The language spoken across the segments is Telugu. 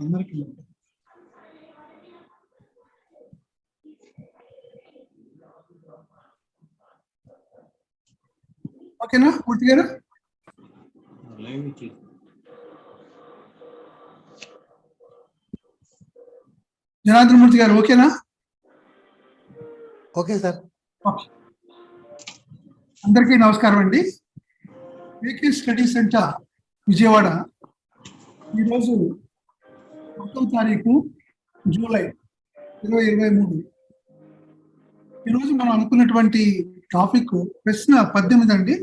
అందరికీ ఓకేనా పూర్తి గారు? జనార్దన్ మూర్తి గారు ఓకేనా? Okay sir. అందరికీ నమస్కారం అండి. ఏకే స్టడీ సెంటర్ విజయవాడ ఈరోజు 1వ తారీఖు జూలై 2023. ఈరోజు మనం అనుకున్నటువంటి టాపిక్ ప్రశ్న 18 అండి.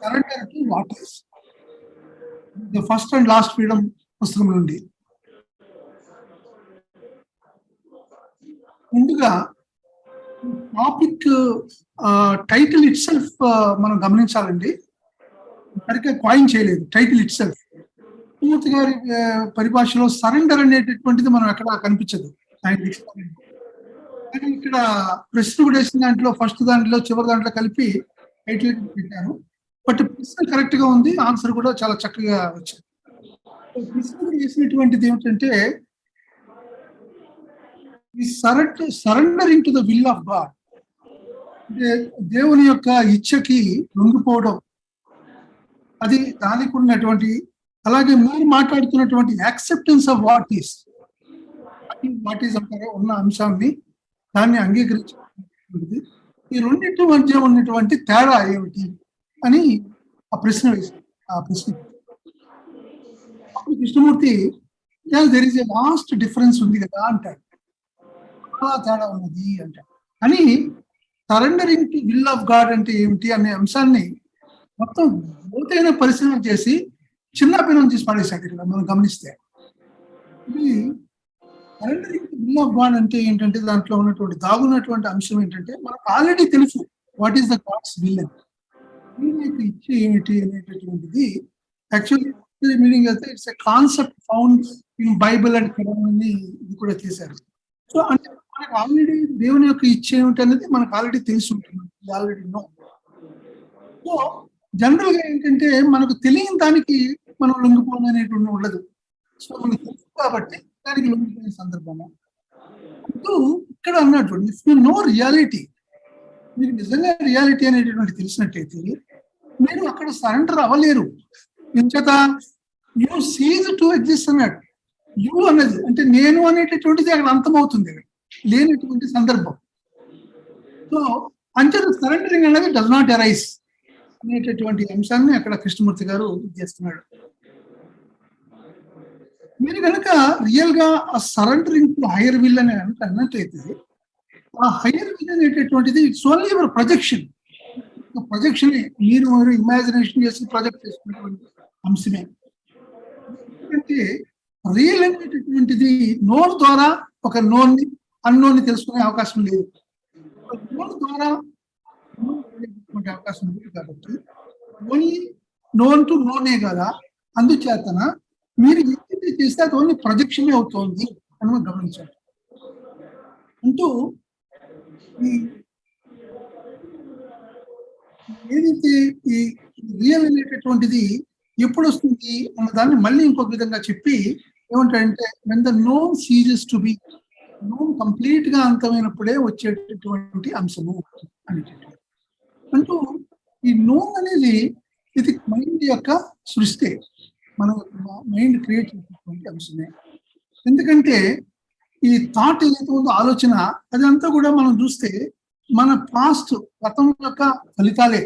Surrender to what is the first and last freedom పుస్తకం నుండి. ముందుగా టాపిక్ టైటిల్ ఇట్ సెల్ఫ్ మనం గమనించాలండి. సరిగ్గా కాయిన్ చేయలేదు టైటిల్ ఇట్ సెల్ఫ్. మూర్తి గారి పరిభాషలో సరెండర్ అనేటటువంటిది మనం ఎక్కడ కనిపించదు ఆయన డిక్షనరీలో. కానీ ఇక్కడ ప్రశ్న కూడా వేసిన దాంట్లో ఫస్ట్ దాంట్లో చివరి దాంట్లో కలిపి టైటిల్ పెట్టాను. బట్ ప్రశ్న కరెక్ట్ గా ఉంది, ఆన్సర్ కూడా చాలా చక్కగా వచ్చింది. ప్రశ్న వేసినటువంటిది ఏమిటంటే surrendering to the will of God, అంటే దేవుని యొక్క ఇచ్చకి లొంగిపోవడం, అది దానికి ఉన్నటువంటి, అలాగే మీరు మాట్లాడుతున్నటువంటి యాక్సెప్టెన్స్ ఆఫ్ వాట్ ఈస్ అంటారో ఉన్న అంశాన్ని దాన్ని అంగీకరించేది. ఈ రెండింటి మధ్య ఉన్నటువంటి తేడా ఏమిటి అని ఆ ప్రశ్న వేసింది. ఆ ప్రశ్న అప్పుడు Krishnamurthy there is a last difference ఉంది కదా అంటాడు. తేడా ఉన్నది అంటాడు. అని surrendering to will of God అంటే ఏమిటి అనే అంశాన్ని మొత్తం లోతైన పరిశీలన చేసి చిన్న పిల్లలు తీసి పడేశాడు. ఇక్కడ మనం గమనిస్తే ఇది surrendering to will of God అంటే ఏంటంటే దాంట్లో ఉన్నటువంటి దాగున్నటువంటి అంశం ఏంటంటే మనకు ఆల్రెడీ తెలుసు what is the God's will అని. దీనికి ఇచ్చే ఏమిటి అనేటటువంటిది యాక్చువల్లీ మీనింగ్ అయితే it's a concept found in Bible and Quran అని ఇది కూడా చేశారు. సో అంటే మనకు ఆల్రెడీ దేవుని యొక్క ఇచ్చ ఏమిటి అనేది మనకు ఆల్రెడీ తెలిసి ఉంటుంది, ఆల్రెడీ నో. సో జనరల్ గా ఏంటంటే మనకు తెలియని దానికి మనం లొంగిపోవడం అనేటువంటి ఉండదు. సో మనకు తెలుసు కాబట్టి దానికి లొంగిపోయిన సందర్భం అంటూ ఇక్కడ అన్నట్టు, ఇఫ్ యు నో రియాలిటీ, మీకు నిజంగా రియాలిటీ అనేటటువంటి తెలిసినట్టయితే మీరు అక్కడ సరెండర్ అవ్వలేరు. ఇంచేత యూ సీజ్ టు ఎగ్జిస్ట్ అన్నాడు. యూ అన్నది అంటే నేను అనేటటువంటిది అక్కడ అంతమవుతుంది, లేనటువంటి సందర్భం. సో అంచేత సరెండరింగ్ అనేది డస్ నాట్ అరైజ్ అనేటటువంటి అంశాన్ని అక్కడ కృష్ణమూర్తి గారు చేస్తున్నాడు. మీరు కనుక రియల్ గా ఆ సరెండరింగ్ టు హైయర్ విల్ అని అన్నట్లయితే ఆ హైయర్ విల్ అనేటటువంటిది it's only your projection. Projection మీరు ఇమాజినేషన్ చేసి ప్రొజెక్ట్ చేసుకునేటువంటి అంశమే. ఎందుకంటే రియల్ అనేటటువంటిది నోన్ ద్వారా ఒక నోన్ని అన్నోన్ని తెలుసుకునే అవకాశం లేదు. నోన్ ద్వారా అవకాశం లేదు కాబట్టి ఓన్లీ నోన్ టు నోనే కదా. అందుచేతన మీరు ఏదైతే చేస్తే అది ఓన్లీ ప్రొజెక్షనే అవుతోంది అని మనం గమనించాలి. అంటూ ఈ ఏదైతే ఈ రియల్ అనేటటువంటిది ఎప్పుడు వస్తుంది అన్న దాన్ని మళ్ళీ ఇంకొక విధంగా చెప్పి ఏమంటాడంటే when the known ceases to be known, complete గా అంతమైనప్పుడే వచ్చేటటువంటి అంశము అనేటటువంటి అంటూ ఈ నోన్ అనేది ఇది మైండ్ యొక్క సృష్టి, మన మైండ్ క్రియేట్ చేసేటువంటి అంశమే. ఎందుకంటే ఈ థాట్ ఏదైతే ఉందో ఆలోచన అదంతా కూడా మనం చూస్తే మన పాస్ట్ గతం యొక్క ఫలితాలే,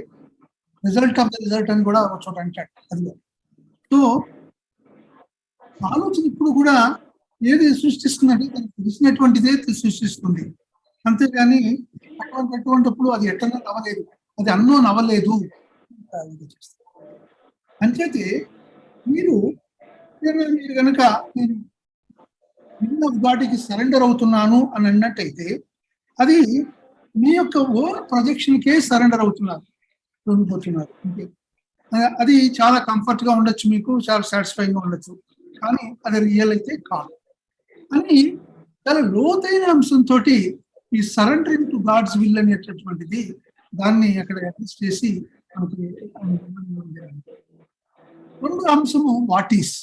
రిజల్ట్ ఆఫ్ ద రిజల్ట్ అని కూడా ఒక చోట అంటాడు. అది సో ఆలోచన ఇప్పుడు కూడా ఏది సృష్టిస్తుందంటే దానికి తెలిసినటువంటిదే సృష్టిస్తుంది, అంతేగాని అటువంటిప్పుడు అది ఎట్టనో అవ్వలేదు, అది అన్నోన్ అవ్వలేదు. అంచేతే మీరు కనుక నేను విల్ ఆఫ్ గాడ్కి సరెండర్ అవుతున్నాను అని అన్నట్టయితే అది మీ యొక్క ఓన్ ప్రొజెక్షన్కే సరెండర్ అవుతున్నారు, లొంగిపోతున్నారు. అది చాలా కంఫర్ట్ గా ఉండొచ్చు, మీకు చాలా సాటిస్ఫైయింగ్ గా ఉండొచ్చు, కానీ అది రియల్ అయితే కాదు అని చాలా లోతైన అంశంతో ఈ సరెండరింగ్ టు గాడ్స్ విల్ అనేటటువంటిది దాన్ని అక్కడ అడ్జస్ట్ చేసి మనకి రెండు అంశము వాట్ ఈస్.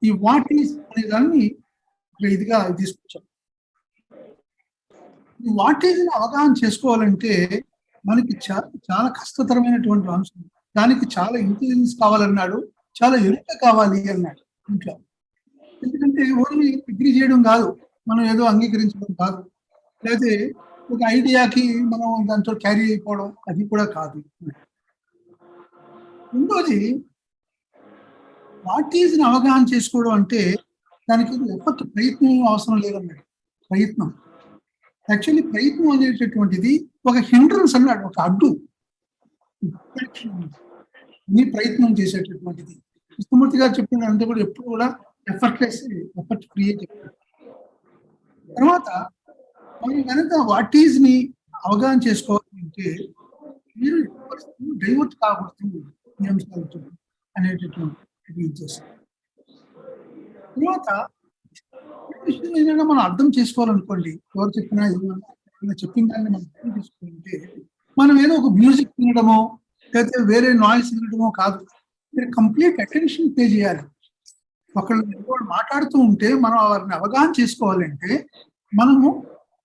ఈ వాట్ ఈజ్ అనే దాన్ని ఇదిగా తీసుకొచ్చాం. ఈ వాట్ ఈజ్ అవగాహన చేసుకోవాలంటే మనకి చాలా కష్టతరమైనటువంటి అంశం. దానికి చాలా ఇంటెలిజెన్స్ కావాలన్నాడు, చాలా ఎరుక కావాలి అన్నాడు ఇంట్లో. ఎందుకంటే ఓన్లీ డిగ్రీ చేయడం కాదు, మనం ఏదో అంగీకరించడం కాదు, లేదా ఒక ఐడియాకి మనం దాంతో క్యారీ అయిపోవడం, అది కూడా కాదు. రెండోది వాట్ ఈజ్ అవగాహన చేసుకోవడం అంటే దానికి ఎఫర్ట్, ప్రయత్నం అవసరం లేదన్నాడు. ప్రయత్నం యాక్చువల్లీ ప్రయత్నం అనేటటువంటిది ఒక హిండ్రన్స్ అన్నాడు, ఒక అడ్డు. నీ ప్రయత్నం చేసేటటువంటిది కృష్ణమూర్తి గారు చెప్పిన అంతా కూడా ఎప్పుడు కూడా ఎఫర్ట్ క్రియేట్. తర్వాత మనం కనుక వాట్ ఈజ్ ని అవగాహన చేసుకోవాలంటే మీరు డైవర్ట్ కాకూడదు ఈ అంశాలతో అనేటటువంటి చేస్తారు. తర్వాత విషయం ఏదైనా మనం అర్థం చేసుకోవాలనుకోండి, ఎవరు చెప్పినా చెప్పిన దాన్ని మనం అర్థం చేసుకోవాలంటే మనం ఏదో ఒక మ్యూజిక్ వినడమో లేకపోతే వేరే నాయిస్ వినడమో కాదు, మీరు కంప్లీట్ అటెన్షన్ పే చేయాలి. ఒకళ్ళు మాట్లాడుతూ ఉంటే మనం వారిని అవగాహన చేసుకోవాలంటే మనము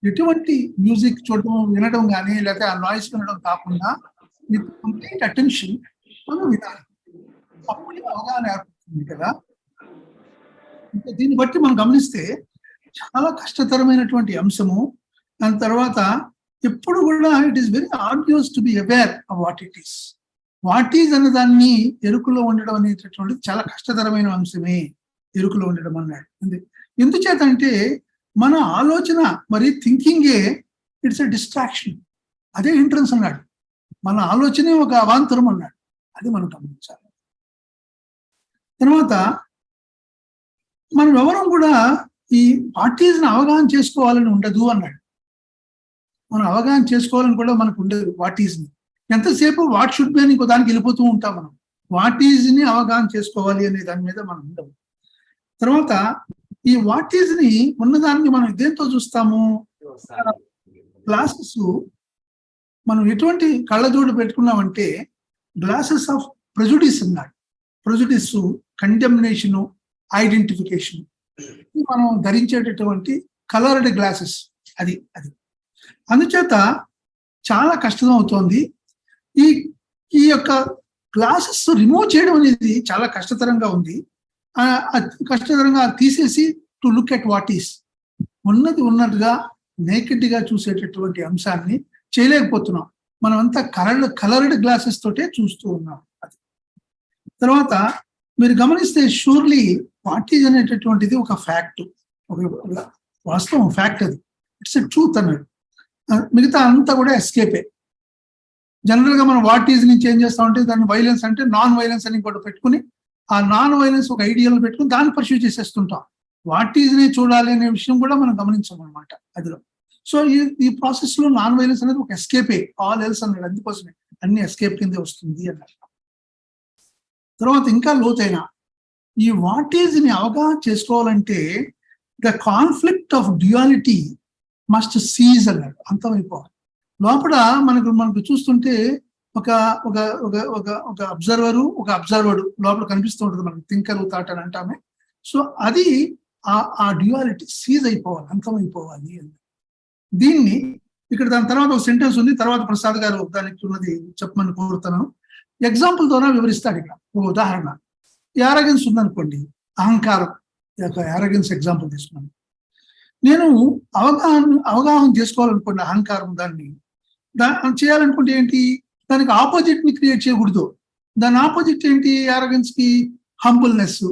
ఎటువంటి మ్యూజిక్ చూడడం వినడం కానీ లేకపోతే ఆ నాయిస్ వినడం కాకుండా విత్ కంప్లీట్ అటెన్షన్ మనం వినాలి. అప్పుడే అవగాహన ఏర్పడుతుంది కదా. దీన్ని బట్టి మనం గమనిస్తే చాలా కష్టతరమైనటువంటి అంశము. దాని తర్వాత ఎప్పుడు కూడా it is very obvious to be aware of what it is. What is అన్న దాన్ని ఎరుకులో ఉండడం అనేటటువంటిది చాలా కష్టతరమైన అంశమే, ఎరుకులో ఉండడం అన్నాడు. ఎందుచేత అంటే మన ఆలోచన మరి థింకింగే ఇట్స్ ఎ డిస్ట్రాక్షన్, అదే ఎంట్రన్స్ అన్నాడు. మన ఆలోచనే ఒక అవాంతరం అన్నాడు, అది మనం గమనించాలి. తర్వాత మనం ఎవరం కూడా ఈ వాట్ ఈజ్ అవగాహన చేసుకోవాలని ఉండదు అన్నాడు. మనం అవగాహన చేసుకోవాలని కూడా మనకు ఉండదు వాట్ ఈజ్ ని. ఎంతసేపు వాట్ షుడ్ బి అని ఇంకో దానికి వెళ్ళిపోతూ ఉంటాం మనం. వాట్ ఈజ్ ని అవగాహన చేసుకోవాలి అనే దాని మీద మనం ఉండవు. తర్వాత ఈ వాట్ ఈజ్ ని ఉన్నదాన్ని మనం దేంతో చూస్తాము? గ్లాసెస్ మనం ఎటువంటి కళ్ళజోడు పెట్టుకున్నామంటే గ్లాసెస్ ఆఫ్ ప్రెజుడిస్ అన్నాడు. ప్రెజుడిస్, కండెమ్నేషను, ఐడెంటిఫికేషన్, మనం ధరించేటటువంటి కలర్డ్ గ్లాసెస్ అది. అందుచేత చాలా కష్టం అవుతోంది. ఈ యొక్క గ్లాసెస్ రిమూవ్ చేయడం అనేది చాలా కష్టతరంగా ఉంది. కష్టతరంగా తీసేసి to look at what is, ఉన్నట్టుగా నేకెడ్ గా చూసేటటువంటి అంశాన్ని చేయలేకపోతున్నాం. మనం అంతా కలర్డ్ గ్లాసెస్ తోటే చూస్తూ ఉన్నాం. అది తర్వాత మీరు గమనిస్తే షూర్లీ వాట్ ఈజ్ అనేటటువంటిది ఒక ఫ్యాక్ట్, ఒక వాస్తవం, ఫ్యాక్ట్. అది ఇట్స్ ఎ ట్రూత్ అన్నాడు. మిగతా అంతా కూడా ఎస్కేపే. జనరల్ గా మనం వాట్ ఈజ్ నుంచి ఏం చేస్తామంటే దాన్ని వైలెన్స్ అంటే నాన్ వైలెన్స్ అని కూడా పెట్టుకుని ఆ నాన్ వైలెన్స్ ఒక ఐడియాలు పెట్టుకుని దాన్ని పర్సూ చేసేస్తుంటాం. వాట్ ఈజ్ ని చూడాలి అనే విషయం కూడా మనం గమనించాం అనమాట అదిలో. సో ఈ ప్రాసెస్ లో నాన్ వైలెన్స్ అనేది ఒక ఎస్కేపే, ఆల్ ఎల్స్ అన్నాడు. అందుకోసమే అన్ని ఎస్కేప్ కిందే వస్తుంది అన్నాడు. తర్వాత ఇంకా లోతైన ఈ వాట్ ఈజ్ ని అవగాహన చేసుకోవాలంటే the conflict of duality must seize అన్నాడు. అంతమైపోవాలి. లోపల మనకు చూస్తుంటే ఒక ఒక ఒక ఒక ఒక అబ్జర్వరు, ఒక అబ్జర్వర్డు లోపల కనిపిస్తూ ఉంటుంది మనకు. థింకర్, థాట్ అని అంటామే. సో అది ఆ డ్యుయాలిటీ సీజ్ అయిపోవాలి, అంతమైపోవాలి అని. దీన్ని ఇక్కడ దాని తర్వాత ఒక సెంటెన్స్ ఉంది, తర్వాత ప్రసాద్ గారు దానికి ఉన్నది చెప్పమని కోరుతున్నాను. ఎగ్జాంపుల్ ద్వారా వివరిస్తాడు. ఇక్కడ ఒక ఉదాహరణ, యారగెన్స్ ఉందనుకోండి, అహంకారం యొక్క యారగెన్స్ ఎగ్జాంపుల్ తీసుకున్నాను. నేను అవగాహన చేసుకోవాలనుకోండి అహంకారం, దాన్ని చేయాలనుకుంటే ఏంటి, దానికి ఆపోజిట్ ని క్రియేట్ చేయకూడదు. దాని ఆపోజిట్ ఏంటి యారగెన్స్ కి? హంబుల్నెస్.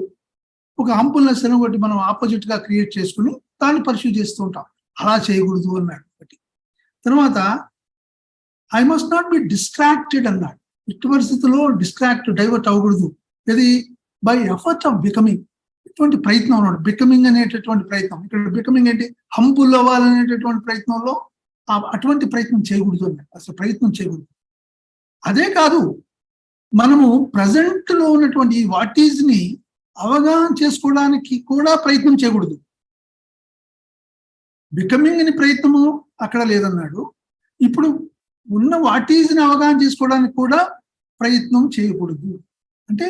ఒక హంబుల్నెస్ అని ఒకటి మనం ఆపోజిట్ గా క్రియేట్ చేసుకుని దాన్ని పర్సూ చేస్తూ ఉంటాం. అలా చేయకూడదు అన్నాడు ఒకటి. తర్వాత I must not be distracted అన్నాడు. ఎట్టి పరిస్థితుల్లో డైవర్ట్ అవ్వకూడదు. ఇది బై ఎఫర్ట్ ఆఫ్ బికమింగ్, ఇటువంటి ప్రయత్నం అన్నాడు. బికమింగ్ అనేటటువంటి ప్రయత్నం. ఇక్కడ బికమింగ్ ఏంటి? హంబుల్ అవ్వాలనేటటువంటి ప్రయత్నంలో అటువంటి ప్రయత్నం చేయకూడదు అన్నాడు. అసలు ప్రయత్నం చేయకూడదు. అదే కాదు, మనము ప్రజెంట్ లో ఉన్నటువంటి వాట్ ఈజ్ ని అవగాహన చేసుకోవడానికి కూడా ప్రయత్నం చేయకూడదు. బికమింగ్ అని ప్రయత్నము అక్కడ లేదన్నాడు. ఇప్పుడు ఉన్న వాట్ ఈజ్ ని అవగాహన చేసుకోవడానికి కూడా ప్రయత్నం చేయకూడదు. అంటే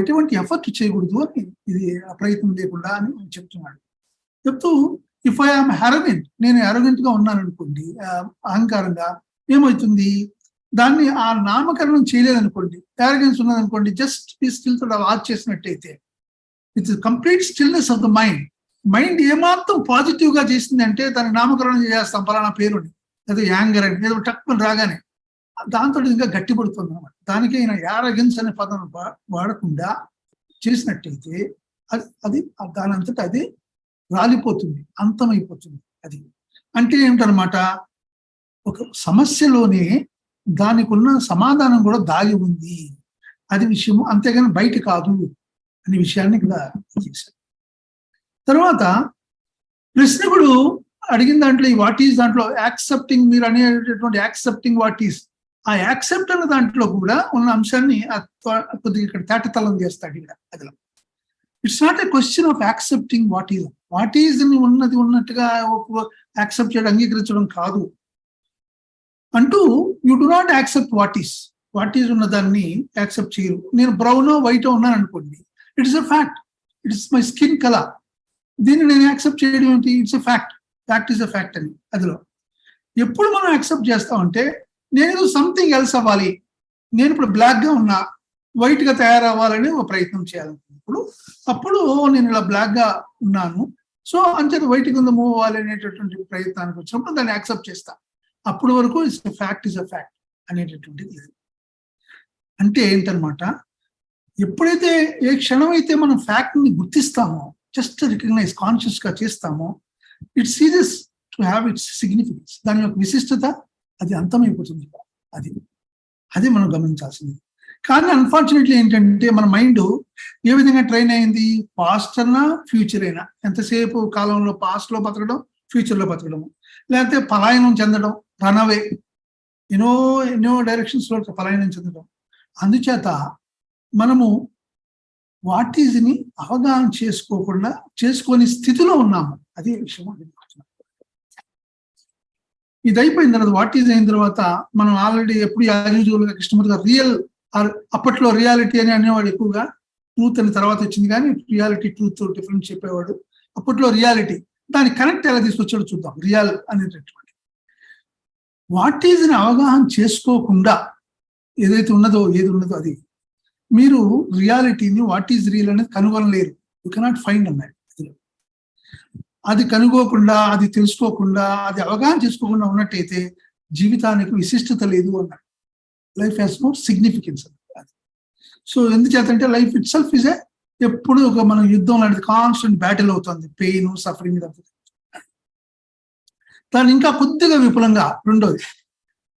ఎటువంటి ఎఫర్ట్ చేయకూడదు అని, ఇది ప్రయత్నం లేకుండా అని చెప్తున్నాడు. చెప్తూ ఇఫ్ ఐ ఆమ్ అరోగెంట్, నేను అరోగెంట్ గా ఉన్నాను అనుకోండి, అహంకారంగా, ఏమవుతుంది, దాన్ని ఆ నామకరణం చేయలేదనుకోండి, అరోగెన్స్ ఉన్నదనుకోండి, జస్ట్ ఈ స్టిల్ తో వాచ్ చేసినట్టయితే, it's complete stillness of the mind. Mind ఏమాత్రం పాజిటివ్ గా చేసింది అంటే దాన్ని నామకరణం చేస్తాం పలానా పేరుని, ఏదో యాంగర్ అని, ఏదో టక్కుని రాగానే దాంతో ఇంకా గట్టిపడుతుంది అనమాట. దానికి ఆయన యారగెన్స్ అనే పదం వాడకుండా చేసినట్టయితే అది దాని అంతటా అది రాలిపోతుంది, అంతమైపోతుంది. అది అంటే ఏమిటనమాట, ఒక సమస్యలోనే దానికి ఉన్న సమాధానం కూడా దాగి ఉంది, అది విషయము, అంతేగాని బయట కాదు అనే విషయాన్ని ఇక్కడ చేశారు. తర్వాత ప్రశ్నకుడు అడిగిన దాంట్లో ఈ వాట్ ఈజ్ దాంట్లో యాక్సెప్టింగ్, మీరు అనేటటువంటి యాక్సెప్టింగ్ వాట్ ఈజ్, ఆ యాక్సెప్ట్ అనే దాంట్లో కూడా ఉన్న అంశాన్ని కొద్దిగా ఇక్కడ తేటతలం చేస్తాడు ఇక్కడ. అదిలో it's not a question of accepting what is అని ఉన్నది ఉన్నట్టుగా యాక్సెప్ట్ చేయడం, అంగీకరించడం కాదు అంటూ, you do not accept what is ఉన్న దాన్ని యాక్సెప్ట్ చేయరు. నేను బ్రౌనో వైటో ఉన్నాను అనుకోండి, it is a fact, it is my skin colour, దీన్ని నేను యాక్సెప్ట్ చేయడం ఏంటి, it's a fact, fact is a fact అని. అదిలో ఎప్పుడు మనం యాక్సెప్ట్ చేస్తామంటే, నేను సంథింగ్ ఎల్స్ అవ్వాలి, నేను ఇప్పుడు బ్లాక్ గా ఉన్నా, వైట్ గా తయారవ్వాలని ఒక ప్రయత్నం చేయాలనుకున్నప్పుడు, అప్పుడు నేను ఇలా బ్లాక్ గా ఉన్నాను, సో అంతే వైట్ కింద మూవ్ అవ్వాలి అనేటటువంటి ప్రయత్నానికి వచ్చినప్పుడు దాన్ని యాక్సెప్ట్ చేస్తా. అప్పుడు వరకు it's fact is a fact అనేటటువంటిది. అంటే ఏంటనమాట, ఎప్పుడైతే ఏ క్షణం అయితే మనం ఫ్యాక్ట్ ని గుర్తిస్తామో, జస్ట్ రికగ్నైజ్ కాన్షియస్ గా చేస్తామో, it ceases to have its significance, దాని యొక్క విశిష్టత అది అంతమైపోతుంది. అది మనం గమనించాల్సింది. కానీ అన్ఫార్చునేట్లీ ఏంటంటే, మన మైండ్ ఏ విధంగా ట్రైన్ అయింది, పాస్ట్ అన్నా ఫ్యూచర్ అయినా, ఎంతసేపు కాలంలో పాస్ట్ లో బతకడం, ఫ్యూచర్ లో బతకడం, లేకపోతే పలాయనం చెందడం, రనవే, ఎన్నో డైరెక్షన్స్ లో పలాయనం చెందడం. అందుచేత మనము వాట్ ఈజ్ ని అవగాహన చేసుకొని స్థితిలో ఉన్నాము. అదే విషయం. ఇది అయిపోయిన తర్వాత, వాట్ ఈజ్ అయిన తర్వాత, మనం ఆల్రెడీ ఎప్పుడు యాజులుగా కృష్ణమూర్తి గారు రియల్, అప్పట్లో రియాలిటీ అని అనేవాడు ఎక్కువగా, ట్రూత్ అని తర్వాత వచ్చింది, కానీ రియాలిటీ ట్రూత్ డిఫరెన్స్ చెప్పేవాడు. అప్పట్లో రియాలిటీ, దాన్ని కనెక్ట్ ఎలా తీసుకొచ్చాడో చూద్దాం. రియల్ అనేటటువంటి వాట్ ఈజ్ ని అవగాహన చేసుకోకుండా ఏదైతే ఉన్నదో, ఏది ఉన్నదో అది మీరు రియాలిటీని, వాట్ ఈజ్ రియల్ అనేది కనుగొనలేరు. యూ కెనాట్ ఫైండ్ అన్నాడు. అది కనుగోకుండా, అది తెలుసుకోకుండా, అది అవగాహన చేసుకోకుండా ఉన్నట్టయితే జీవితానికి విశిష్టత లేదు అన్నాడు. లైఫ్ హ్యాస్ నో సిగ్నిఫికెన్స్ అన్నది. సో ఎందుచేతంటే లైఫ్ ఇట్ సెల్ఫ్ ఇస్ ఎప్పుడు ఒక మన యుద్ధం లాంటిది, కాన్స్టెంట్ బ్యాటిల్ అవుతుంది, పెయిన్, సఫరింగ్. దాన్ని ఇంకా కొద్దిగా విపులంగా, రెండోది,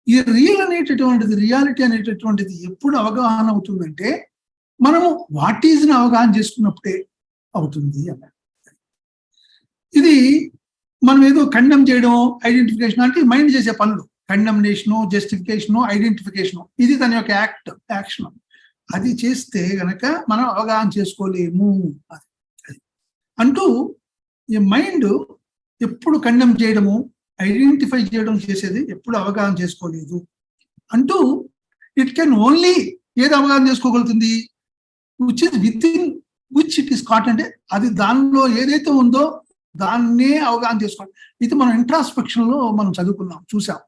ఈ రియాలిటీ అనేటటువంటిది ఎప్పుడు అవగాహన అవుతుందంటే, మనము వాట్ ఈజ్ ని అవగాహన చేసుకున్నప్పుడే అవుతుంది అన్నాడు. ఇది మనం ఏదో కండెమ్ చేయడం, ఐడెంటిఫికేషన్ అంటే మైండ్ చేసే పనులు, కండెమ్నేషను, జస్టిఫికేషను, ఐడెంటిఫికేషను, ఇది దాని యొక్క యాక్షన్. అది చేస్తే గనక మనం అవగాహన చేసుకోలేము అంటూ, ఈ మైండ్ ఎప్పుడు కండెమ్ చేయడము, ఐడెంటిఫై చేయడం చేసేది ఎప్పుడు అవగాహన చేసుకోలేదు అంటూ, ఇట్ కెన్ ఓన్లీ ఏది అవగాహన చేసుకోగలుగుతుంది, which is within which it is caught, అంటే అది దానిలో ఏదైతే ఉందో దాన్నే అవగాహన చేసుకోవాలి. ఇది మనం ఇంట్రాస్పెక్షన్ లో మనం చదువుకున్నాం, చూసాం.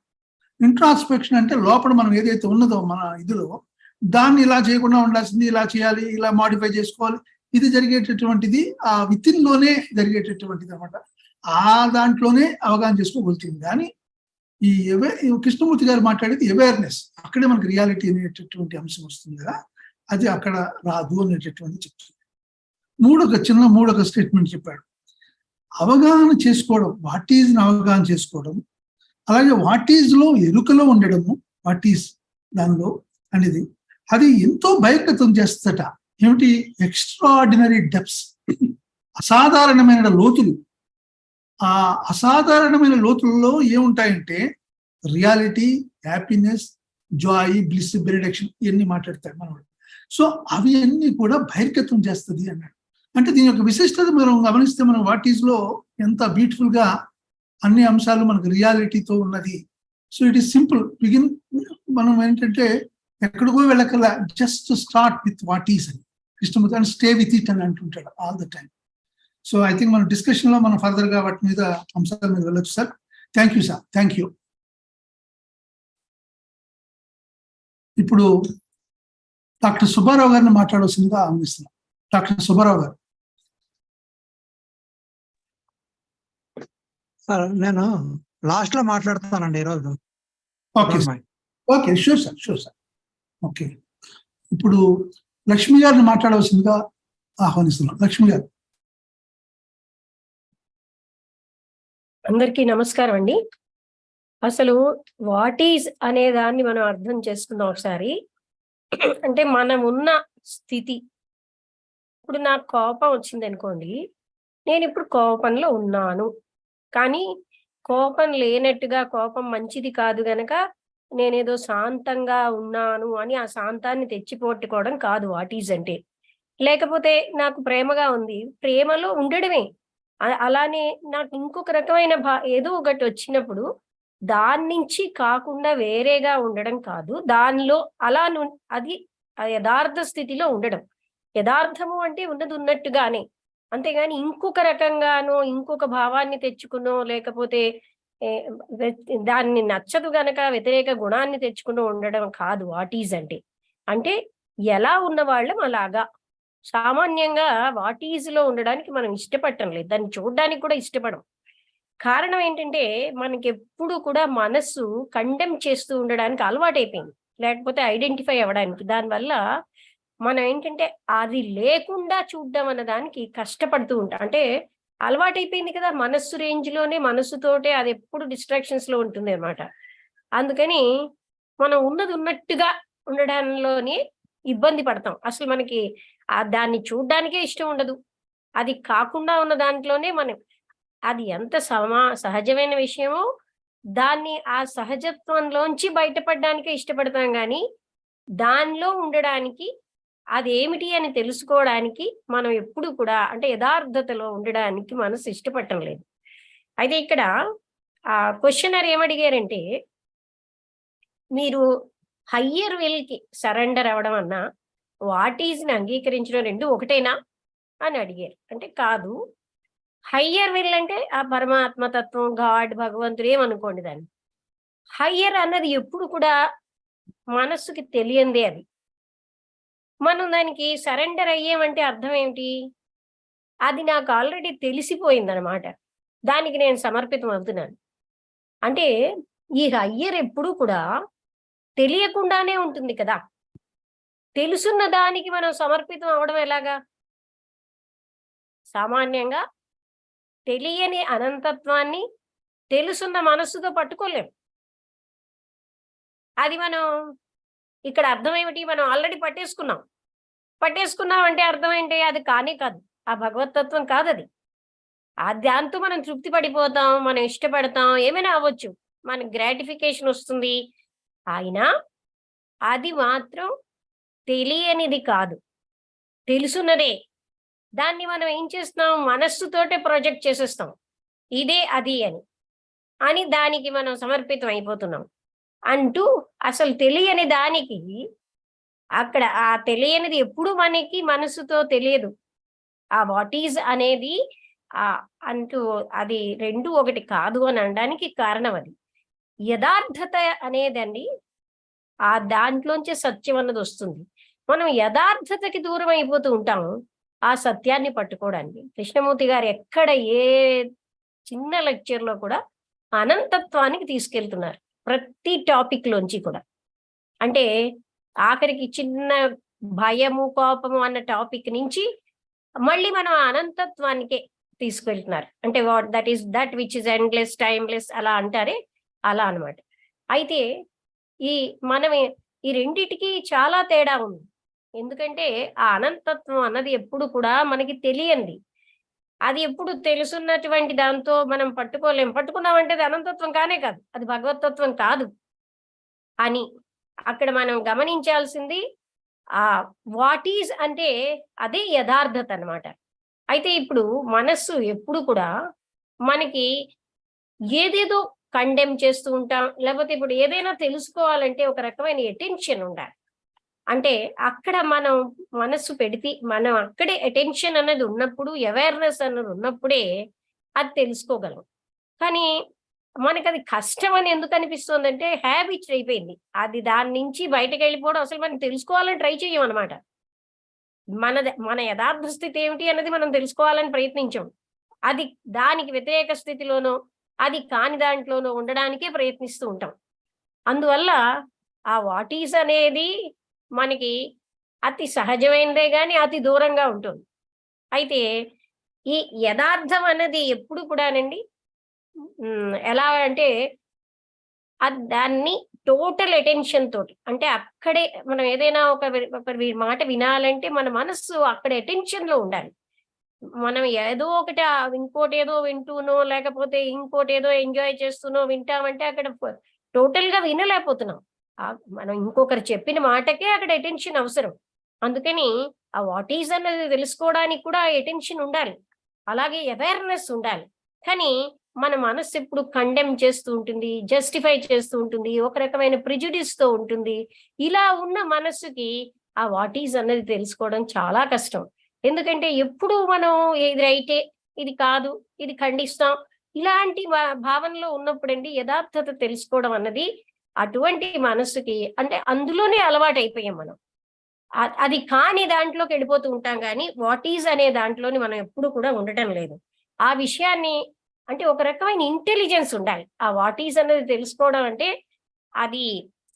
ఇంట్రాస్పెక్షన్ అంటే లోపల మనం ఏదైతే ఉన్నదో మన ఇదిలో, దాన్ని ఇలా చేయకుండా ఉండాల్సింది, ఇలా చేయాలి, ఇలా మాడిఫై చేసుకోవాలి, ఇది జరిగేటటువంటిది ఆ విత్ ఇన్ లోనే జరిగేటటువంటిది అనమాట. ఆ దాంట్లోనే అవగాహన చేసుకోగలుగుతుంది. కానీ ఈ కృష్ణమూర్తి గారు మాట్లాడేది అవేర్నెస్, అక్కడే మనకి రియాలిటీ అనేటటువంటి అంశం వస్తుంది కదా, అది అక్కడ రాదు అనేటటువంటి చెప్తుంది. మూడొక స్టేట్మెంట్ చెప్పాడు. అవగాహన చేసుకోవడం, వాట్ ఈజ్ అవగాహన చేసుకోవడం, అలాగే వాట్ ఈజ్ లో ఎరుకలో ఉండడము, వాట్ ఈజ్ దానిలో అనేది, అది ఎంతో భయకృతం చేస్తట. ఏమిటి? ఎక్స్ట్రాఆర్డినరీ డెప్స్, అసాధారణమైన లోతులు. ఆ అసాధారణమైన లోతుల్లో ఏముంటాయంటే reality, happiness, joy, bliss, benediction, ఇవన్నీ మాట్లాడతారు మనవాడు. సో అవి అన్ని కూడా బహిర్గతం చేస్తుంది అన్నాడు. అంటే దీని యొక్క విశిష్టత మనం గమనిస్తే, మనం వాట్ ఈజ్ లో ఎంత బ్యూటిఫుల్ గా అన్ని అంశాలు మనకు రియాలిటీతో ఉన్నది. So it is simple begin. మనం ఏంటంటే ఎక్కడికో వెళ్ళకల్లా, just start with what is అని. Krishnamurti and stay with it అని అంటుంటాడు all the time. So I think మన డిస్కషన్ లో మనం ఫర్దర్ గా వాటి మీద అంశాల మీద వెళ్ళొచ్చు sir. Thank you sir, thank you. ఇప్పుడు డాక్టర్ సుబ్బారావు గారిని మాట్లాడాల్సిందిగా ఆహ్వానిస్తున్నాం. డాక్టర్ సుబ్బారావు గారు. సార్ నేను లాస్ట్ లో మాట్లాడుతానండి ఈరోజు. Okay okay, sure sir, sure sir. Okay, ఇప్పుడు లక్ష్మి గారిని మాట్లాడవలసిందిగా ఆహ్వానిస్తున్నాం. లక్ష్మి గారు. అందరికీ నమస్కారం అండి. అసలు వాట్ ఈజ్ అనే దాన్ని మనం అర్థం చేసుకుందాం ఒకసారి. అంటే మనం ఉన్న స్థితి, ఇప్పుడు నాకు కోపం వచ్చింది అనుకోండి, నేను ఇప్పుడు కోపంలో ఉన్నాను, కానీ కోపం లేనట్టుగా కోపం మంచిది కాదు గనక నేనేదో శాంతంగా ఉన్నాను అని ఆ శాంతాన్ని తెచ్చిపోట్టుకోవడం కాదు వాట్ ఈజ్ అంటే. లేకపోతే నాకు ప్రేమగా ఉంది, ప్రేమలో ఉండడమే. అలానే నాకు ఇంకొక రకమైన ఏదో ఒకటి వచ్చినప్పుడు దాని నుంచి కాకుండా వేరేగా ఉండడం కాదు, దానిలో అలా అది యథార్థ స్థితిలో ఉండడం. యథార్థము అంటే ఉన్నది ఉన్నట్టుగానే, అంతేగాని ఇంకొక రకంగానో ఇంకొక భావాన్ని తెచ్చుకునో లేకపోతే దాన్ని నచ్చదు గనక వ్యతిరేక గుణాన్ని తెచ్చుకుని ఉండడం కాదు వాట్ ఈజ్ అంటే. అంటే ఎలా ఉన్న వాళ్ళం అలాగా సామాన్యంగా వాట్ ఈజ్ లో ఉండడానికి మనం ఇష్టపడటం లేదు, దాన్ని చూడడానికి కూడా ఇష్టపడం. కారణం ఏంటంటే మనకి ఎప్పుడు కూడా మనస్సు కండెమ్ చేస్తూ ఉండడానికి అలవాటైపోయింది, లేకపోతే ఐడెంటిఫై అవ్వడానికి. దానివల్ల మనం ఏంటంటే అది లేకుండా చూడడం అన్న దానికి కష్టపడుతూ ఉంటాం. అంటే అలవాటైపోయింది కదా, మనస్సు రేంజ్ లోనే, మనస్సుతోటే అది ఎప్పుడు డిస్ట్రాక్షన్స్ లో ఉంటుంది అన్నమాట. అందుకని మనం ఉన్నది ఉన్నట్టుగా ఉండడంలోనే ఇబ్బంది పడతాం. అసలు మనకి దాన్ని చూడ్డానికే ఇష్టం ఉండదు. అది కాకుండా ఉన్న దాంట్లోనే మనం, అది ఎంత సహజమైన విషయమో దాన్ని ఆ సహజత్వంలోంచి బయటపడడానికే ఇష్టపడతాం, కానీ దానిలో ఉండడానికి, అదేమిటి అని తెలుసుకోవడానికి మనం ఎప్పుడు కూడా అంటే యథార్థతలో ఉండడానికి మనసు ఇష్టపడటం లేదు. అయితే ఇక్కడ ఆ క్వశ్చనర్ ఏమడిగారంటే, మీరు హయ్యర్ విల్ కి సరెండర్ అవ్వడం అన్నా వాట్ ఈజ్ ని అంగీకరించడం రెండు ఒకటేనా అని అడిగారు. అంటే కాదు, హయ్యర్ విల్ అంటే ఆ పరమాత్మతత్వం, గాడ్, భగవంతుడు ఏమనుకోండి దాన్ని. హయ్యర్ అన్నది ఎప్పుడు కూడా మనస్సుకి తెలియందే. అది మనం దానికి సరెండర్ అయ్యేమంటే అర్థం ఏమిటి? అది నాకు ఆల్రెడీ తెలిసిపోయిందనమాట, దానికి నేను సమర్పితం అవుతున్నాను. అంటే ఈ హయ్యర్ ఎప్పుడు కూడా తెలియకుండానే ఉంటుంది కదా, తెలుసున్న దానికి మనం సమర్పితం అవడం ఎలాగా? సామాన్యంగా తెలియని అనంతత్వాన్ని తెలుసున్న మనస్సుతో పట్టుకోలేం. అది మనం ఇక్కడ అర్థం ఏమిటి? మనం ఆల్రెడీ పట్టేసుకున్నాం అంటే అర్థం ఏంటి? అది కానే కాదు, ఆ భగవతత్వం కాదు అది. దాంతో మనం తృప్తి పడిపోతాం, మనం ఇష్టపడతాం, ఏమైనా అవ్వచ్చు, మనకి గ్రాటిఫికేషన్ వస్తుంది. అయినా అది మాత్రం తెలియనిది కాదు, తెలుసున్నదే. దాన్ని మనం ఏం చేస్తున్నాం? మనస్సుతోటే ప్రొజెక్ట్ చేసేస్తాం, ఇదే అది అని దానికి మనం సమర్పితం అయిపోతున్నాం. అంటూ అసలు తెలియని దానికి, అక్కడ ఆ తెలియనిది ఎప్పుడు మనకి మనసుతో తెలియదు. ఆ వాట్ ఈజ్ అనేది అంటూ అది రెండు ఒకటి కాదు అని అనడానికి కారణం అది. యథార్థత అనేదండి, ఆ దాంట్లోంచే సత్యం అన్నది వస్తుంది. మనం యథార్థతకి దూరం అయిపోతూ ఉంటాము ఆ సత్యాన్ని పట్టుకోవడానికి. కృష్ణమూర్తి గారు ఎక్కడ ఏ చిన్న లెక్చర్లో కూడా అనంతత్వానికి తీసుకెళ్తున్నారు, ప్రతి టాపిక్ లోంచి కూడా. అంటే ఆఖరికి చిన్న భయము, కోపము అన్న టాపిక్ నుంచి మళ్ళీ మనం అనంతత్వానికే తీసుకెళ్తున్నారు. అంటే that is that which is endless, timeless అలా అంటారే, అలా అనమాట. అయితే మనం ఈ రెండిటికి చాలా తేడా ఉంది. ఎందుకంటే ఆ అనంతత్వం అన్నది ఎప్పుడు కూడా మనకి తెలియంది. అది ఎప్పుడు తెలుసున్నటువంటి దాంతో మనం పట్టుకోలేం. పట్టుకున్నామంటే అది అనంతత్వం కానే కాదు, అది భగవతత్వం కాదు అని అక్కడ మనం గమనించాల్సింది. వాట్ ఈజ్ అంటే అదే యథార్థత అన్నమాట. అయితే ఇప్పుడు మనస్సు ఎప్పుడు కూడా మనకి ఏదేదో కండెమ్ చేస్తూ ఉంటాం, లేకపోతే ఇప్పుడు ఏదైనా తెలుసుకోవాలంటే ఒక రకమైన అటెన్షన్ ఉండాలి. అంటే అక్కడ మనం మనస్సు పెడితే మనం అక్కడే అటెన్షన్ అనేది ఉన్నప్పుడు, అవేర్నెస్ అన్నది ఉన్నప్పుడే అది తెలుసుకోగలం. కానీ మనకు అది కష్టం అని ఎందుకు అనిపిస్తుందంటే హ్యాబిట్ అయిపోయింది. అది దాని నుంచి బయటకు వెళ్ళిపోవడం అసలు మనం తెలుసుకోవాలని ట్రై చెయ్యమనమాట. మన యథార్థ స్థితి ఏమిటి అన్నది మనం తెలుసుకోవాలని ప్రయత్నించం. అది దానికి వ్యతిరేక స్థితిలోనో, అది కాని దాంట్లోనో ఉండడానికే ప్రయత్నిస్తూ ఉంటాం. అందువల్ల ఆ వాట్ ఈజ్ అనేది మనకి అతి సహజమైనదే గాని అతి దూరంగా ఉంటుంది. అయితే ఈ యథార్థం అన్నది ఎప్పుడు కూడానండి ఎలా అంటే దాన్ని టోటల్ అటెన్షన్ తోటి అంటే అక్కడే మనం ఏదైనా ఒకరి మాట వినాలంటే మన మనస్సు అక్కడ అటెన్షన్ లో ఉండాలి. మనం ఏదో ఒకటి ఇంకోటి ఏదో వింటూనో లేకపోతే ఇంకోటి ఏదో ఎంజాయ్ చేస్తూనో వింటామంటే అక్కడ టోటల్ గా వినలేకపోతున్నాం. మనం ఇంకొకరు చెప్పిన మాటకే అక్కడ అటెన్షన్ అవసరం. అందుకని ఆ వాట్ ఈజ్ అన్నది తెలుసుకోవడానికి కూడా అటెన్షన్ ఉండాలి. అలాగే అవేర్నెస్ ఉండాలి. కానీ మన మనస్సు ఎప్పుడు కండెమ్ చేస్తూ ఉంటుంది, జస్టిఫై చేస్తూ ఉంటుంది, ఒక రకమైన ప్రిజుడిస్ తో ఉంటుంది. ఇలా ఉన్న మనస్సుకి ఆ వాట్ ఈజ్ అన్నది తెలుసుకోవడం చాలా కష్టం. ఎందుకంటే ఎప్పుడు మనం ఇది రైటే, ఇది కాదు, ఇది ఖండిస్తాం, ఇలాంటి భావనలో ఉన్నప్పుడండి యథార్థత తెలుసుకోవడం అన్నది అటువంటి మనస్సుకి అంటే అందులోనే అలవాటు అయిపోయాం మనం. అది కాని దాంట్లోకి వెళ్ళిపోతూ ఉంటాం కానీ వాట్ ఈజ్ అనే దాంట్లోని మనం ఎప్పుడు కూడా ఉండటం లేదు. ఆ విషయాన్ని అంటే ఒక రకమైన ఇంటెలిజెన్స్ ఉండాలి. ఆ వాట్ ఈజ్ అనేది తెలుసుకోవడం అంటే అది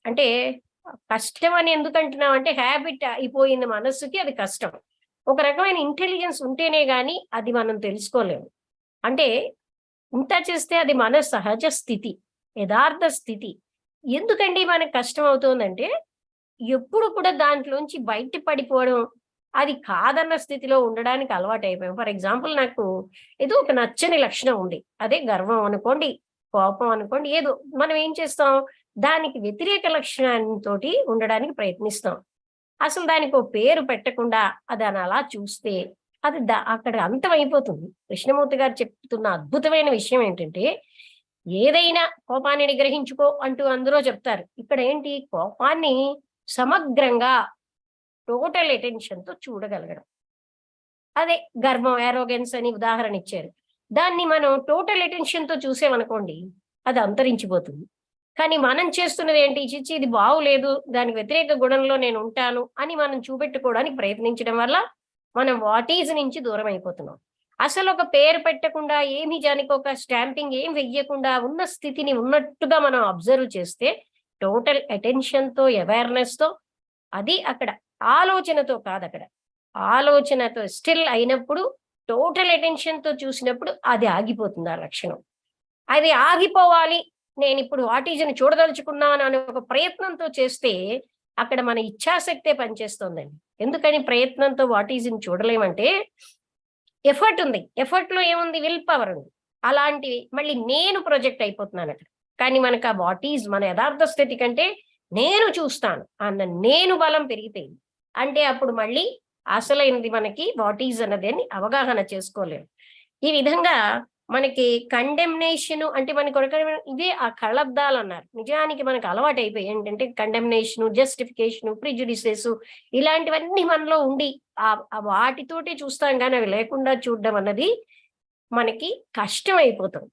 అంటే కష్టం అని ఎందుకంటున్నాం అంటే హ్యాబిట్ అయిపోయింది మనస్సుకి, అది కష్టం. ఒక రకమైన ఇంటెలిజెన్స్ ఉంటేనే గాని అది మనం తెలుసుకోలేము. అంటే ఇంత చేస్తే అది మన సహజ స్థితి, యథార్థ స్థితి. ఎందుకండి మనకు కష్టం అవుతుందంటే ఎప్పుడు కూడా దాంట్లోంచి బయట పడిపోవడం, అది కాదన్న స్థితిలో ఉండడానికి అలవాటు అయిపోయాం. ఫర్ ఎగ్జాంపుల్ నాకు ఏదో ఒక నచ్చని లక్షణం ఉంది. అదే గర్వం అనుకోండి, కోపం అనుకోండి, ఏదో మనం ఏం చేస్తాం దానికి వ్యతిరేక లక్షణాలతోటి ఉండడానికి ప్రయత్నిస్తాం. అసలు దానికి ఒక పేరు పెట్టకుండా దాన్ని అలా చూస్తే అది అక్కడ అంతమైపోతుంది. కృష్ణమూర్తి గారు చెప్తున్న అద్భుతమైన విషయం ఏంటంటే ఏదైనా కోపాన్ని నిగ్రహించుకో అంటూ అందులో చెప్తారు. ఇక్కడ ఏంటి కోపాన్ని సమగ్రంగా టోటల్ అటెన్షన్ తో చూడగలగడం. అదే గర్వం, యారోగెన్స్ అని ఉదాహరణ ఇచ్చారు. దాన్ని మనం టోటల్ అటెన్షన్ తో చూసామనుకోండి అది అంతరించిపోతుంది. కానీ మనం చేస్తున్నది ఏంటి, చిచ్చి ఇది బాగులేదు, దానికి వ్యతిరేక గుణంలో నేను ఉంటాను అని మనం చూపెట్టుకోవడానికి ప్రయత్నించడం వల్ల మనం వాట్ ఈజ్ నుంచి దూరం అయిపోతున్నాం. అసలు ఒక పేరు పెట్టకుండా ఏమి దానికి ఒక స్టాంపింగ్ ఏం వెయ్యకుండా ఉన్న స్థితిని ఉన్నట్టుగా మనం అబ్జర్వ్ చేస్తే టోటల్ అటెన్షన్ తో అవేర్నెస్ తో అది అక్కడ ఆలోచనతో కాదు, అక్కడ ఆలోచనతో స్టిల్ అయినప్పుడు టోటల్ అటెన్షన్ తో చూసినప్పుడు అది ఆగిపోతుంది. ఆ లక్షణం అది ఆగిపోవాలి, నేను ఇప్పుడు వాట్ ఈజ్ అని చూడదలుచుకున్నాను అనే ఒక ప్రయత్నంతో చేస్తే అక్కడ మన ఇచ్ఛాశక్తే పనిచేస్తుందండి. ఎందుకని ప్రయత్నంతో వాట్ ఈజ్ ని చూడలేమంటే ఎఫర్ట్ ఉంది, ఎఫర్ట్ లో ఏముంది, విల్ పవర్ ఉంది. అలాంటి మళ్ళీ నేను ప్రొజెక్ట్ అయిపోతున్నాను అక్కడ. కానీ మనకు ఆ వాట్ ఈజ్ మన యథార్థ స్థితి కంటే నేను చూస్తాను అన్న నేను బలం పెరిగిపోయింది. అంటే అప్పుడు మళ్ళీ అసలైనది మనకి వాట్ ఈజ్ అన్నది అవగాహన చేసుకోలేము. ఈ విధంగా మనకి కండెమ్నేషన్ అంటే మనకి ఇదే ఆ కళ్ళద్దాలు అన్నారు. నిజానికి మనకు అలవాటు అయిపోయి ఏంటంటే కండెమ్నేషన్, జస్టిఫికేషన్, ప్రిజుడిసెస్ ఇలాంటివన్నీ మనలో ఉండి వాటితోటి చూస్తాం కానీ అవి లేకుండా చూడడం అన్నది మనకి కష్టం అయిపోతుంది.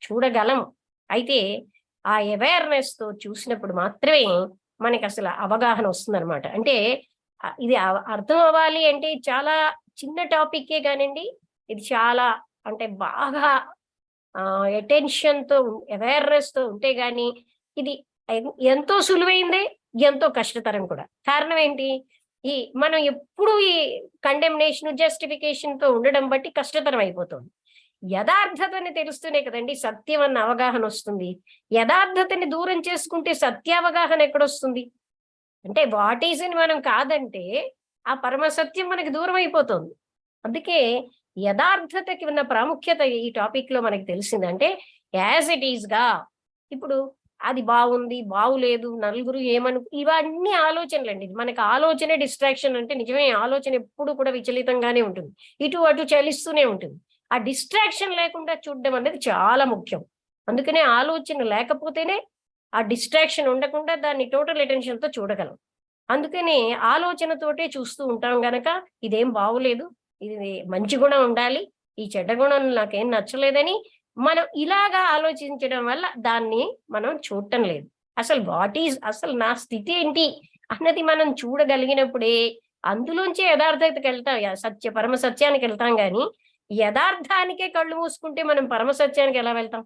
చూడగలం, అయితే ఆ అవేర్నెస్ తో చూసినప్పుడు మాత్రమే మనకి అసలు అవగాహన వస్తుందన్నమాట. అంటే ఇది అర్థం అవ్వాలి అంటే చాలా చిన్న టాపిక్కే కానివ్వండి, ఇది చాలా అంటే బాగా అటెన్షన్ తో అవేర్నెస్ తో ఉంటే గాని ఇది ఎంతో సులువైందే, ఎంతో కష్టతరం కూడా. కారణం ఏంటి, మనం ఎప్పుడు ఈ కండెమ్నేషన్, జస్టిఫికేషన్ తో ఉండడం బట్టి కష్టతరం అయిపోతుంది. యథార్థతని తెలుస్తూనే కదండి సత్యం అన్న అవగాహన వస్తుంది. యథార్థతని దూరం చేసుకుంటే సత్యావగాహన ఎక్కడొస్తుంది? అంటే వాట్ ఈజ్ అని మనం కాదంటే ఆ పరమసత్యం మనకి దూరం అయిపోతుంది. అందుకే యథార్థతకి ఉన్న ప్రాముఖ్యత ఈ టాపిక్ లో మనకి తెలిసిందంటే యాజ్ ఇట్ ఈజ్ గా ఇప్పుడు అది బాగుంది, బాగులేదు, నలుగురు ఇవన్నీ ఆలోచనలండి. మనకి ఆలోచనే డిస్ట్రాక్షన్. అంటే నిజమే, ఆలోచన ఎప్పుడు కూడా విచలితంగానే ఉంటుంది, ఇటు అటు చలిస్తూనే ఉంటుంది. ఆ డిస్ట్రాక్షన్ లేకుండా చూడడం అనేది చాలా ముఖ్యం. అందుకనే ఆలోచన లేకపోతేనే ఆ డిస్ట్రాక్షన్ ఉండకుండా దాన్ని టోటల్ అటెన్షన్ తో చూడగలం. అందుకనే ఆలోచనతోటే చూస్తూ ఉంటాం గనక ఇదేం బాగులేదు, ఇది మంచి గుణం ఉండాలి, ఈ చెడ్డ గుణం నాకేం నచ్చలేదని మనం ఇలాగా ఆలోచించడం వల్ల దాన్ని మనం చూడటం లేదు. అసలు నా స్థితి ఏంటి అన్నది మనం చూడగలిగినప్పుడే అందులోంచే యథార్థతకి వెళ్తాం, పరమ సత్యానికి వెళ్తాం. గాని యథార్థానికే కళ్ళు మూసుకుంటే మనం పరమ సత్యానికి ఎలా వెళ్తాం?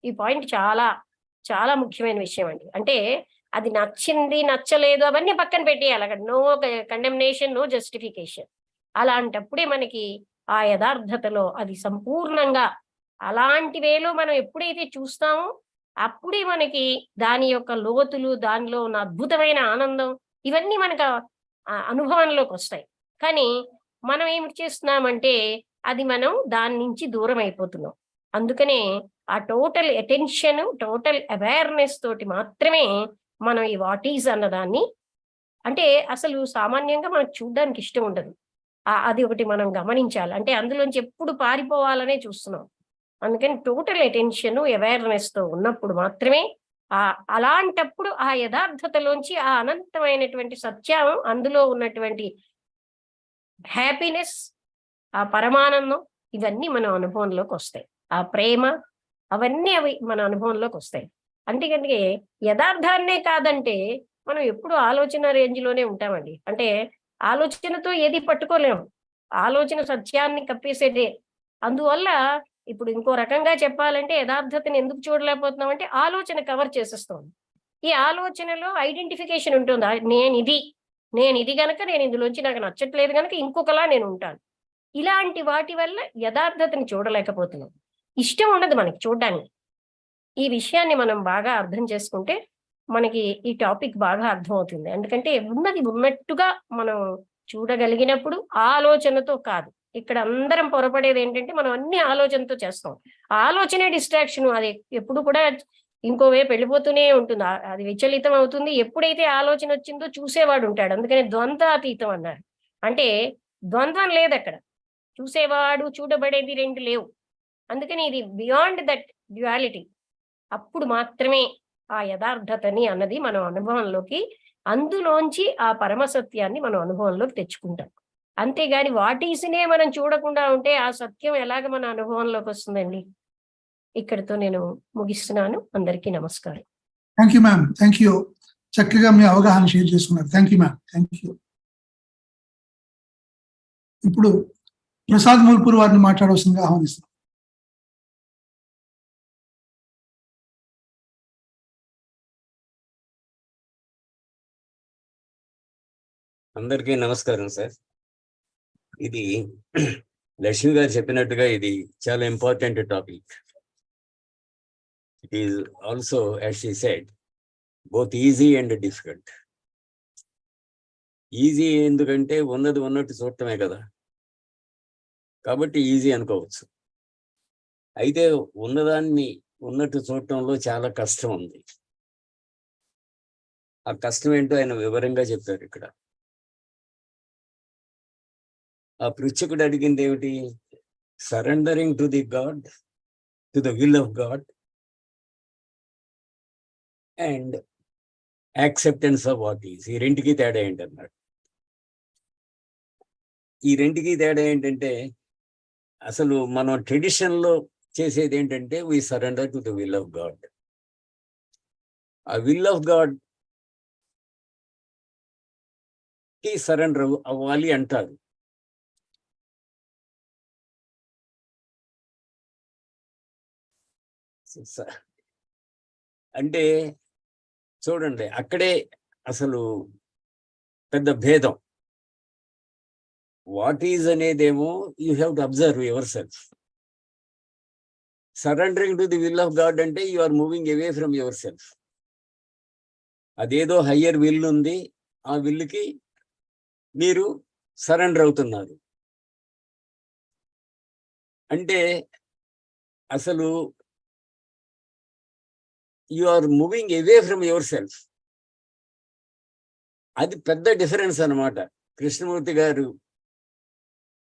ఈ పాయింట్ చాలా చాలా ముఖ్యమైన విషయం అండి. అంటే అది నచ్చింది నచ్చలేదు అవన్నీ పక్కన పెట్టేయాలి. అక్కడ నో కండెమ్నేషన్, నో జస్టిఫికేషన్. అలాంటప్పుడే మనకి ఆ యథార్థతలో అది సంపూర్ణంగా అలాంటి వేలో మనం ఎప్పుడైతే చూస్తామో అప్పుడే మనకి దాని యొక్క లోతులు, దానిలో ఉన్న అద్భుతమైన ఆనందం ఇవన్నీ మనకు అనుభవంలోకి వస్తాయి. కానీ మనం ఏమిటి చేస్తున్నామంటే అది మనం దాని నుంచి దూరం అయిపోతున్నాం. అందుకనే ఆ టోటల్ అటెన్షన్, టోటల్ అవేర్‌నెస్ తోటి మాత్రమే మనం ఈ వాట్ ఈజ్ అన్నదాన్ని, అంటే అసలు సామాన్యంగా మనకు చూడ్డానికి ఇష్టం ఉండదు. అది ఒకటి మనం గమనించాలి. అంటే అందులోంచి ఎప్పుడు పారిపోవాలనే చూస్తున్నాం. అందుకని టోటల్ అటెన్షన్, అవేర్‌నెస్‌తో ఉన్నప్పుడు మాత్రమే అలాంటప్పుడు ఆ యథార్థతలోంచి ఆ అనంతమైనటువంటి సత్యం, అందులో ఉన్నటువంటి హ్యాపీనెస్, ఆ పరమానందం ఇవన్నీ మన అనుభవంలోకి వస్తాయి. ఆ ప్రేమ అవన్నీ మన అనుభవంలోకి వస్తాయి. అందుకని యథార్థాన్నే కాదంటే మనం ఎప్పుడు ఆలోచన రేంజ్‌లోనే ఉంటామండి. అంటే ఆలోచనతో ఏది పట్టుకోలేము. ఆలోచన సత్యాన్ని కప్పేసేదే. అందువల్ల ఇప్పుడు ఇంకో రకంగా చెప్పాలంటే యథార్థతని ఎందుకు చూడలేకపోతున్నామంటే ఆలోచన కవర్ చేసేస్తోంది. ఈ ఆలోచనలో ఐడెంటిఫికేషన్ ఉంటుంది. నేనిది గనక నేను ఇందులోంచి నాకు నచ్చట్లేదు గనక ఇంకొకలా నేను ఉంటాను. ఇలాంటి వాటి వల్ల యథార్థతని చూడలేకపోతున్నాం. ఇష్టం ఉండదు మనకి చూడ్డానికి. ఈ విషయాన్ని మనం బాగా అర్థం చేసుకుంటే మనకి ఈ టాపిక్ బాగా అర్థమవుతుంది. ఎందుకంటే ఉన్నది ఉన్నట్టుగా మనం చూడగలిగినప్పుడు ఆలోచనతో కాదు. ఇక్కడ అందరం పొరపడేది ఏంటంటే మనం అన్ని ఆలోచనతో చేస్తాం. ఆ ఆలోచనే డిస్ట్రాక్షన్. అది ఎప్పుడు కూడా ఇంకో వైపు వెళ్ళిపోతూనే ఉంటుంది. అది విచలితం అవుతుంది. ఎప్పుడైతే ఆలోచన వచ్చిందో చూసేవాడు ఉంటాడు. అందుకని ద్వంద్వాతీతం అన్నారు. అంటే ద్వంద్వం లేదక్కడ. చూసేవాడు, చూడబడేది 2 లేవు. అందుకని ఇది బియాండ్ దట్ డ్యుయాలిటీ. అప్పుడు మాత్రమే ఆ యథార్థతని అన్నది మనం అనుభవంలోకి, అందులోంచి ఆ పరమసత్యాన్ని మనం అనుభవంలోకి తెచ్చుకుంటాం. అంతేగాని వాట్ ఈస్‌నే మనం చూడకుండా ఉంటే ఆ సత్యం ఎలాగ మన అనుభవంలోకి వస్తుందండి? ఇక్కడితో నేను ముగిస్తున్నాను. అందరికీ నమస్కారం. Thank you ma'am. Thank you. చక్కగా మీ అవగాహన షేర్ చేసుకున్నారు. Thank you ma'am. Thank you. ఇప్పుడు ప్రసాద్ మూల్పూర్ వారిని మాట్లాడవలసిందిగా ఆహ్వానిస్తున్నాం. అందరికీ నమస్కారం సార్. ఇది లక్ష్మి గారు చెప్పినట్టుగా ఇది చాలా important topic. It is also, as she said, both easy and difficult. Easy ఎందుకంటే ఉన్నది ఉన్నట్టు చూడటమే కదా, కాబట్టి ఈజీ అనుకోవచ్చు. అయితే ఉన్నదాన్ని ఉన్నట్టు చూడటంలో చాలా కష్టం ఉంది. ఆ కష్టం ఏంటో ఆయన వివరంగా చెప్పారు ఇక్కడ. ఆ పృచ్ఛకుడు అడిగింది ఏమిటి? Surrendering to the God, to the will of God, and acceptance of what is. ఈ రెంటికి తేడా ఏంటన్నాడు. ఈ రెంటికి తేడా ఏంటంటే అసలు మనం ట్రెడిషన్లో చేసేది ఏంటంటే we surrender to the will of God. ఆ విల్ ఆఫ్ గాడ్ కి సరెండర్ అవ్వాలి అంటారు. అంటే చూడండి, అక్కడే అసలు పెద్ద భేదం. వాట్ ఈజ్ అనేదేమో you have to observe yourself. Surrendering to the will of God అంటే you are moving away from yourself. అదేదో హయ్యర్ విల్ ఉంది, ఆ విల్లుకి మీరు సరెండర్ అవుతున్నారు. అంటే అసలు you are moving away from yourself. అది పెద్ద డిఫరెన్స్ అన్నమాట. కృష్ణమూర్తి గారు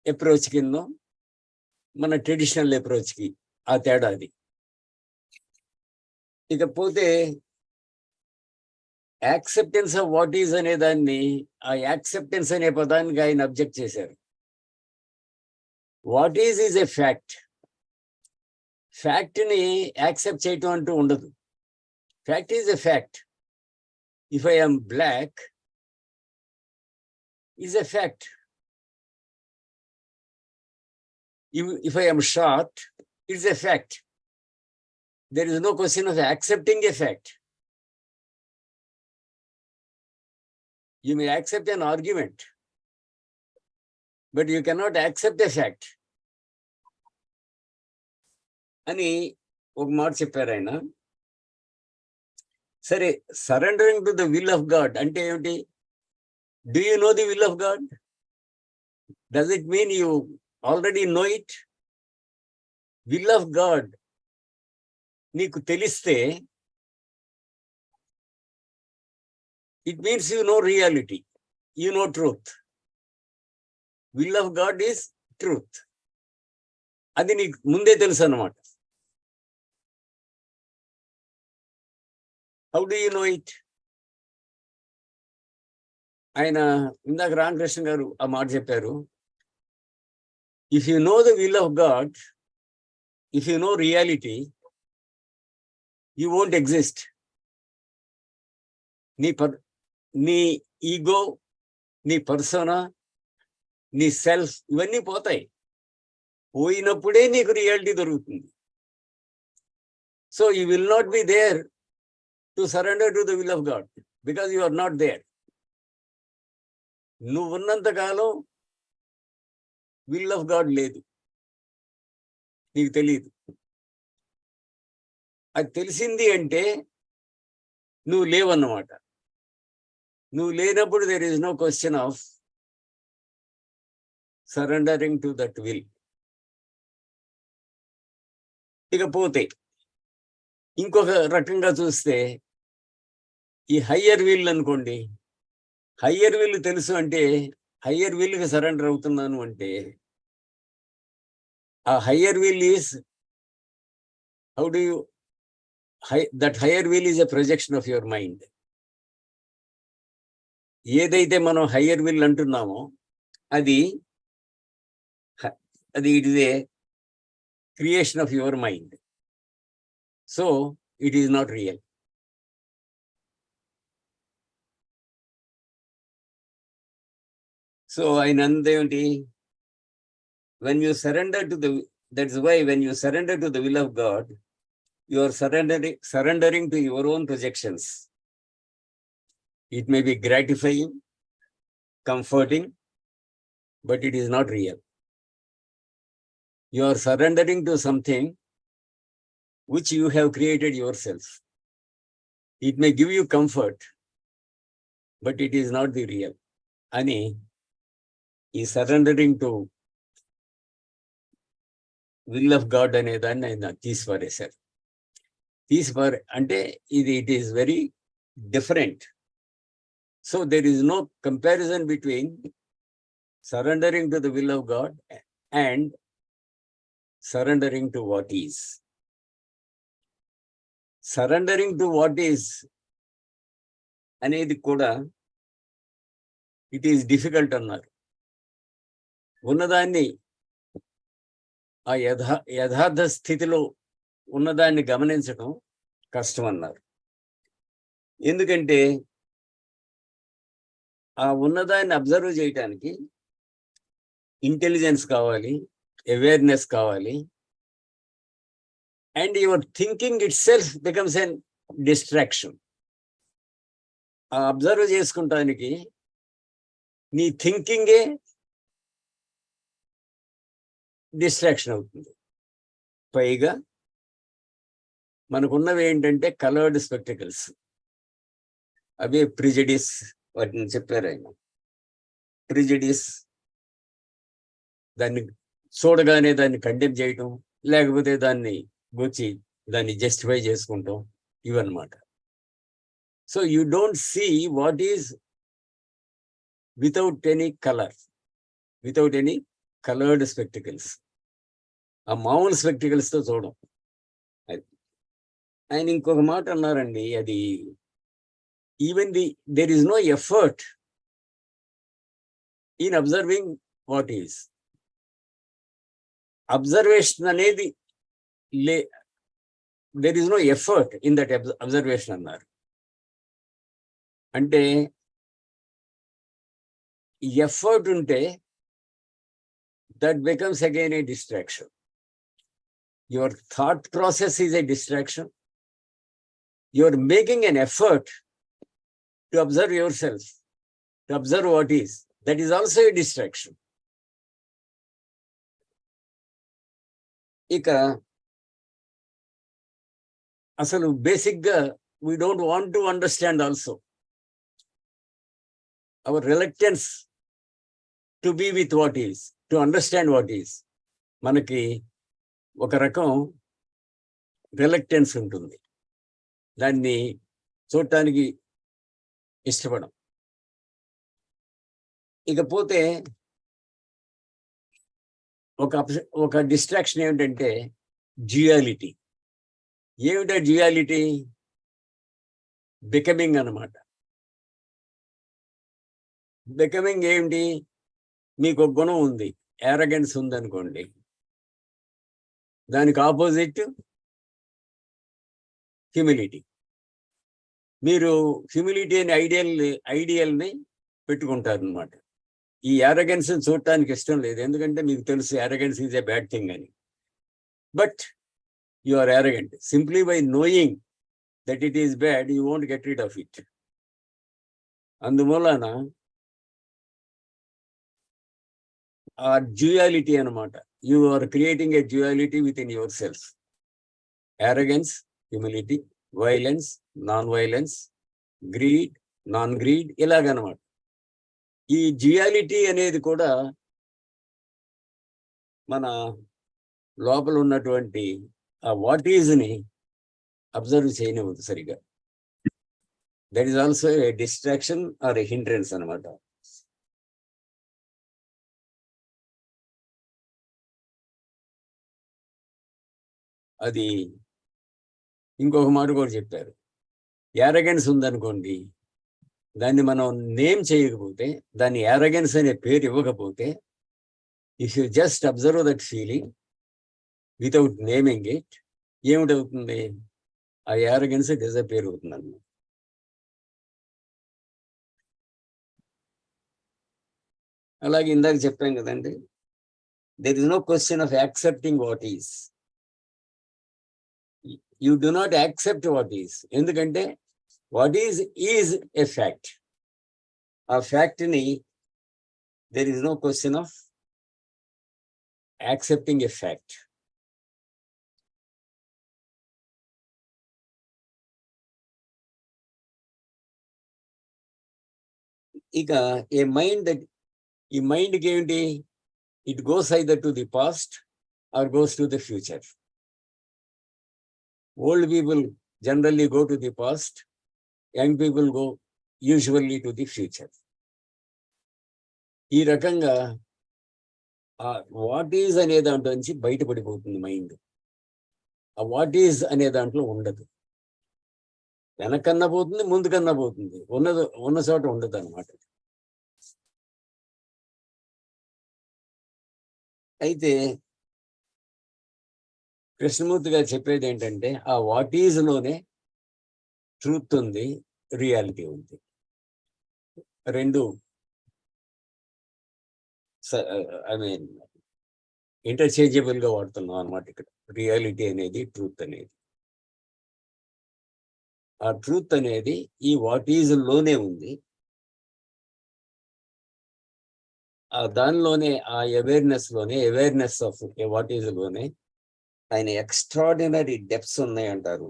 అప్రోచ్ కింద మన ట్రెడిషనల్ అప్రోచ్కి ఆ తేడా అది. ఇకపోతే యాక్సెప్టెన్స్ ఆఫ్ వాట్ ఈజ్ అనే దాన్ని, ఆ యాక్సెప్టెన్స్ అనే పదానికి ఆయన అబ్జెక్ట్ చేశారు. What is a fact. ఫ్యాక్ట్ని యాక్సెప్ట్ చేయటం అంటూ ఉండదు. Fact is a fact. If I am black is a fact. If I am short, it's a fact. There is no question of accepting a fact. You may accept an argument, but you cannot accept a fact. అని ఒక మాట చెప్పారు ఆయన. సరే, surrendering to the will of God అంటే ఏమిటి? Do you know the will of God? Does it mean you already know it? Will of God నీకు తెలిస్తే it means you know reality, you know truth. Will of God is truth. అది నీకు ముందే తెలుసు అన్నమాట. How do you know it? ఆయన ఇందాక రామకృష్ణ గారు ఆ మాట చెప్పారు. If you know the will of God, if you no reality, you won't exist. నీ ఈగో, నీ పర్సోనా, నీ సెల్ఫ్ ఇవన్నీ పోతాయి. పోయినప్పుడే నీకు రియాలిటీ దొరుకుతుంది. So you will not be there to surrender to the will of God because you are not there. నువ్వు ఉన్నంతకాలం విల్ ఆఫ్ గాడ్ లేదు, నీకు తెలియదు. అది తెలిసింది అంటే నువ్వు లేవన్నమాట. నువ్వు లేనప్పుడు there is no question of surrendering to that will. ఇకపోతే ఇంకొక రకంగా చూస్తే ఈ హయ్యర్ విల్ అనుకోండి. హయ్యర్ విల్ తెలుసు అంటే, హయ్యర్ విల్కి సరెండర్ అవుతున్నాను అంటే, ఆ higher will is how do you that higher will is a projection of your mind. ఏదైతే మనం హయ్యర్ విల్ అంటున్నామో అది it is a creation of your mind. So it is not real. So ఆయన అందేమిటి? when you surrender to the, that's why when you surrender to the will of God, you are surrendering to your own projections. It may be gratifying, comforting, but it is not real. You are surrendering to something which you have created yourself. It may give you comfort, but it is not the real. Ani is surrendering to will of God అనే దాన్ని ఆయన తీసిపారేశారు. అంటే ఇది it is very different. So there is no comparison between surrendering to the will of God and surrendering to what is. Surrendering to what is అనేది కూడా ఇట్ ఈస్ డిఫికల్ట్ అన్నారు. ఉన్నదాన్ని ఆ యథార్థ స్థితిలో ఉన్నదాన్ని గమనించడం కష్టం అన్నారు. ఎందుకంటే ఆ ఉన్నదాన్ని అబ్జర్వ్ చేయటానికి ఇంటెలిజెన్స్ కావాలి, అవేర్నెస్ కావాలి, and your thinking it self becomes N distraction. ఆ అబ్జర్వ్ చేసుకుంటానికి నీ థింకింగే డిస్ట్రాక్షన్ అవుతుంది. పైగా మనకున్నవి ఏంటంటే కలర్డ్ స్పెక్టికల్స్. అవే ప్రిజడిస్, వాటిని చెప్పారు ఆయన. ప్రిజడిస్, దాన్ని చూడగానే దాన్ని కండెమ్ చేయటం, లేకపోతే దాన్ని గుచ్చి దాన్ని జస్టిఫై చేసుకుంటాం, ఇవన్నమాట. So you don't see what is without any colour, without any coloured spectacles. ఆ మామూలు స్పెక్టికల్స్తో చూడం. అది ఆయన ఇంకొక మాట అన్నారండి, అది even there is no effort in observing what is. Observation anedi there is no effort in that observation annaru. Ante effort unte that becomes again a distraction. Your thought process is a distraction. You are making an effort to observe yourself, to observe what is. That is also a distraction. Ika asalu basic ga we don't want to understand also. Our reluctance to be with what is, to understand what is. Manaki ఒక రకం రిలక్టెన్స్ ఉంటుంది. దాన్ని చూడటానికి ఇష్టపడం. ఇకపోతే ఒక డిస్ట్రాక్షన్ ఏమిటంటే డ్యూయాలిటీ. ఏమిటా డ్యూయాలిటీ? బికమింగ్ అన్నమాట. బికమింగ్ ఏమిటి? మీకు ఒక గుణం ఉంది, యారగెన్స్ ఉందనుకోండి, దానికి ఆపోజిట్ హ్యూమిలిటీ. మీరు హ్యూమిలిటీ అనే ఐడియల్ని పెట్టుకుంటారు అనమాట. ఈ యారగెన్స్ చూడటానికి ఇష్టం లేదు, ఎందుకంటే మీకు తెలుసు arrogance is a bad thing అని. But you are arrogant. Simply by knowing that it is bad, you won't get rid of it. అందువలన ఆ డ్యూయాలిటీ అనమాట. You are creating a duality within yourself. Arrogance, humility, violence, non-violence, greed, non-greed, ఇలాగనమాట. ఈ డ్యూయాలిటీ అనేది కూడా మన లోపల ఉన్నటువంటి ఆ వాట్ ఈజ్ని అబ్జర్వ్ చేయనివ్వదు సరిగా. That is also a distraction or a hindrance అనమాట. అది ఇంకొక మాట కూడా చెప్పారు. యారగెన్స్ ఉందనుకోండి, దాన్ని మనం నేమ్ చేయకపోతే, దాన్ని యారగెన్స్ అనే పేరు ఇవ్వకపోతే, if you just observe that feeling without naming it, ఏమిటవుతుంది? ఆ యారగెన్స్ డిజపేర్ అవుతుంది అన్నమాట. అలాగే ఇందాక చెప్పాం కదండి, there is no question of accepting what is. You do not accept what is. ఎందుకంటే what is a fact. ఆ fact ni there is no question of accepting a fact. ఇక ఏ మైండ్, ఈ మైండ్కి ఏంటి? It goes either to the past or goes to the future. Old people generally go to the past, young people go usually to the future. ఈ రకంగా వాట్ ఈజ్ అనే దాంట్లో నుంచి బయటపడిపోతుంది మైండ్. ఆ వాట్ ఈజ్ అనే దాంట్లో ఉండదు. వెనకన్నా పోతుంది, ముందుకన్నా పోతుంది, ఉన్న చోట ఉండదు అనమాట. అయితే కృష్ణమూర్తి గారు చెప్పేది ఏంటంటే, ఆ వాట్ ఈజ్ లోనే ట్రూత్ ఉంది, రియాలిటీ ఉంది. రెండు ఐ మీన్ ఇంటర్చేంజబుల్ గా వాడుతున్నాం అనమాట ఇక్కడ. రియాలిటీ అనేది, ట్రూత్ అనేది. ఆ ట్రూత్ అనేది ఈ వాట్ ఈజ్ లోనే ఉంది. ఆ దానిలోనే, ఆ అవేర్నెస్ ఆఫ్ వాట్ ఈజ్ లోనే ఆయన ఎక్స్ట్రాడినరీ డెప్త్స్ ఉన్నాయంటారు.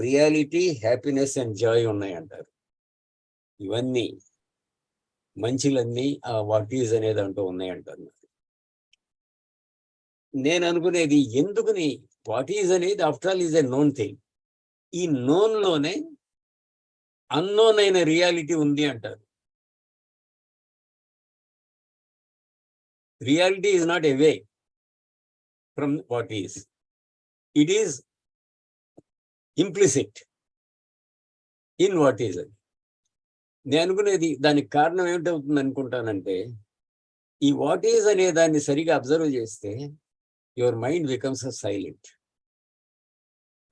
రియాలిటీ, హ్యాపీనెస్ అండ్ జాయ్ ఉన్నాయంటారు. ఇవన్నీ మంచిలన్నీ ఆ వాట్ ఈజ్ అనే దాంట్లో ఉన్నాయంటారు. నేను అనుకునేది, ఎందుకుని వాట్ ఈజ్ అనేది after all is a known thing. ఈ నోన్ లోనే అన్నోన్ అయిన రియాలిటీ ఉంది అంటారు. Reality is not away from what is. It is implicit in what is అది. నేను అనుకునేది దానికి కారణం ఏమిటవుతుంది అనుకుంటానంటే, ఈ వాట్ ఈజ్ అనే దాన్ని సరిగా అబ్జర్వ్ చేస్తే యువర్ మైండ్ బికమ్స్ సైలెంట్.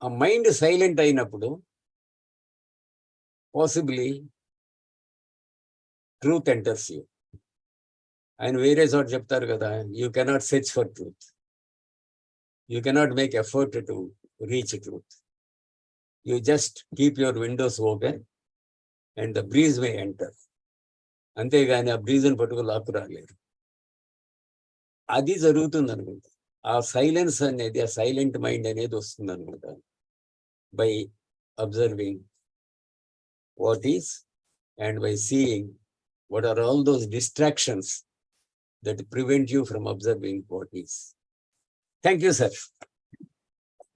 ఆ మైండ్ సైలెంట్ అయినప్పుడు పాసిబ్లీ ట్రూత్ ఎంటర్స్ యూ. ఆయన వేరే చోట చెప్తారు కదా, you cannot search for truth, you cannot make effort to reach truth, you just keep your Windows open and the breeze May enter. అంతేగాని ఆ బ్రీజ్ని పట్టుకు లాక్కు రాలేరు. అది జరుగుతుంది అనుకుంటా. ఆ సైలెన్స్ అనేది, ఆ సైలెంట్ మైండ్ అనేది వస్తుంది అనుకుంటా by observing what is and by seeing what are all those distractions that prevent you from observing what is. Thank you, sir.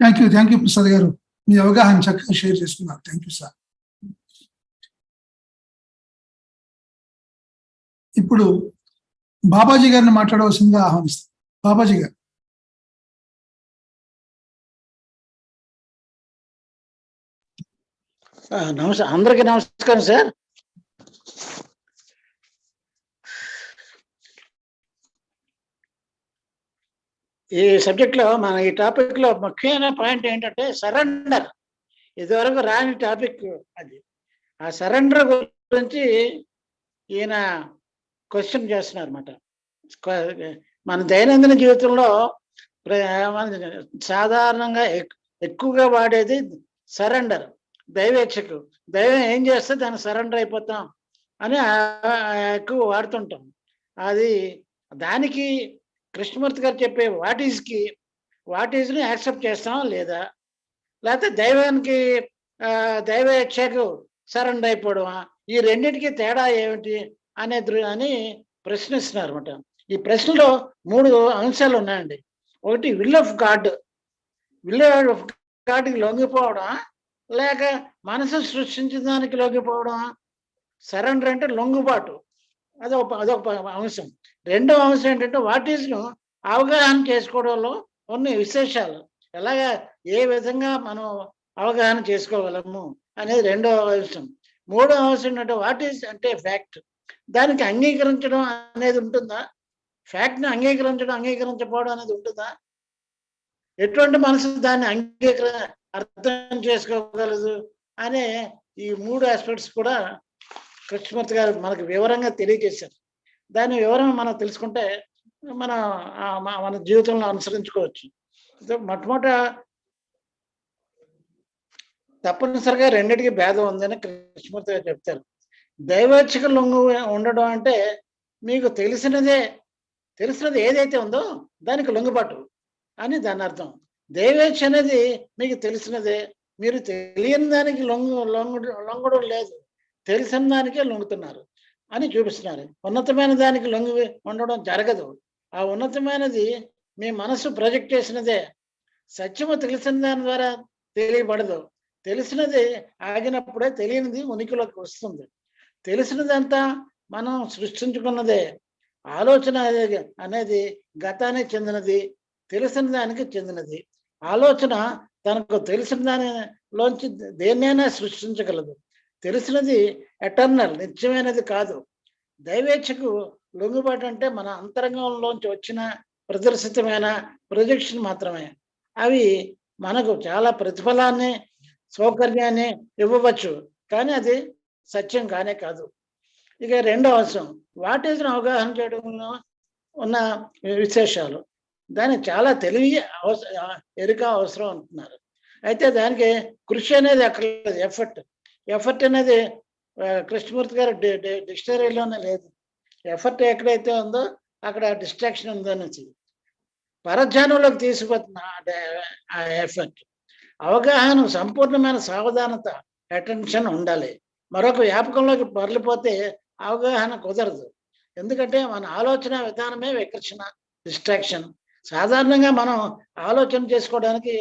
Thank you Prasad గారు, మీ అవగాహన చక్కగా షేర్ చేసుకున్నారు. Thank you sir. ఇప్పుడు బాబాజీ గారిని మాట్లాడవలసిందిగా ఆహ్వానిస్తాం. బాబాజీ గారు. అందరికీ నమస్కారం సార్. ఈ సబ్జెక్ట్ లో మన ఈ టాపిక్ లో ముఖ్యమైన పాయింట్ ఏంటంటే సరెండర్. ఇదివరకు రాని టాపిక్ అది. ఆ సరెండర్ గురించి ఈయన క్వశ్చన్ చేస్తున్నారు అన్నమాట. మన దైనందిన జీవితంలో సాధారణంగా ఎక్కువగా వాడేది సరెండర్. దైవేచ్ఛకు దైవం ఏం చేస్తే దాన్ని సరెండర్ అయిపోతాం అని ఎక్కువ వాడుతుంటాం. అది దానికి కృష్ణమూర్తి గారు చెప్పే వాట్ ఈజ్ని యాక్సెప్ట్ చేస్తాం లేదా, లేకపోతే దైవానికి దైవేచ్ఛకు సరెండర్ అయిపోవడమా, ఈ రెండింటికి తేడా ఏమిటి అని ప్రశ్నిస్తున్నారు అనమాట. ఈ ప్రశ్నలో 3 అంశాలు ఉన్నాయండి. ఒకటి విల్ ఆఫ్ గాడ్కి లొంగిపోవడం, లేక మనసు సృష్టించిన దానికి లొంగిపోవడం. సరెండర్ అంటే లొంగుబాటు, అదొక అంశం. రెండవ అంశం ఏంటంటే వాట్ ఈజ్ను అవగాహన చేసుకోవడంలో ఉన్న విశేషాలు, ఎలాగా ఏ విధంగా మనం అవగాహన చేసుకోగలము అనేది రెండవ అంశం. మూడవ అంశం ఏంటంటే వాట్ ఈజ్ అంటే ఫ్యాక్ట్. దానికి అంగీకరించడం అనేది ఉంటుందా, ఫ్యాక్ట్ని అంగీకరించకపోవడం అనేది ఉంటుందా, ఎటువంటి మనసు దాన్ని అర్థం చేసుకోగలదు అనే ఈ 3 ఆస్పెక్ట్స్ కూడా కృష్ణమూర్తి గారు మనకు వివరంగా తెలియజేశారు. దాని వివరం మనం తెలుసుకుంటే మన జీవితంలో అనుసరించుకోవచ్చు. మొట్టమొదట తప్పనిసరిగా రెండింటికి భేదం ఉందని కృష్ణమూర్తి గారు చెప్తారు. దైవేచ్ఛకు లొంగు ఉండడం అంటే మీకు తెలిసినది ఏదైతే ఉందో దానికి లొంగుబాటు అని దాని అర్థం. దైవేచ్ఛ అనేది మీకు తెలిసినదే, మీరు తెలియని దానికి లొంగడం లేదు, తెలిసిన దానికే లొంగుతున్నారు అని చూపిస్తున్నారు. ఉన్నతమైన దానికి లొంగి ఉండడం జరగదు. ఆ ఉన్నతమైనది మీ మనసు ప్రొజెక్ట్ చేసినదే. సత్యము తెలిసిన దాని ద్వారా తెలియబడదు. తెలిసినది ఆగినప్పుడే తెలియనిది ఉనికిలోకి వస్తుంది. తెలిసినదంతా మనం సృష్టించుకున్నదే. ఆలోచన అనేది గతానికి చెందినది, తెలిసిన దానికి చెందినది. ఆలోచన తనకు తెలిసిన దానిలోంచి దేన్నైనా సృష్టించగలదు. తెలిసినది ఎటర్నల్, నిత్యమైనది కాదు. దైవేచ్ఛకు లొంగుబాటు అంటే మన అంతరంగంలోంచి వచ్చిన ప్రదర్శితమైన ప్రొజెక్షన్ మాత్రమే. అవి మనకు చాలా ప్రతిఫలాన్ని, సౌకర్యాన్ని ఇవ్వవచ్చు, కానీ అది సత్యం కానే కాదు. ఇక రెండవ అంశం వాట్ ఈజ్ను అవగాహన చేయడంలో ఉన్న విశేషాలు. దానికి చాలా తెలివి ఎరుక అవసరం అంటున్నారు. అయితే దానికి కృషి అనేది అక్కర్లేదు, ఎఫర్ట్ అనేది కృష్ణమూర్తి గారు డిక్షనరీలోనే లేదు. ఎఫర్ట్ ఎక్కడైతే ఉందో అక్కడ డిస్ట్రాక్షన్ ఉందనేసి పరధ్యానంలోకి తీసుకుపోతున్న ఆ ఎఫర్ట్. అవగాహన సంపూర్ణమైన సావధానత, అటెన్షన్ ఉండాలి. మరొక వ్యాపకంలోకి మరలిపోతే అవగాహన కుదరదు. ఎందుకంటే మన ఆలోచన విధానమే వికర్షణ, డిస్ట్రాక్షన్. సాధారణంగా మనం ఆలోచన చేసుకోవడానికి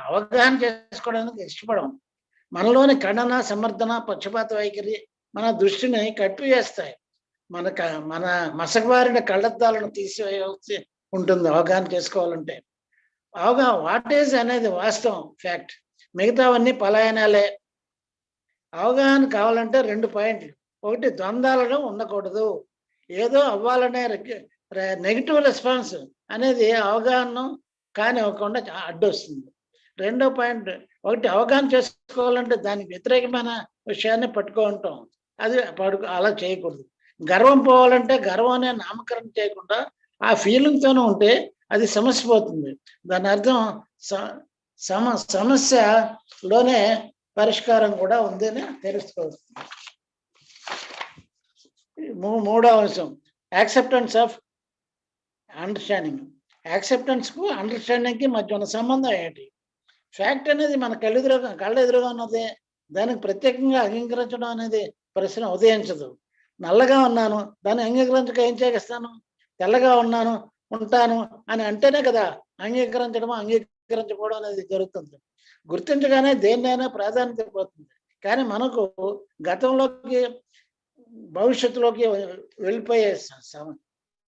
అవగాహన చేసుకోవడానికి ఇష్టపడం. మనలోని ఖండన, సమర్థన, పక్షపాత వైఖరి మన దృష్టిని కట్టివేస్తాయి. మన మసకబారిన కళ్ళద్దాలను తీసివేయాల్సి ఉంటుంది అవగాహన చేసుకోవాలంటే. వాట్ ఈజ్ అనేది వాస్తవం, ఫ్యాక్ట్. మిగతావన్నీ పలాయనాలే. అవగాహన కావాలంటే 2 పాయింట్లు. ఒకటి, ద్వంద్వాలలో ఉండకూడదు. ఏదో అవ్వాలనే నెగిటివ్ రెస్పాన్స్ అనేది అవగాహన కానివ్వకుండా అడ్డొస్తుంది. రెండో పాయింట్, ఒకటి అవగాహన చేసుకోవాలంటే దానికి వ్యతిరేకమైన విషయాన్ని పట్టుకుంటాం. అది అలా చేయకూడదు. గర్వం పోవాలంటే గర్వం అనే నామకరణం చేయకుండా ఆ ఫీలింగ్తోనే ఉంటే అది సమస్య పోతుంది. దాని అర్థం సమస్యలోనే పరిష్కారం కూడా ఉందని తెలుసుకోవచ్చు. మూడో అంశం, యాక్సెప్టెన్స్ ఆఫ్ అండర్స్టాండింగ్. యాక్సెప్టెన్స్ కు అండర్స్టాండింగ్ కి మధ్య ఉన్న సంబంధం ఏంటి? ఫ్యాక్ట్ అనేది మన కళ్ళ ఎదురుగా ఉన్నది, దానికి ప్రత్యేకంగా అంగీకరించడం అనేది ప్రశ్న ఉదయించదు. నల్లగా ఉన్నాను, దాన్ని అంగీకరించక ఏం చేస్తాను? తెల్లగా ఉంటాను అని అంటేనే కదా అంగీకరించడం అంగీకరించకపోవడం అనేది జరుగుతుంది. గుర్తించగానే దేన్నైనా ప్రాధాన్యత పోతుంది. కానీ మనకు గతంలోకి భవిష్యత్తులోకి వెళ్ళిపోయే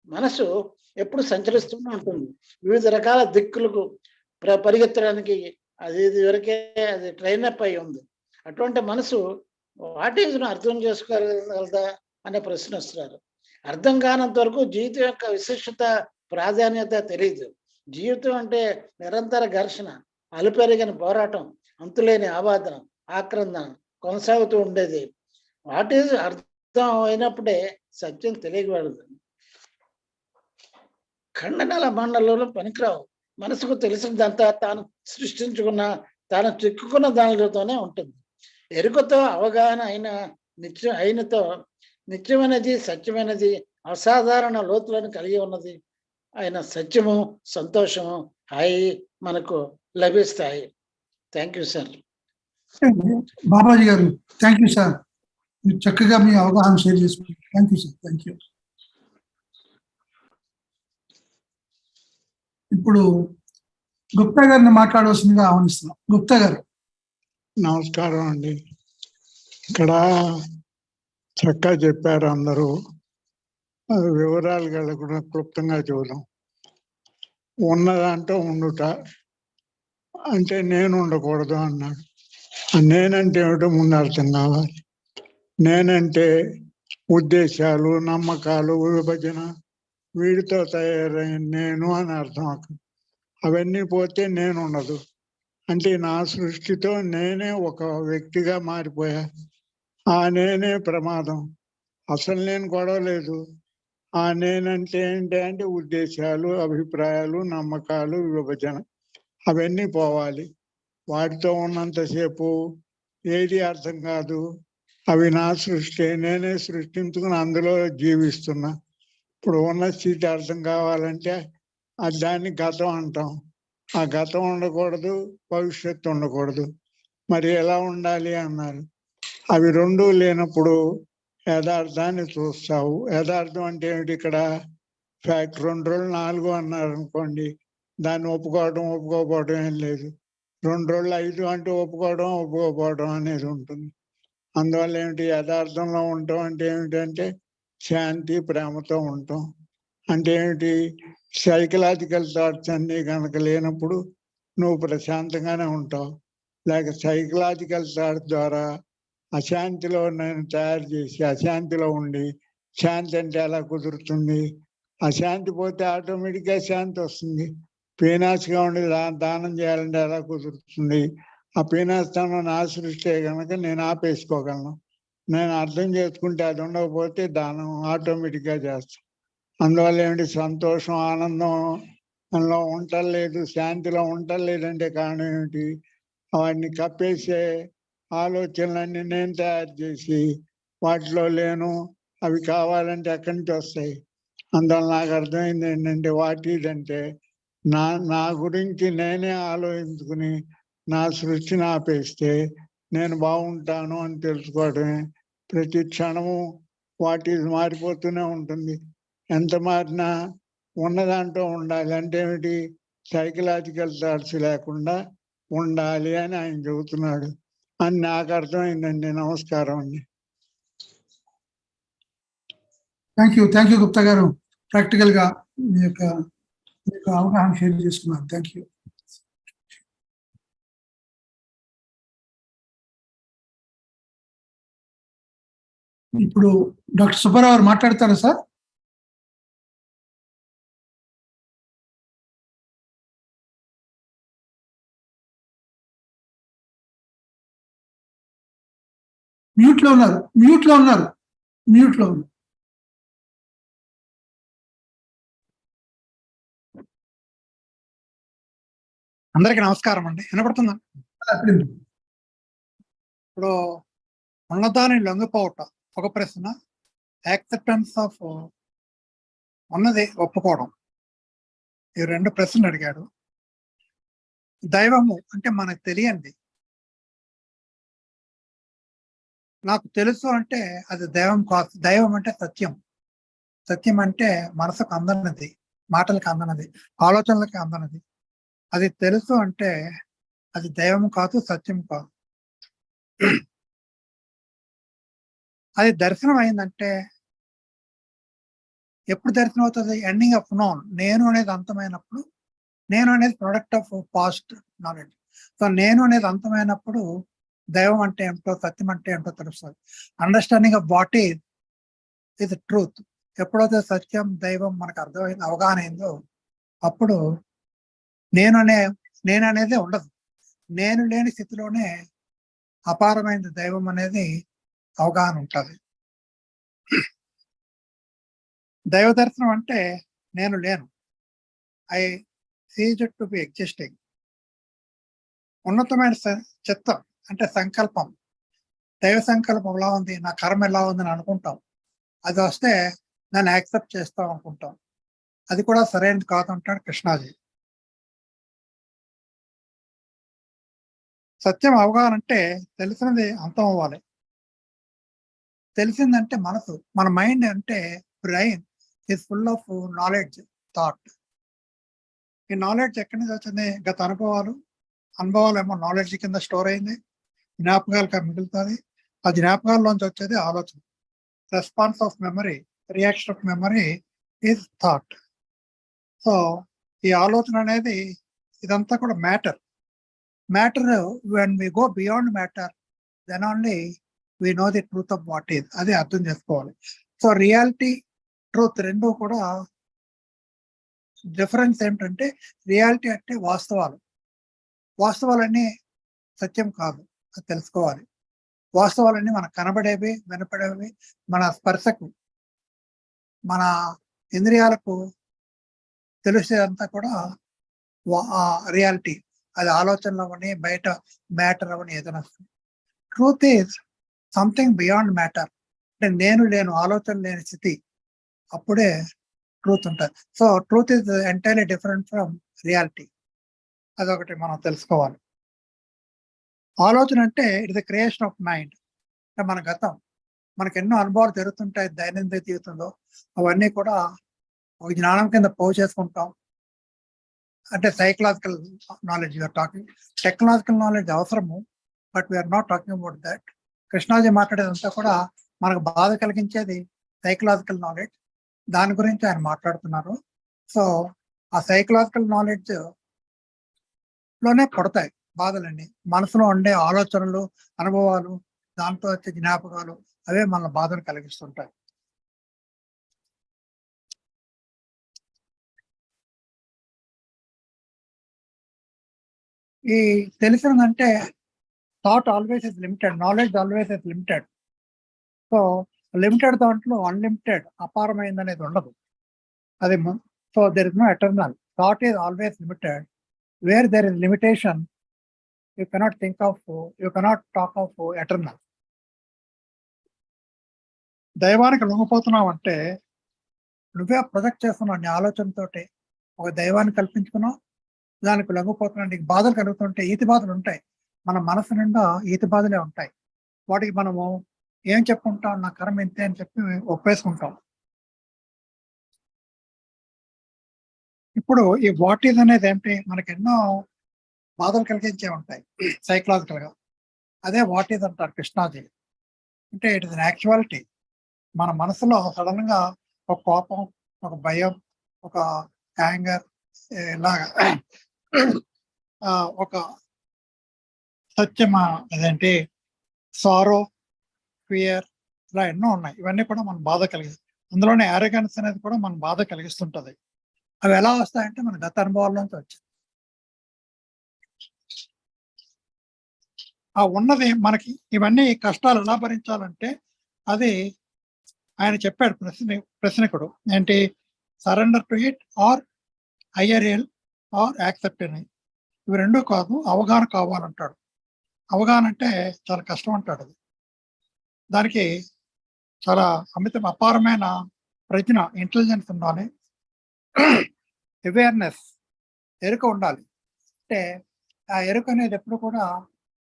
మనసు ఎప్పుడు సంచరిస్తూనే ఉంటుంది. వివిధ రకాల దిక్కులకు పరిగెత్తడానికి అది వరకే అది ట్రైన్ అప్ అయి ఉంది. అటువంటి మనసు వాట్ ఈజ్ అర్థం చేసుకోగలదా అనే ప్రశ్న వస్తున్నారు. అర్థం కానంత వరకు జీవితం యొక్క విశిష్టత ప్రాధాన్యత తెలియదు. జీవితం అంటే నిరంతర ఘర్షణ, అలుపెరిగిన పోరాటం, అంతులేని ఆవాదన, ఆక్రందన కొనసాగుతూ ఉండేది. వాట్ ఈజ్ అర్థం అయినప్పుడే సత్యం తెలియగలదు. ఖండనల మండలంలో పనికిరావు. మనసుకు తెలిసినదంతా తాను సృష్టించుకున్న, తాను చిక్కుకున్న దానితోనే ఉంటుంది. ఎరుకతో అవగాహన నిత్యమైనది, సత్యమైనది, అసాధారణ లోతులను కలిగి ఉన్నది అయిన సత్యము, సంతోషము, హాయి మనకు లభిస్తాయి. Thank you sir. బాబాజీ గారు, థ్యాంక్ యూ సార్. మీరు చక్కగా మీ అవగాహన షేర్ చేసుకున్నారు. Thank you sir. Thank you. ఇప్పుడు గుప్తా గారిని మాట్లాడవలసిందిగా ఆహ్వానిస్తున్నాం. గుప్తా గారు. నమస్కారం అండి. ఇక్కడ చక్కగా చెప్పారు అందరూ. వివరాలు కలగకుండా క్లుప్తంగా చూద్దాం. ఉన్నదంటే ఉండుట అంటే నేను ఉండకూడదు అన్నాడు. నేనంటే ఏమిటో ముందు అర్థం కావాలి. నేనంటే ఉద్దేశాలు, నమ్మకాలు, విభజన, వీటితో తయారైన నేను అని అర్థం. అవన్నీ పోతే నేను ఉండదు. అంటే నా సృష్టితో నేనే ఒక వ్యక్తిగా మారిపోయా. ఆ నేనే ప్రమాదం. అసలు నేను గొడవలేదు. ఆ నేనంటే ఏంటి అంటే ఉద్దేశాలు, అభిప్రాయాలు, నమ్మకాలు, విభజన అవన్నీ పోవాలి. వాటితో ఉన్నంతసేపు ఏది అర్థం కాదు. అవి నా సృష్టి, నేనే సృష్టించుకుని అందులో జీవిస్తున్నా. ఇప్పుడు ఉన్న స్థితి అర్థం కావాలంటే దాన్ని గతం అంటాం. ఆ గతం ఉండకూడదు, భవిష్యత్తు ఉండకూడదు. మరి ఎలా ఉండాలి అన్నారు. అవి రెండూ లేనప్పుడు యథార్థాన్ని చూస్తావు. యథార్థం అంటే ఏమిటి? ఇక్కడ ఫ్యాక్ట్ 2 రోజులు 4 అన్నారు అనుకోండి, దాన్ని ఒప్పుకోవడం ఏం లేదు. 2 రోజులు 5 అంటే ఒప్పుకోవడం అనేది ఉంటుంది. అందువల్ల ఏమిటి? యథార్థంలో ఉండటం అంటే ఏమిటంటే శాంతి, ప్రేమతో ఉండటం. అంటే ఏమిటి? సైకలాజికల్ థాట్స్ అన్నీ కనుక లేనప్పుడు నువ్వు ప్రశాంతంగానే ఉంటావు. లేక సైకలాజికల్ థాట్స్ ద్వారా అశాంతిలో నేను తయారు చేసి అశాంతిలో ఉండి శాంతి అంటే ఎలా కుదురుతుంది? అశాంతి పోతే ఆటోమేటిక్గా శాంతి వస్తుంది. పీనాస్గా ఉండి దానం చేయాలంటే ఎలా కుదురుతుంది? ఆ పీనాస్థానం నా సృష్టి కనుక నేను ఆపేసుకోగలను. నేను అర్థం చేసుకుంటే అది ఉండకపోతే దానం ఆటోమేటిక్గా చేస్తాను. అందువల్ల ఏమిటి? సంతోషం, ఆనందంలో ఉండలేదు, శాంతిలో ఉండలేదంటే కారణం ఏమిటి? వాటిని కప్పేసే ఆలోచనలన్నీ నేను తయారు చేసి వాటిలో లేను. అవి కావాలంటే ఎక్కడి నుంచి వస్తాయి? అందువల్ల నాకు అర్థమైంది ఏంటంటే వాటిదంటే నా గురించి నేనే ఆలోచించుకుని నా సృష్టిని ఆపేస్తే నేను బాగుంటాను అని తెలుసుకోవడమే. ప్రతి క్షణము వాటి మారిపోతూనే ఉంటుంది. ఎంత మారినా ఉన్నదాంట్లో ఉండాలి. అంటే ఏమిటి? సైకలాజికల్ థాట్స్ లేకుండా ఉండాలి అని ఆయన చెబుతున్నాడు అని నాకు అర్థమైందండి. నమస్కారం అండి. థ్యాంక్ యూ గుప్తా గారు. ప్రాక్టికల్ గా మీ యొక్క అవగాహన షేర్ చేసుకున్నారు. Thank you. ఇప్పుడు డాక్టర్ సుబ్బారావు గారు మాట్లాడతారా సార్? మ్యూట్ లో ఉన్నారు. అందరికీ నమస్కారం అండి. వినపడుతుందా? ఇప్పుడు ఉన్నదాన్ని లొంగిపోవటం ఒక ప్రశ్న, యాక్సెప్టెన్స్ ఆఫ్ ఉన్నది ఒప్పుకోవడం, ఈ 2 ప్రశ్నలు అడిగాడు. దైవము అంటే మనకు తెలియంది. నాకు తెలుసు అంటే అది దైవం కాదు. దైవం అంటే సత్యం. సత్యం అంటే మనసుకు అందనది, మాటలకు అందనది, ఆలోచనలకు అందనది. అది తెలుసు అంటే అది దైవం కాదు, సత్యం కాదు. అది దర్శనం అయిందంటే ఎప్పుడు దర్శనం అవుతుంది? Ending of known. నేను అనేది అంతమైనప్పుడు, నేను అనేది product of past knowledge. So నేను అనేది అంతమైనప్పుడు దైవం అంటే ఏమిటో, సత్యం అంటే ఏమిటో తెలుస్తుంది. Understanding of what is truth. ఎప్పుడైతే సత్యం, దైవం మనకు అర్థమైంది, అవగాహన అయిందో, అప్పుడు నేను అనేది ఉండదు. నేను లేని స్థితిలోనే అపారమైన దైవం అనేది అవగాహన ఉంటుంది. దైవ దర్శనం అంటే నేను లేను, I seize it to be existing. ఉన్నతమైన చిత్తం అంటే సంకల్పం, దైవ సంకల్పం ఎలా ఉంది, నా కర్మ ఎలా ఉందని అనుకుంటాం. అది వస్తే దాన్ని యాక్సెప్ట్ చేస్తాం అనుకుంటాం. అది కూడా సరైనది కాదంటాడు కృష్ణాజీ. సత్యం అవగాహన అంటే తెలిసినది అంతం అవ్వాలి. తెలిసిందంటే మనసు, మన మైండ్ అంటే brain is full of knowledge, thought. ఈ నాలెడ్జ్ ఎక్కడి నుంచి వచ్చింది? గత అనుభవాలు ఏమో నాలెడ్జ్ కింద స్టోర్ అయింది, జ్ఞాపకాలుగా మిగులుతుంది. ఆ జ్ఞాపకాల్లోంచి వచ్చేది ఆలోచన. Response of memory, reaction of memory is thought. So ఈ ఆలోచన అనేది ఇదంతా కూడా matter. When we go beyond matter, then only we know the truth of what is. అది అర్థం చేసుకోవాలి. సో రియాలిటీ, ట్రూత్ రెండు కూడా డిఫరెన్స్ ఏమిటంటే, రియాలిటీ అంటే వాస్తవాలన్నీ సత్యం కాదు, అది తెలుసుకోవాలి. వాస్తవాలన్నీ మనకు కనబడేవి, వినపడేవి, మన స్పర్శకు, మన ఇంద్రియాలకు తెలిసేదంతా కూడా రియాలిటీ. అది ఆలోచనలు అవని, బయట మ్యాటర్ అవని ఏదైనా. Truth is something beyond matter. అంటే నేను లేను, ఆలోచన లేని స్థితి, అప్పుడే ట్రూత్ ఉంటుంది. So truth is entirely different from reality. అదొకటి మనం తెలుసుకోవాలి. ఆలోచన అంటే it the creation of mind. అంటే మన గతం, మనకు ఎన్నో అనుభవాలు జరుగుతుంటాయి దైనందిన జీవితంలో. అవన్నీ కూడా ఒక జ్ఞానం కింద పోగు చేసుకుంటాం. అంటే psychological knowledge you are talking. Technological knowledge అవసరము, but we are not talking about that. Krishnaji మాట్లాడేదంతా కూడా మనకు బాధ కలిగించేది సైకలాజికల్ నాలెడ్జ్. దాని గురించి ఆయన మాట్లాడుతున్నారు. సో ఆ సైకలాజికల్ నాలెడ్జ్ లోనే పడతాయి బాధలన్నీ. మనసులో ఉండే ఆలోచనలు, అనుభవాలు, దాంతో వచ్చే జ్ఞాపకాలు, అవే మన బాధను కలిగిస్తుంటాయి. ఈ తెలిసినదంటే thought always is limited, knowledge always is limited. So limited దాంట్లో అన్లిమిటెడ్, అపారమైంది అనేది ఉండదు. అది so there is no eternal. Thought is always limited. Where there is limitation, you cannot talk of eternal. దైవానికి లొంగిపోతున్నావు అంటే నువ్వే ప్రొజెక్ట్ చేస్తున్నావు నీ ఆలోచనతోటి. ఒక దైవాన్ని కల్పించుకున్నావు, దానికి లొంగిపోతున్నావు. నీకు బాధలు కలుగుతుంటే ఈతి బాధలు ఉంటాయి. మన మనసు నిండా ఈతి బాధలే ఉంటాయి. వాటికి మనము ఏం చెప్పుకుంటాం? నా కర్మ ఇంతే అని చెప్పి ఒప్పేసుకుంటాం. ఇప్పుడు ఈ వాట్ ఈజ్ అనేది ఏంటి? మనకి ఎన్నో బాధలు కలిగించే ఉంటాయి సైకలాజికల్ గా. అదే వాట్ ఈజ్ అంటారు కృష్ణాజీ. అంటే ఇట్ ఇస్ అన్ యాక్చువాలిటీ. మన మనసులో సడన్ గా ఒక కోపం, ఒక భయం, ఒక యాంగర్, ఇలాగా ఒక సత్యమా అదేంటి సారో, ఫియర్, ఇలా ఎన్నో ఉన్నాయి. ఇవన్నీ కూడా మన బాధ కలిగిస్తాయి. అందులోనే యారగెన్స్ అనేది కూడా మన బాధ కలిగిస్తుంటది. అవి ఎలా వస్తాయంటే మన గత అనుభవాల్లోంచి వచ్చింది. ఆ ఉన్నది మనకి ఇవన్నీ కష్టాలు ఎలా భరించాలంటే అది ఆయన చెప్పాడు ప్రశ్నికుడు ఏంటి, surrender to it or IRL or accept అని. ఇవి రెండూ కాదు, అవగాహన కావాలంటాడు. అవగాహన అంటే చాలా కష్టం అంటాడు. అది దానికి చాలా అపారమైన ప్రజ్ఞ, ఇంటెలిజెన్స్ ఉండాలి, అవేర్నెస్, ఎరుక ఉండాలి. అంటే ఆ ఎరుక అనేది ఎప్పుడు కూడా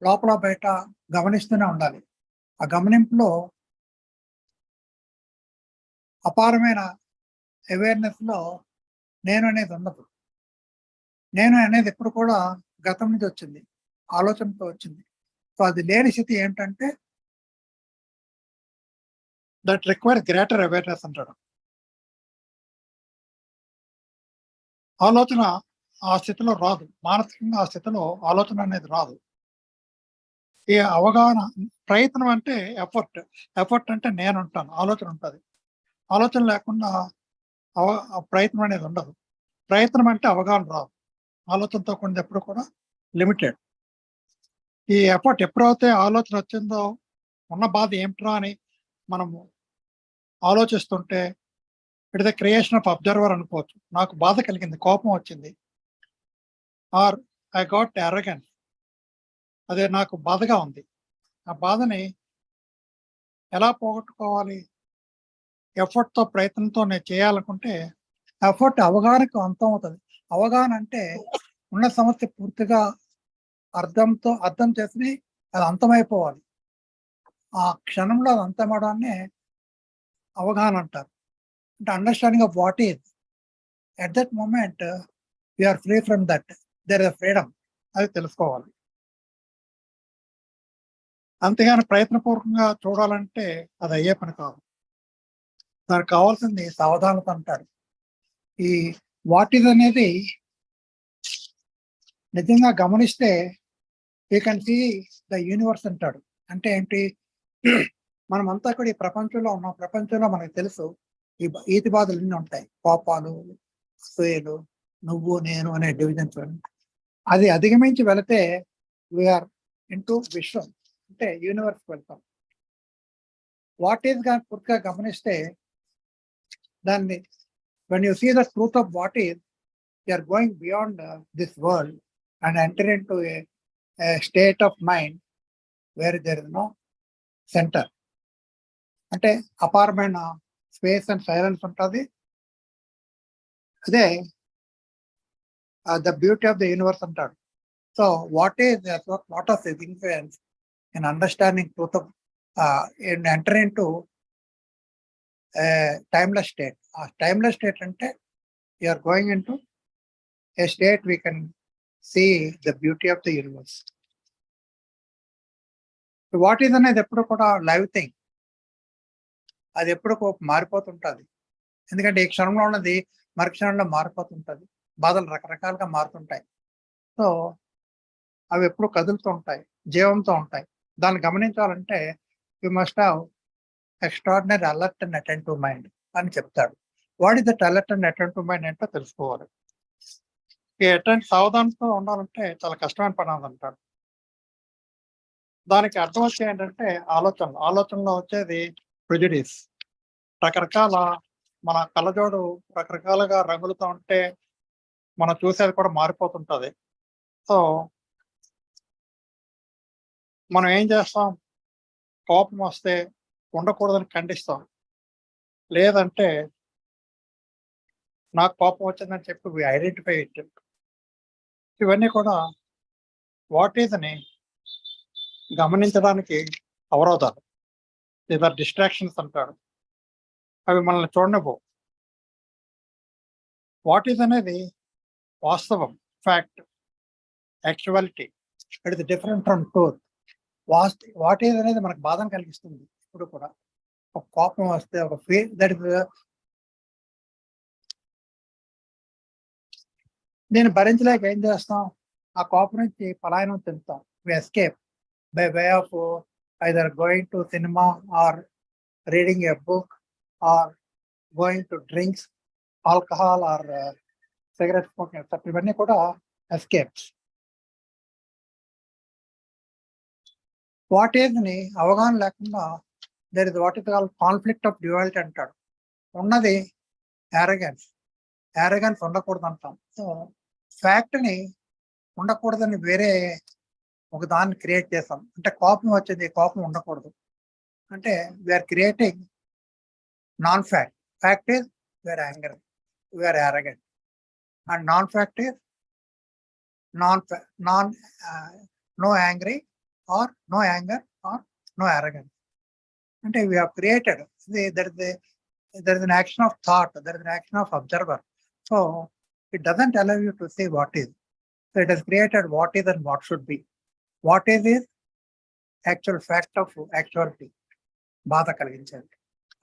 లోపల బయట గమనిస్తూనే ఉండాలి. ఆ గమనింపులో అపారమైన అవేర్నెస్ లో నేను అనేది ఉండదు. నేను అనేది ఎప్పుడు కూడా గతం నుంచి వచ్చింది, ఆలోచనతో వచ్చింది. సో అది లేని స్థితి ఏంటంటే దట్ రిక్వైర్ గ్రేటర్ అవేర్నెస్ అంటాడు. ఆలోచన ఆ స్థితిలో రాదు, మానసికంగా ఆ స్థితిలో ఆలోచన అనేది రాదు. ఈ అవగాహన, ప్రయత్నం అంటే ఎఫర్ట్ అంటే నేను ఉంటాను, ఆలోచన ఉంటుంది. ఆలోచన లేకుండా ప్రయత్నం అనేది ఉండదు. ప్రయత్నం అంటే అవగాహన రాదు, ఆలోచనతో కొన్ని ఎప్పుడు కూడా లిమిటెడ్. ఈ ఎఫర్ట్ ఎప్పుడైతే ఆలోచన వచ్చిందో ఉన్న బాధ ఏమిట్రా అని మనము ఆలోచిస్తుంటే it the creation of observer అనుకోవచ్చు. నాకు బాధ కలిగింది, కోపం వచ్చింది, ఆర్ ఐ గాట్ అరగెన్స్, అదే నాకు బాధగా ఉంది. ఆ బాధని ఎలా పోగొట్టుకోవాలి? ఎఫర్ట్తో, ప్రయత్నంతో నేను చేయాలనుకుంటే ఎఫర్ట్ అవగాహనకు అంతం అవుతుంది. అవగాహన అంటే ఉన్న సమస్య పూర్తిగా అర్థం చేసి అది అంతమైపోవాలి. ఆ క్షణంలో అది అంతమవడాన్ని అవగాహన అంటారు. అంటే understanding of what is at that moment we are free from that, there is freedom, అది తెలుసుకోవాలి. అంతేగాని ప్రయత్నపూర్వకంగా చూడాలంటే అది అయ్యే పని కాదు. దానికి కావాల్సింది సావధానత అంటారు. ఈ వాట్ ఈజ్ అనేది నిజంగా గమనిస్తే you can see the universe అంటాడు. అంటే ఏంటి, మనమంతా కూడా ఈ ప్రపంచంలో ఉన్నాం. ప్రపంచంలో మనకు తెలుసు ఈ ఈతి బాధలు ఎన్ని ఉంటాయి, కోపాలు, అసూయలు, నువ్వు నేను అనే డివిజన్స్. అది అధిగమించి వెళితే వీఆర్ ఇంటూ విశ్వం, అంటే యూనివర్స్ వెళ్తాం. వాట్ ఈజ్ గా పూర్తిగా గమనిస్తే దాన్ని when you see the truth of what is, you are going beyond this world and enter into a state of mind where there is no center. అంటే అపారమైన స్పేస్ అండ్ సైలెన్స్ ఉంటుంది. అదే the beauty of the universe అంటాడు. So what is lot of influence in understanding truth of in enter into timeless state. A timeless state ante you are going into a state we can see the beauty of the universe. So what is అనేది ఎప్పుడు కూడా లైవ్ థింగ్, అది ఎప్పుడు మారిపోతుంటుంది. ఎందుకంటే ఈ క్షణంలో ఉన్నది మరు క్షణంలో మారిపోతుంటుంది. బాధలు రకరకాలుగా మారుతుంటాయి. సో అవి ఎప్పుడు కదులుతూ ఉంటాయి, జీవంతో ఉంటాయి. దాన్ని గమనించాలంటే you must have extraordinary alert and attentive mind అని చెప్తాడు. What is that alert and attentive mind ఏంటో తెలుసుకోవాలి. ఈ అటెంట్ సావధానంతో ఉండాలంటే చాలా కష్టమైన పని అంటాడు. దానికి అర్థం వచ్చే ఏంటంటే ఆలోచనలో వచ్చేది ప్రెజుడిస్. రకరకాల మన కళ్ళజోడు రకరకాలుగా రంగులతో ఉంటే మనం చూసేది కూడా మారిపోతుంటది. సో మనం ఏం చేస్తాం, కోపం వస్తే ఉండకూడదని ఖండిస్తాం, లేదంటే నాకు కోపం వచ్చిందని చెప్పి ఐడెంటిఫై ఇట్. ఇవన్నీ కూడా వాట్ ఈజ్ అని గమనించడానికి అవరోధాలు లేదా డిస్ట్రాక్షన్స్ అంటాడు. అవి మనల్ని చూడనివ్వవు. వాట్ ఈజ్ అనేది వాస్తవం, fact, actuality. It is different from truth. What is అనేది మనకు బాధను కలిగిస్తుంది. ఇప్పుడు కూడా ఒక కోపం వస్తే ఒక ఫీల్ దట్ ఇస్ నేను భరించలేక ఏం చేస్తాం, ఆ కోపం నుంచి పలాయనం చెందుతాం. We escape by way of either going to cinema or reading a book, or going to drinks, alcohol, or cigarette smoking, etc. ఇవన్నీ కూడా ఎస్కేప్స్. వాట్ ఈజ్ ని అవగాహన లేకుండా there is what is call conflict of duality అంటాడు. ఉన్నది యారగెన్స్, యారగెన్స్ ఉండకూడదు అంటాం. సో ఫ్యాక్ట్ ని ఉండకూడదని వేరే ఒక దాన్ని క్రియేట్ చేస్తాం. అంటే కోపం వచ్చింది, కోపం ఉండకూడదు అంటే we are creating non fact. Fact is we are anger, we are arrogant. And non fact is no angry or no anger or no arrogance. And we have created, there is an action of thought, there is an action of observer. So it doesn't allow you to say what is. So it has created what is and what should be. What is actual fact of actuality. బాధ కలిగించేది.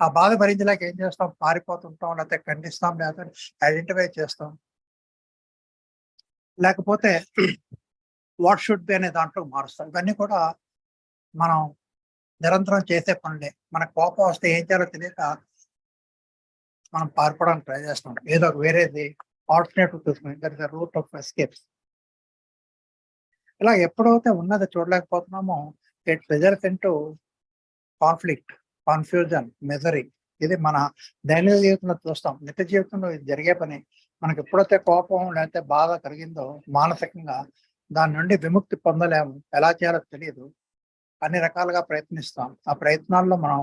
ఆ బాధ భరించలేక ఏం చేస్తాం? పారిపోతుంటాం, లేకపోతే ఖండిస్తాం, లేకపోతే ఐడెంటిఫై చేస్తాం, లేకపోతే వాట్ షుడ్ బి అనే దాంట్లో మారుస్తాం. ఇవన్నీ కూడా మనం నిరంతరం చేసే పనులే. మన కోపం వస్తే ఏం చేయాలో తెలియక మనం పారిపోవడానికి ట్రై చేస్తాం. ఏదో వేరేది ఆల్టర్నేటివ్ చూసుకుని that is the root of escapes. ఇలా ఎప్పుడైతే ఉన్నది చూడలేకపోతున్నామో it results into conflict, confusion, misery. ఇది మన దైనిక జీవితంలో చూస్తాం, నిత్య జీవితంలో ఇది జరిగే పని. మనకి ఎప్పుడైతే కోపం లేకపోతే బాధ కలిగిందో మానసికంగా దాని నుండి విముక్తి పొందలేము. ఎలా చేయాలో తెలియదు. అన్ని రకాలుగా ప్రయత్నిస్తాం. ఆ ప్రయత్నాల్లో మనం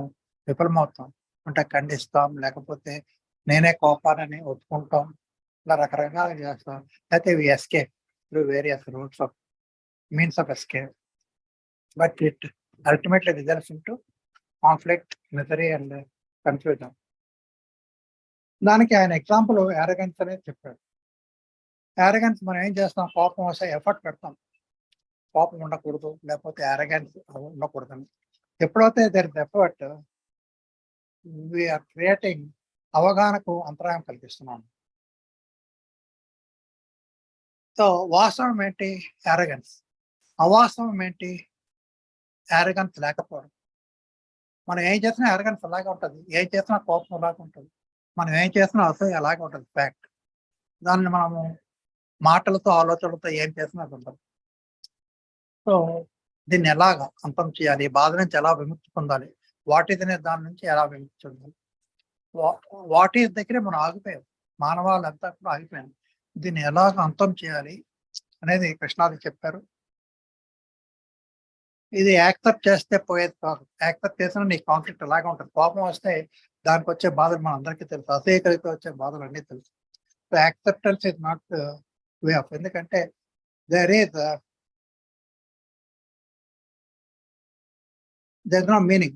విఫలమవుతాం. అంటే ఖండిస్తాం, లేకపోతే నేనే కోపాలని ఒప్పుకుంటాం, ఇలా రకరకాలుగా చేస్తాం. అయితే we escape through various routes of means of escape. But it ultimately results into conflict, misery and confusion. దానికి ఆయన ఎగ్జాంపుల్ యారగెన్స్ అనేది చెప్పాడు. యారగెన్స్ మనం ఏం చేస్తాం? కోపం వస్తే ఎఫర్ట్ పెడతాం, కోపం ఉండకూడదు, లేకపోతే యారగెన్స్ ఉండకూడదని. ఎప్పుడైతే there is effort, we are creating అవగాహనకు అంతరాయం కల్పిస్తున్నాం. సో వాస్తవం ఏంటి? యారగెన్స్. అవాస్తవం ఏంటి? యారగెన్స్ లేకపోవడం. మనం ఏం చేసినా యారగెన్స్ అలాగే ఉంటుంది, ఏం చేసినా కోపం అలాగే ఉంటుంది, మనం ఏం చేసినా అసలు అలాగే ఉంటుంది ఫ్యాక్ట్. దాన్ని మనము మాటలతో ఆలోచనలతో ఏం చేసినా ఉండదు. సో దీన్ని ఎలాగా అంతం చేయాలి? బాధ నుంచి ఎలా విముక్తి పొందాలి? వాట్ ఈజ్ అనే దాని నుంచి ఎలా విముక్తి పొందాలి? వాట్ ఈజ్ దగ్గరే మనం ఆగిపోయాం, మానవాళ్ళంతా కూడా ఆగిపోయాం. దీన్ని ఎలాగ అంతం చేయాలి అనేది కృష్ణాది చెప్పారు. ఇది యాక్సెప్ట్ చేస్తే పోయేది కాదు. యాక్సెప్ట్ చేసినా నీ కాన్ఫ్లిక్ట్ అలాగే ఉంటుంది. కోపం వస్తే దానికి వచ్చే బాధలు మన అందరికీ తెలుసు, అసహ్యకరితో వచ్చే బాధలు అన్నీ తెలుసు. So acceptance is not way of. ఎందుకంటే there is no meaning.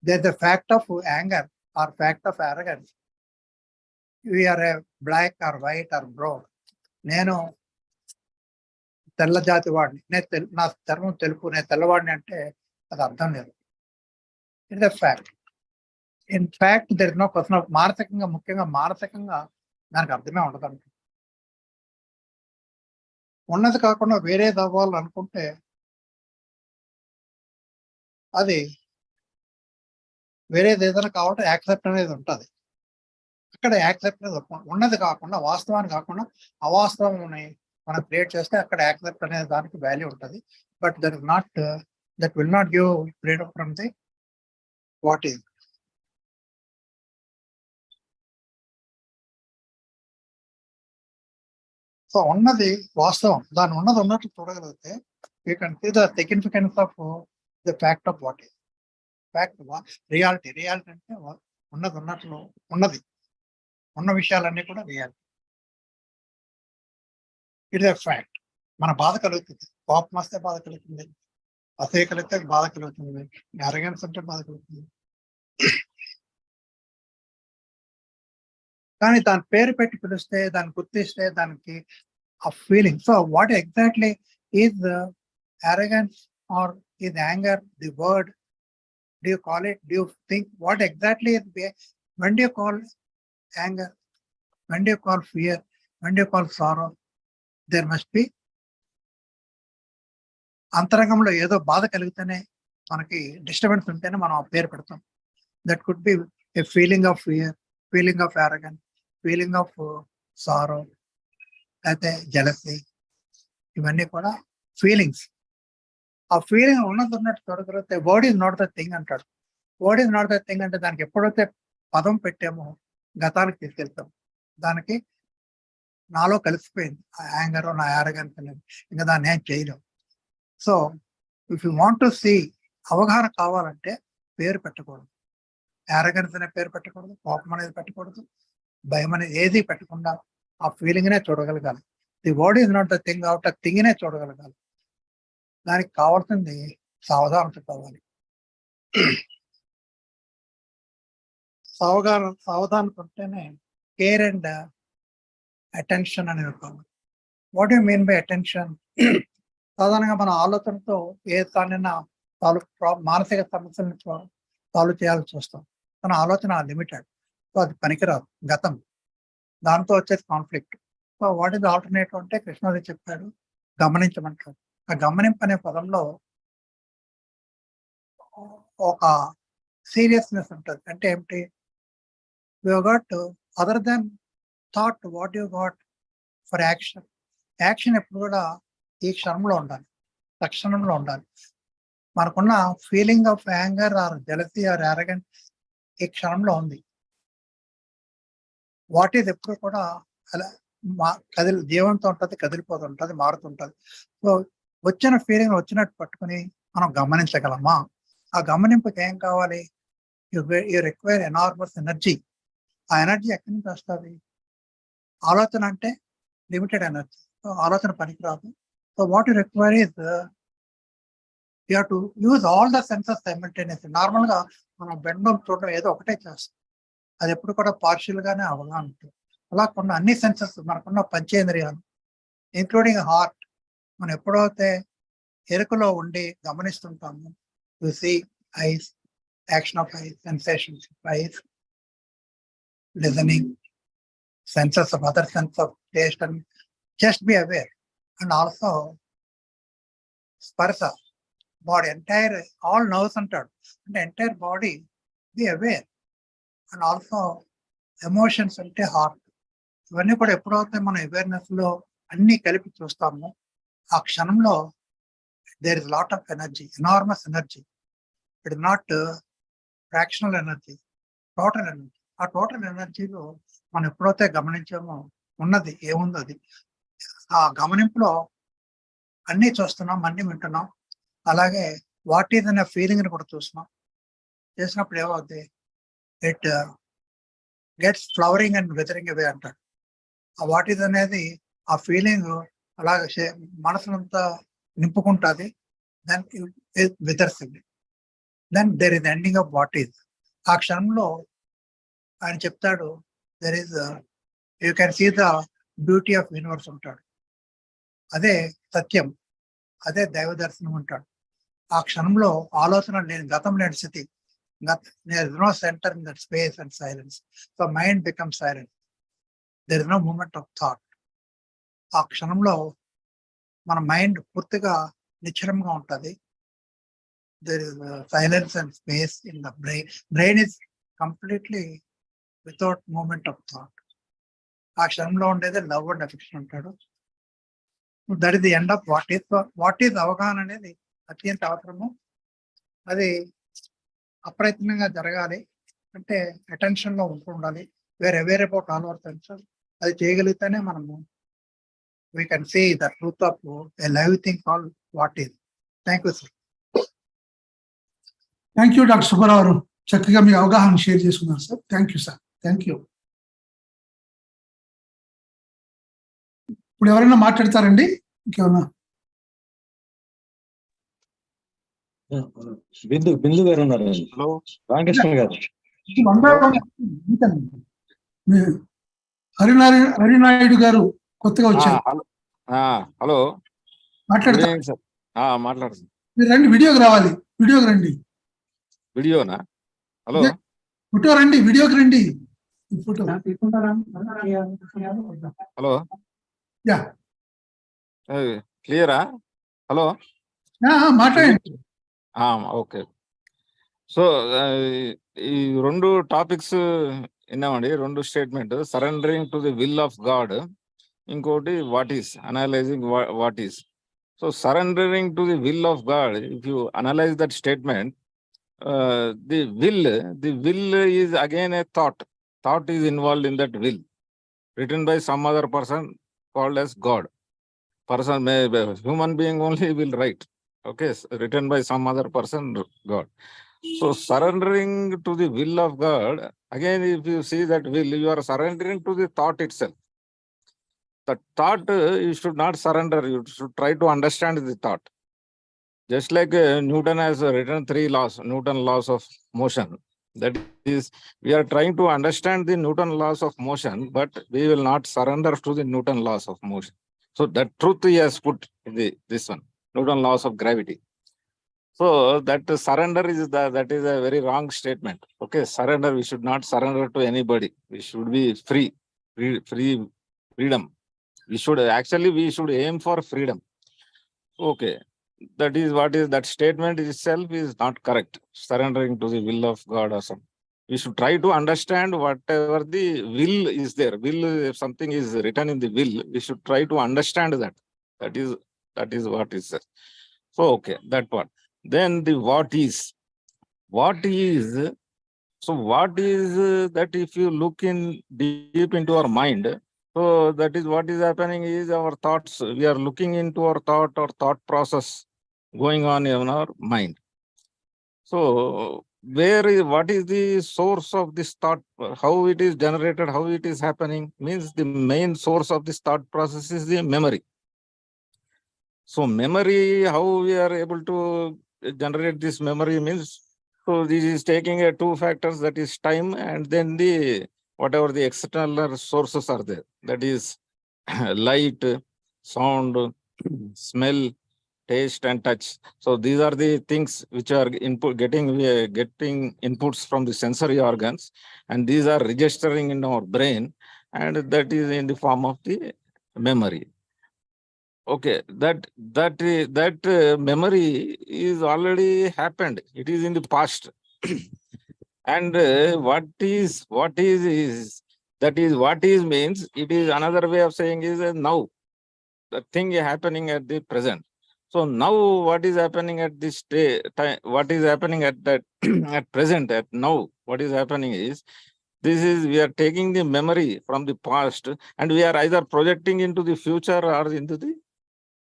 There is a fact of anger or fact of arrogance. We are a black or white or brown. నేను తెల్ల జాతి వాడిని, నా చర్మం తెలుపు, నేను తెల్లవాడిని అంటే అది అర్థం లేదు. It is a fact. In fact there is no question of. మానసికంగా, ముఖ్యంగా మానసికంగా దానికి అర్థమే ఉండదు. ఉన్నది కాకుండా వేరేది అవ్వాలనుకుంటే అది వేరేది ఏదైనా కావాలంటే యాక్సెప్ట్ అనేది ఉంటుంది. అక్కడ యాక్సెప్ట్ అనేది ఉన్నది కాకుండా, వాస్తవాన్ని కాకుండా అవాస్తవం మనం క్రియేట్ చేస్తే అక్కడ యాక్సెప్ట్ అనేది దానికి వాల్యూ ఉంటుంది. But that is not, that will not give freedom from the what is. So ఉన్నది వాస్తవం, దాన్ని ఉన్నది ఉన్నట్లు చూడగలిగితే you can see the significance of the fact of what is. Fact reality. Reality అంటే ఉన్నది ఉన్నట్లు, ఉన్నది ఉన్న విషయాలన్నీ కూడా reality. It is a fact. మన బాధ కలుగుతుంది, కోపం వస్తే బాధ కలుగుతుంది, అసహ్య కలిగితే బాధ కలుగుతుంది, అరగెన్స్ అంటే బాధ కలుగుతుంది. కానీ దాని పేరు పెట్టి పిలిస్తే, దాన్ని గుర్తిస్తే దానికి ఆ feeling. So what exactly is arrogance or is anger the word? Do you call it? Do you think what exactly is? When do you call anger? When do you call fear? When do you call sorrow? There must be అంతరంగంలో ఏదో బాధ కలిగితేనే, మనకి డిస్టర్బెన్స్ ఉంటేనే మనం ఆ పేరు పెడతాం. That could be a feeling of fear, feeling of arrogance, feeling of sorrow, అయితే jealousy. ఇవన్నీ కూడా ఫీలింగ్స్. ఆ ఫీలింగ్ ఉన్నట్టు తొడగలిగితే word is not the thing అంటాడు. Word is not the thing అంటే దానికి ఎప్పుడైతే పదం పెట్టామో గతానికి తీసుకెళ్తాం. దానికి నాలో కలిసిపోయింది ఆ యాంగర్, నా యారగన్స్ అనేది. ఇంకా దాన్ని ఏం చేయలేం. So if you want to see, అవగాహన కావాలంటే పేరు పెట్టకూడదు. యారగన్స్ అనే పేరు పెట్టకూడదు, కోపం అనేది పెట్టకూడదు, భయం అనేది ఏది పెట్టకుండా ఆ ఫీలింగ్నే చూడగలగాలి. The word is not the thing, out of థింగ్నే చూడగలగాలి. దానికి కావాల్సింది సావధానత కావాలి. సావధానత ఉంటేనే కేర్ అండ్ అటెన్షన్ అనేవి కావాలి. What you mean by attention? సాధారణంగా మన ఆలోచనతో ఏ దానిన్నా మానసిక సమస్యలను సాల్వ్ చేయాల్సి వస్తాం. మన ఆలోచన లిమిటెడ్, సో అది పనికిరాదు, గతం. దాంతో వచ్చేది conflict. So what is alternative అంటే కృష్ణది చెప్పాడు, గమనించమంటాడు. ఆ గమనింపు అనే పదంలో ఒక సీరియస్నెస్ ఉంటుంది. అంటే ఏమిటి? You got other than thought, what you got for action. Action ఎప్పుడు కూడా ఈ క్షణంలో ఉండాలి, తక్షణంలో ఉండాలి. మనకున్న feeling of anger or jealousy or arrogant ఈ క్షణంలో ఉంది. వాట్ ఈజ్ ఎప్పుడు కూడా అలా జీవంతో ఉంటుంది, కదిలిపోతుంటుంది, మారుతుంటుంది. సో వచ్చిన ఫీలింగ్ వచ్చినట్టు పట్టుకుని మనం గమనించగలమా? ఆ గమనింపుకి ఏం కావాలి? You require enormous energy. ఆ ఎనర్జీ ఎక్కడి నుంచి వస్తుంది? ఆలోచన అంటే లిమిటెడ్ ఎనర్జీ, సో ఆలోచన పనికిరాదు. So what you require is you have to use all the senses simultaneously. నార్మల్గా మనం బెండం చూడడం ఏదో ఒకటే చేస్తాం, అది ఎప్పుడు కూడా పార్షియల్ గానే అవగాహన ఉంటుంది. అలా కొన్ని అన్ని సెన్సెస్ మనకున్న పంచేంద్రియాలు ఇంక్లూడింగ్ హార్ట్, మనం ఎప్పుడైతే ఎరుకలో ఉండి గమనిస్తుంటాము, you see eyes, action of eyes, sensations of eyes, listening, senses of other sense of taste, and just be aware. And also sparsa, body, entire all nerves అంటాడు, అంటే entire body be aware. And also emotions అంటే హార్ట్. ఇవన్నీ కూడా ఎప్పుడైతే మనం అవేర్నెస్ లో అన్ని కలిపి చూస్తామో ఆ క్షణంలో there is lot of energy, enormous energy. It is not fractional energy, total energy. ఆ టోటల్ ఎనర్జీలో మనం ఎప్పుడైతే గమనించామో ఉన్నది ఏముందో అది. ఆ గమనింపులో అన్నీ చూస్తున్నాం, అన్ని వింటున్నాం, అలాగే వాట్ ఈజ్ అనే ఫీలింగ్ని కూడా చూస్తున్నాం. చేసినప్పుడు ఏమవుద్ది? It gets flowering and withering away అంటాడు. ఆ వాట్ ఈజ్ అనేది ఆ ఫీలింగ్ అలాగే మనసునంతా నింపుకుంటుంది. Then withers it. Then there is ending of what is. ఆ క్షణంలో ఆయన చెప్తాడు, there is you can see the beauty of universe ఉంటాడు. అదే సత్యం, అదే దైవ దర్శనం ఉంటాడు. ఆ క్షణంలో ఆలోచన లేని, గతం లేని స్థితి. there is no center in that space and silence. So mind becomes silent. There is no movement of thought. ఆ క్షణంలో మన మైండ్ పూర్తిగా నిశ్చలంగా ఉంటుంది. There is silence and space in the brain. Brain is completely without movement of thought. ఆ క్షణంలో ఉండేది లవ్ అండ్ అఫెక్షన్ అంటాడు. That is the end of what is. What is అవగాహన అనేది అత్యంత అవసరము. అది అప్రయత్నంగా జరగాలి. అంటే అటెన్షన్ లో ఉండాలి. Where aware about all our senses. అది చేయగలిగితేనే మనము we can see the truth of a live thing called what is. Thank you sir. Thank you doctor Subbarao garu, చక్కగా మీ అవగాహన షేర్ చేసుకున్నారు sir. Thank you sir. Thank you. ఇప్పుడు ఎవరైనా మాట్లాడతారండి? ఇంకేమన్నా? బిందు గారు ఉన్నారు. హలో రామకృష్ణ గారు. హరినాయుడు గారు కొత్తగా వచ్చారు. హలో మాట్లాడతారు సార్. మాట్లాడుతుంది. మీరు రండి, వీడియోకి రావాలి. వీడియోకి రండి. వీడియోనా? హలో ఫోటో రండి, వీడియోకి రండి. ఫోటో హలో యా క్లియరా? హలో మాట్లాడండి. ఓకే. సో ఈ రెండు టాపిక్స్ విన్నామండి, రెండు statement, surrendering to the will of God, ఇంకోటి what is, analysing what is. So surrendering to the will of God, if you analyse that statement, the will is again a thought is involved in that will, written by some other person called as God. Person may human being only will write, okay, written by some other person, God. So surrendering to the will of God, again if you see that will, you are surrendering to the thought itself. The thought, you should not surrender, you should try to understand the thought. Just like Newton has written 3 laws, Newton laws of motion. That is, we are trying to understand the Newton laws of motion, but we will not surrender to the Newton laws of motion. So that truth he has put in this one, Newton laws of gravity. So that surrender is that is a very wrong statement. Okay, surrender, we should not surrender to anybody. We should be freedom. We should aim for freedom. Okay. That is what is that statement itself is not correct. Surrendering to the will of God or something. We should try to understand whatever the will is there. Will, if something is written in the will, we should try to understand that. That is what is there. So okay, that part. Then the what is. What is, so what is that if you look in deep into our mind, so that is what is happening is our thoughts. We are looking into our thought process going on in our mind. So what is the source of this thought? How it is generated, how it is happening, means the main source of this thought process is the memory. So memory, how we are able to generate this memory means, so this is taking 2 factors, that is time and then the whatever the external sources are there, that is light, sound, smell, taste and touch. So these are the things which are getting inputs from the sensory organs, and these are registering in our brain, and that is in the form of the memory. Okay, that memory is already happened. It is in the past. And what is that is what is means, it is another way of saying is now. The thing is happening at the present. So now what is happening at this time, what is happening at that at present, at now, what is happening is, we are taking the memory from the past and we are either projecting into the future or into the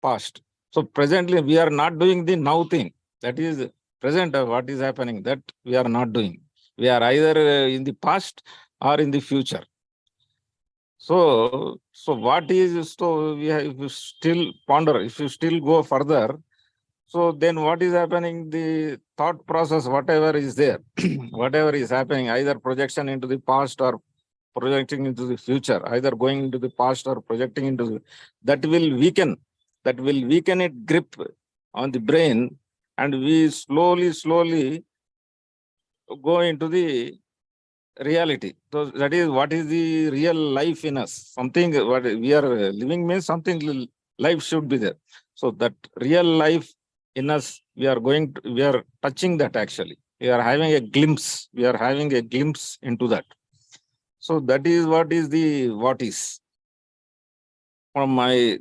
past. So presently we are not doing the now thing. That is present, what is happening, that we are not doing. We are either in the past or in the future. So what is, so we have, if you still ponder, if you still go further, so then what is happening, the thought process, whatever is there, whatever is happening, either projection into the past or projecting into the future, either going into the past or projecting into the, that will weaken its grip on the brain, and we slowly go into the reality. So that is what is the real life in us. Something what we are living means something life should be there. So that real life in us, we are touching that actually. We are having a glimpse. We are having a glimpse into that. So that is what is the what is from my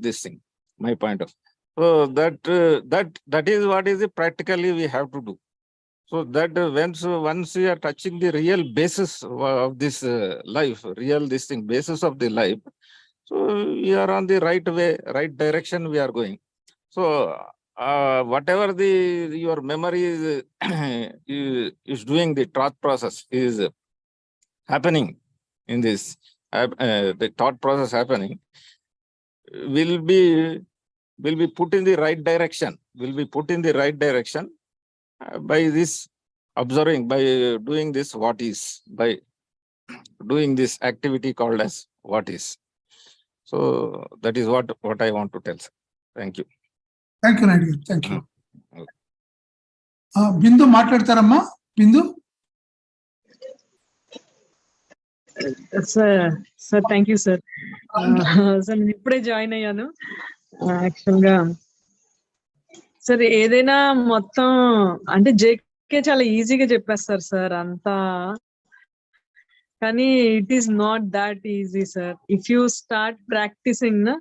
point of view. So that is what is the practically we have to do. So that once we are touching the real basis of this life, basis of the life, so we are on the right way, right direction we are going. So whatever your memory is doing, the thought process is happening in this, the thought process happening will be put in the right direction, by this observing, by doing this what is, by doing this activity called as what is. So that is what I want to tell, sir. Thank you. Thank you Naidu garu, thank you. Bindu మాట్లాడతారమ్మా, Bindu. Sir thank you sir. Sir నేను ఇప్పుడే జాయిన్ అయ్యాను. యాక్చువల్ గా సార్ ఏదైనా మొత్తం అంటే చాలా ఈజీగా చెప్పేస్తారు సార్ అంతా. కానీ it is not that easy sir. If you start practising నా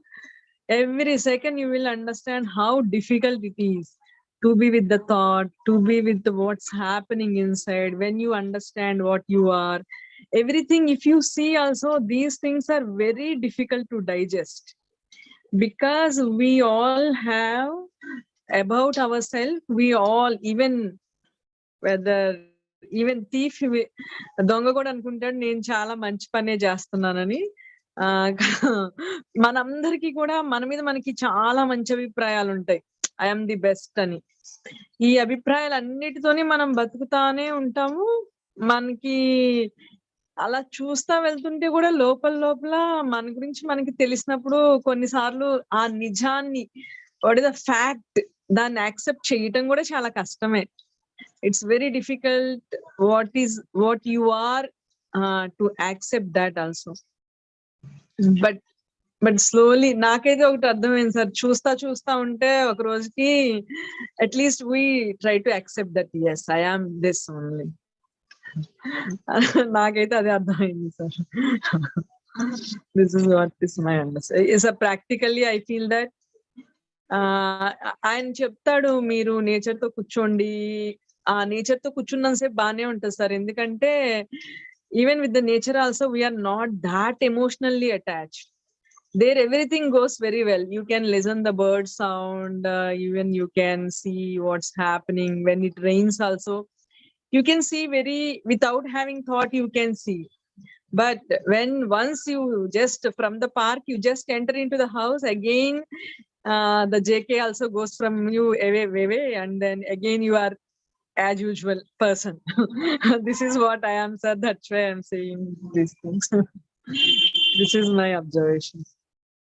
every second you will understand how difficult it is to be with the thought, to be with what's happening inside. When you understand what you are, everything, if you see also, these things are very difficult to digest, because we all have about ourselves, we all, even whether even thief దొంగ కూడా అనుకుంటాడు నేను చాలా మంచి పనే చేస్తున్నానని. ఆ మనందరికీ కూడా మన మీద మనకి చాలా మంచి అభిప్రాయాలు ఉంటాయి, ఐఎమ్ ది బెస్ట్ అని. ఈ అభిప్రాయాలు అన్నిటితోనే మనం బతుకుతానే ఉంటాము. మనకి అలా చూస్తా వెళ్తుంటే కూడా లోపల లోపల మన గురించి మనకి తెలిసినప్పుడు కొన్నిసార్లు ఆ నిజాన్ని, వాట్ ఇస్ ద ఫ్యాక్ట్, దాన్ని యాక్సెప్ట్ చేయటం కూడా చాలా కష్టమే. It's very difficult what you are to accept that also. But slowly నాకైతే ఒకటి అర్థమైంది సార్, చూస్తా ఉంటే ఒక రోజుకి at least we try to accept that yes I am this only. నాకైతే అదే అర్థమైంది sir. This is what is my understanding. Is a practically I feel that ఆయన చెప్తాడు మీరు నేచర్ తో కూర్చోండి, ఆ నేచర్ తో కూర్చున్నంతసేపు బాగానే ఉంటుంది సార్. ఎందుకంటే even with the nature also we are not that emotionally attached. There everything goes very well. You can listen the bird sound, even you can see what's happening. When it rains also, you can see very, without having thought you can see. But when once you just from the park you just enter into the house again, the JK also goes from you away, and then again you are as usual person. This is what I am, sir. That's why I'm saying these things. This is my observation.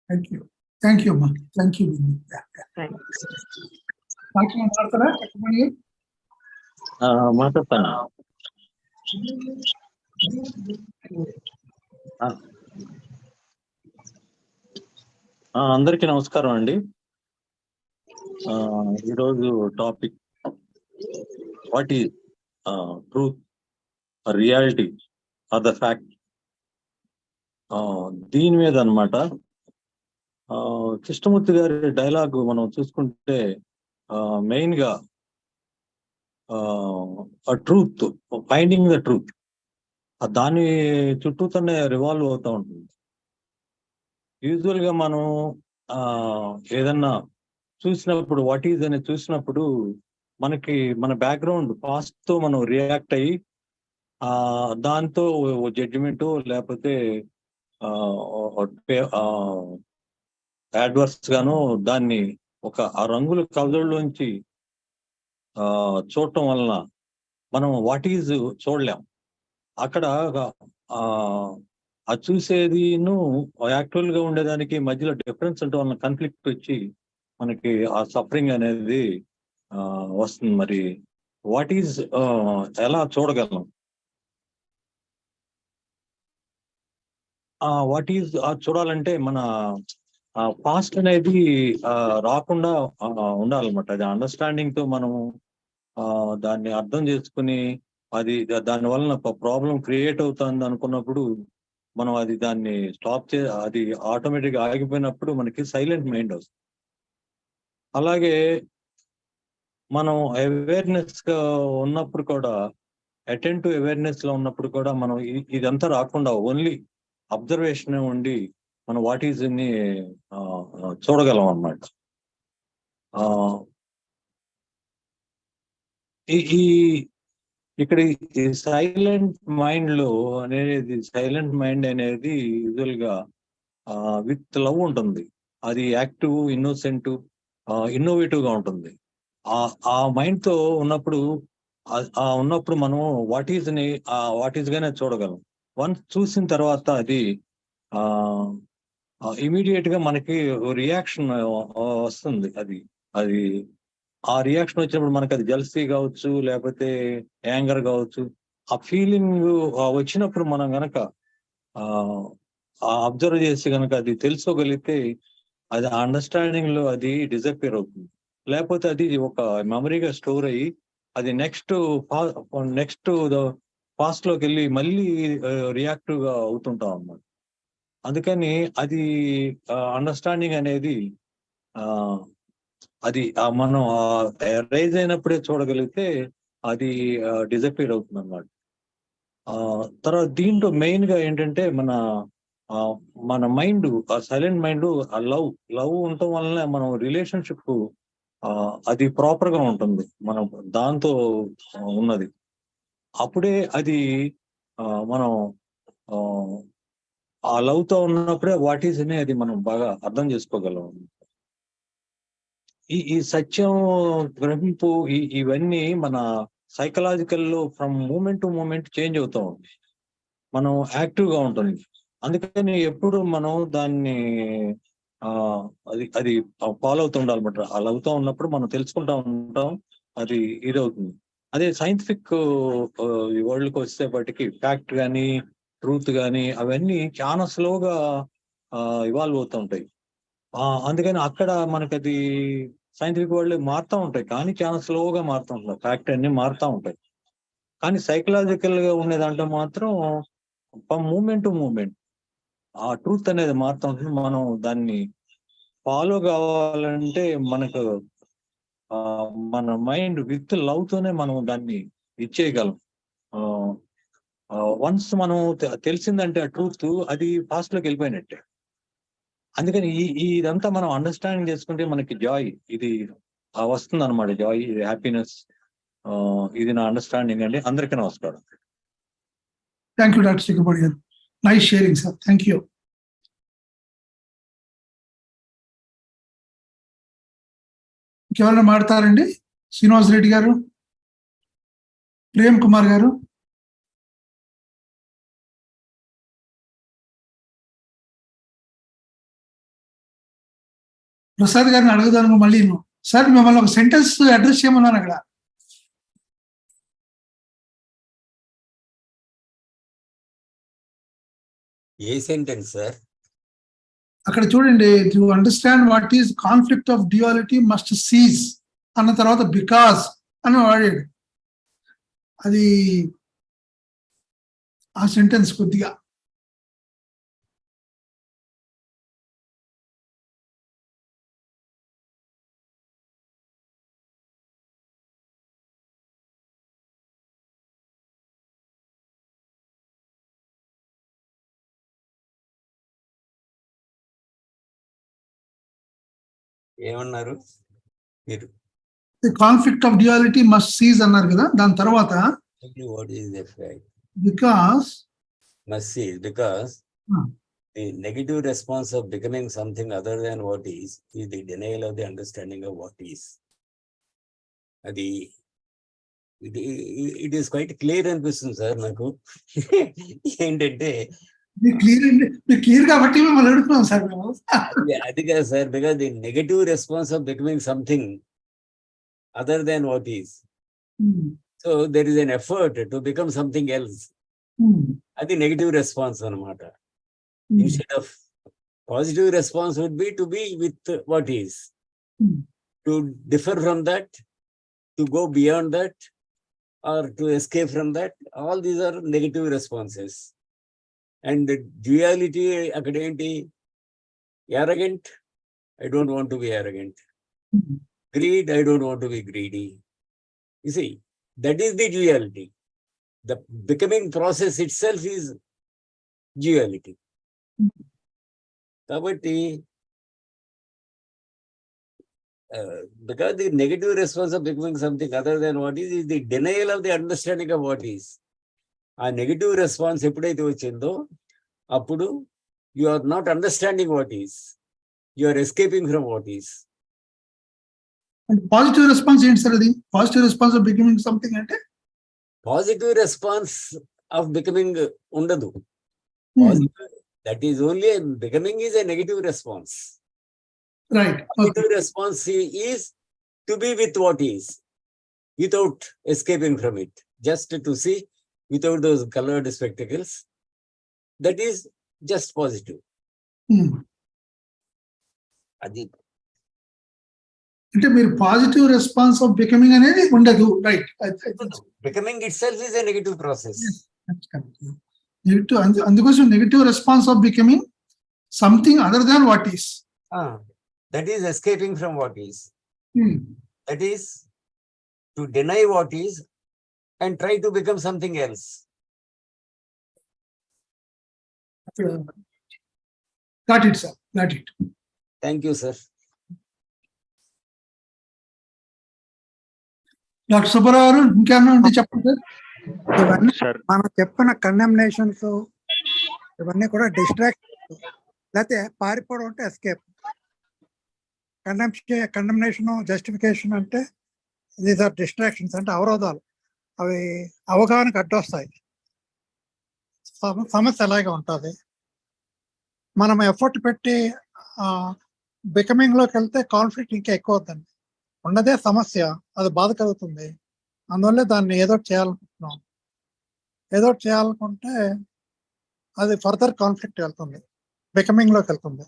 Thank you. Thank you, ma. Thank you. Yeah. Thanks. మాట్లాడతారా చెప్పండి. మాట్లాడతాను. అందరికీ నమస్కారం అండి. ఈరోజు topic what is truth, reality are the fact, దీని మీద అన్నమాట. కృష్ణమూర్తి గారి డైలాగ్ మనం చూసుకుంటే మెయిన్ గా ట్రూత్, ఫైండింగ్ ద ట్రూత్, దాని చుట్టూతోనే రివాల్వ్ అవుతూ ఉంటుంది. యూజువల్ గా మనం ఏదన్నా చూసినప్పుడు, వాట్ ఈజ్ అని చూసినప్పుడు మనకి మన బ్యాక్గ్రౌండ్ పాస్ట్ తో మనం రియాక్ట్ అయ్యి దాంతో జడ్జిమెంట్ లేకపోతే అడ్వర్స్ గాను దాన్ని ఆ రంగుల కలజోళ్ళలోంచి చూడటం వలన మనం వాట్ ఈజ్ చూడలేం. అక్కడ అది చూసేది యాక్చువల్ గా ఉండేదానికి మధ్యలో డిఫరెన్స్ ఉండటం వలన కాన్ఫ్లిక్ట్ వచ్చి మనకి ఆ సఫరింగ్ అనేది వస్తుంది. మరి వాట్ ఈజ్ ఎలా చూడగలం, వాట్ ఈజ్ చూడాలంటే మన పాస్ట్ అనేది రాకుండా ఉండాలన్నమాట. అది అండర్స్టాండింగ్ తో మనం దాన్ని అర్థం చేసుకుని అది దాని వలన ప్రాబ్లం క్రియేట్ అవుతుంది అనుకున్నప్పుడు మనం దాన్ని స్టాప్ అది ఆటోమేటిక్ గా ఆగిపోయినప్పుడు మనకి సైలెంట్ మైండ్ వస్తుంది. అలాగే మనం అవేర్నెస్ గా ఉన్నప్పుడు కూడా, అటెంటివ్ అవేర్నెస్ లో ఉన్నప్పుడు కూడా మనం ఇదంతా రాకుండా ఓన్లీ అబ్జర్వేషన్ ఉండి మనం వాట్ ఈజ్ ని చూడగలం అన్నమాట. ఇక్కడ ఈ సైలెంట్ మైండ్ లో అనేది, సైలెంట్ మైండ్ అనేది యూజువల్ గా విత్ లవ్ ఉంటుంది. అది యాక్టివ్, ఇన్నోసెంట్, ఇన్నోవేటివ్ గా ఉంటుంది. ఆ మైండ్ తో ఉన్నప్పుడు మనం వాట్ ఈజ్ గానే చూడగలం. వన్స్ చూసిన తర్వాత అది ఇమీడియట్ గా మనకి రియాక్షన్ వస్తుంది. అది ఆ రియాక్షన్ వచ్చినప్పుడు మనకి అది జెలసీ కావచ్చు, లేకపోతే యాంగర్ కావచ్చు. ఆ ఫీలింగ్ వచ్చినప్పుడు మనం గనక అబ్జర్వ్ చేసి గనక అది తెలుసుకోగలిగితే అది అండర్స్టాండింగ్ లో అది డిసపియర్ అవుతుంది. లేకపోతే అది ఒక మెమరీగా స్టోర్ అయ్యి అది నెక్స్ట్ ఫాస్ట్ లోకి వెళ్ళి మళ్ళీ రియాక్టివ్ గా అవుతుంటాం అన్నమాట. అందుకని అది అండర్స్టాండింగ్ అనేది అది మనం రైజ్ అయినప్పుడే చూడగలిగితే అది డిసపియర్ అవుతుంది అన్నమాట. తర్వాత దీంట్లో మెయిన్ గా ఏంటంటే మన మైండ్, ఆ సైలెంట్ మైండ్, ఆ లవ్ ఉండటం వల్లనే మనం రిలేషన్షిప్ అది ప్రాపర్ గా ఉంటుంది మనం దాంతో ఉన్నది. అప్పుడే అది మనం ఆ లవ్ తో ఉన్నప్పుడే వాట్ ఈస్ అని అది మనం బాగా అర్థం చేసుకోగలం. ఈ సత్యం గ్రహింపు ఇవన్నీ మన సైకలాజికల్ లో from moment to moment change అవుతూ ఉంది. మనం యాక్టివ్ గా ఉంటుంది. అందుకని ఎప్పుడు మనం దాన్ని అది ఫాలో అవుతూ ఉండాలన్నమాట. ఆ లవ్ తో ఉన్నప్పుడు మనం తెలుసుకుంటా ఉంటాం, అది ఇదవుతుంది. అదే సైంటిఫిక్ వరల్డ్ కి వచ్చేపటికి ఫ్యాక్ట్ కానీ ట్రూత్ కానీ అవన్నీ చాలా స్లోగా ఇవాల్వ్ అవుతూ ఉంటాయి. అందుకని అక్కడ మనకి అది సైంటిఫిక్ వరల్డ్ మారుతూ ఉంటాయి, కానీ చాలా స్లోగా మారుతూ ఉంటాయి. ఫ్యాక్ట్ అన్ని మారుతూ ఉంటాయి. కానీ సైకలాజికల్ గా ఉండేదంటే మాత్రం మూమెంట్ టు మూమెంట్ ఆ ట్రూత్ అనేది మారుతూ ఉంటుంది. మనం దాన్ని ఫాలో కావాలంటే మనకు మన మైండ్ విత్ లవ్ తోనే మనం దాన్ని ఇచ్చేయగలం. వన్స్ మనం తెలిసిందంటే ఆ ట్రూత్, అది ఫాస్ట్ లోకి వెళ్ళిపోయినట్టే. అందుకని ఇదంతా మనం అండర్స్టాండింగ్ చేసుకుంటే మనకి జాయ్ ఇది వస్తుంది అనమాట. జాయ్, ఇది హ్యాపీనెస్. ఇది నా అండర్స్టాండింగ్ అండి. అందరికీ నమస్కారం. థ్యాంక్ యూ డాక్టర్ చిక్కపాటి గారు. Nice sharing sir. Thank you. ఇంకెవరైనా మాడతారండి? శ్రీనివాస్ రెడ్డి గారు, ప్రేమ్ కుమార్ గారు. ప్రసాద్ గారిని అడుగుదాను మళ్ళీ. సార్ మిమ్మల్ని ఒక సెంటెన్స్ అడ్రస్ చేయమన్నాను అక్కడ. ఏ సెంటెన్స్ సార్? అక్కడ చూడండి, to understand what is conflict of duality must seize అన్న తర్వాత బికాస్ అని వాడాడు. అది ఆ సెంటెన్స్ కొద్దిగా ఏమన్నారు మీరు? The conflict of duality must seize అన్నారు కదా, దాని తర్వాత what is the fact? Because must seize because the negative response of becoming something other than what is the denial of the understanding of what is. అది ఇట్ ఈస్ క్వైట్ క్లియర్ అనిపిస్తుంది సార్ నాకు. ఏంటంటే క్లియర్ కాబట్టి మిమ్మల్ని అడుగుతున్నాం సార్ మేము. అది కాదు sir, because the negative response of becoming something other than what is. So there is an effort to become something else. అది నెగటివ్ రెస్పాన్స్ అనమాట. Instead of positive response would be to be with what is, to differ from that, to go beyond that, or to escape from that. All these are negative responses. And the duality, akadenti, arrogant, I don't want to be arrogant. Greed, I don't want to be greedy. You see, that is the duality. The becoming process itself is duality. కాబట్టి because the negative response of becoming something other than what is the denial of the understanding of what is. ఆ నెగటివ్ రెస్పాన్స్ ఎప్పుడైతే వచ్చిందో అప్పుడు you are not understanding what is, you are escaping from what is. Positive response ఏంటి సార్? అది positive response of becoming something అంటే పాజిటివ్ రెస్పాన్స్ ఆఫ్ బికమింగ్ ఉండదు. That is only becoming is a negative response. Right. Negative response is to be with what is, without escaping from it, just to see without those colored spectacles. That is just positive. Adi అంటే మీరు పాజిటివ్ రెస్పాన్స్ ఆఫ్ బికమింగ్ అనేది ఉండదు, right? Becoming itself is a negative process. Negative, అందుకోసం negative response of becoming something other than what is. That is escaping from what is. That is to deny what is and try to become something else. Got it, sir. Got it. Thank you, sir. Doctor Subbarao గారు ఇంకేమన్నా ఉంటే చెప్పండి సార్. ఇవన్నీ మనం చెప్పిన కండెమ్నేషన్స్ ఇవన్నీ కూడా డిస్ట్రాక్షన్, లేకపోతే పారిపోవడం అంటే ఎస్కేప్. కండెమ్నేషన్, జస్టిఫికేషన్ అంటే దీస్ ఆర్ డిస్ట్రాక్షన్స్, అంటే అవరోధాలు. అవి అవగాహనకు అడ్డొస్తాయి. సమస్య అలాగే ఉంటుంది. మనం ఎఫర్ట్ పెట్టి బికమింగ్ లోకి వెళ్తే కాన్ఫ్లిక్ట్ ఇంకా ఎక్కువ అవుతుంది. ఉన్నదే సమస్య, అది బాధ కలుగుతుంది. అందువల్లే దాన్ని ఏదో చేయాలనుకుంటున్నాం. ఏదో చేయాలనుకుంటే అది ఫర్దర్ కాన్ఫ్లిక్ట్ వెళ్తుంది, బికమింగ్ లోకి వెళ్తుంది.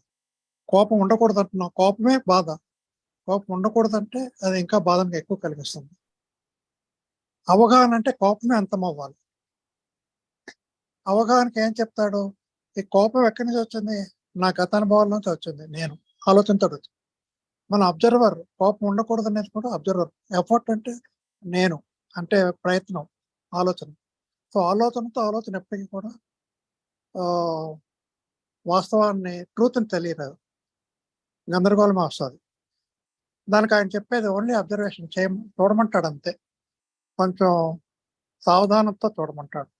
కోపం ఉండకూడదు అంటున్నాం, కోపమే బాధ. కోపం ఉండకూడదంటే అది ఇంకా బాధను ఎక్కువ కలిగిస్తుంది. అవగాహన అంటే కోపమే అంతం అవ్వాలి. అవగాహనకి ఏం చెప్తాడు? ఈ కోపం ఎక్కడి నుంచి వచ్చింది? నా గత అనుభవాల నుంచి వచ్చింది, నేను ఆలోచనతో వచ్చింది. మన అబ్జర్వర్ కోపం ఉండకూడదు అనేది కూడా అబ్జర్వర్. ఎఫర్ట్ అంటే నేను, అంటే ప్రయత్నం, ఆలోచన. సో ఆలోచనతో ఆలోచన ఎప్పటికీ కూడా వాస్తవాన్ని, ట్రూత్ని తెలియదు, గందరగోళం వస్తుంది. దానికి ఆయన చెప్పేది ఓన్లీ అబ్జర్వేషన్ చూడమంటాడు అంతే. కొంచెం సావధానంతో చూడమంటాడు.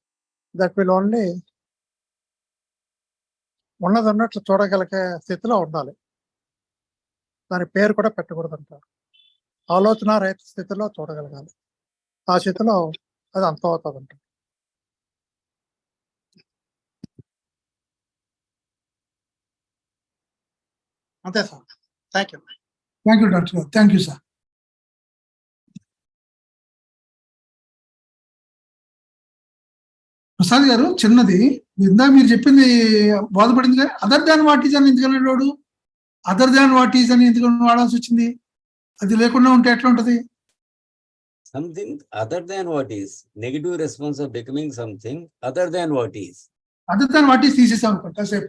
దట్ విల్ ఓన్లీ ఉన్నది ఉన్నట్లు చూడగలిగే స్థితిలో ఉండాలి. దాని పేరు కూడా పెట్టకూడదు అంటారు. ఆలోచన రహిత స్థితిలో చూడగలగాలి. ఆ స్థితిలో అది అంతం అవుతుంది అంటారు. అంతే sir. Thank you. Thank you doctor garu. Thank you sir. Prasad garu, చిన్నది ఇందా మీరు చెప్పింది బోధపడింది, కానీ అదర్ దాన్ వాట్ ఈజ్ అని ఎందుకని వాడు, అదర్ దాన్ వాట్ ఈజ్ అని ఎందుకు వాడాల్సి వచ్చింది? అది లేకుండా ఉంటే ఎట్లా ఉంటది? Something other than what is. Negative response of becoming something other than what is. Other than what is తీసేసాం అనుకోండి,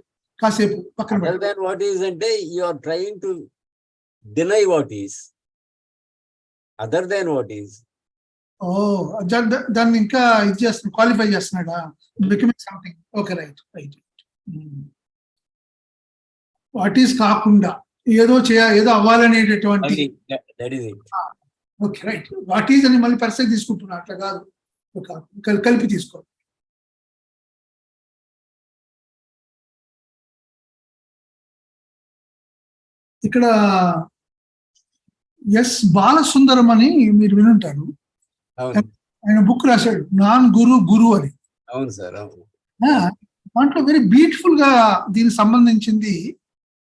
కాసేపు పక్కన Other than what is అంటే you are trying to deny what is. Other than what is. ఓ, దాన్ని ఇంకా ఇది చేస్తున్నా, క్వాలిఫై చేస్తున్నాడా? Becoming something. Okay, right right. What is కాకుండా ఏదో ఏదో అవ్వాలనేటటువంటి. That is it. Okay, right. What is అని మళ్ళీ పరిస్థితి తీసుకుంటున్నా, అట్లా కాదు, కలిపి తీసుకో. ఇక్కడ ఎస్ బాలసుందరం అని మీరు వినుంటారు. ఆయన బుక్ రాశాడు, నాన్ గురు అని. అవును సార్, అవును. దాంట్లో వెరీ బ్యూటిఫుల్ గా దీనికి సంబంధించింది.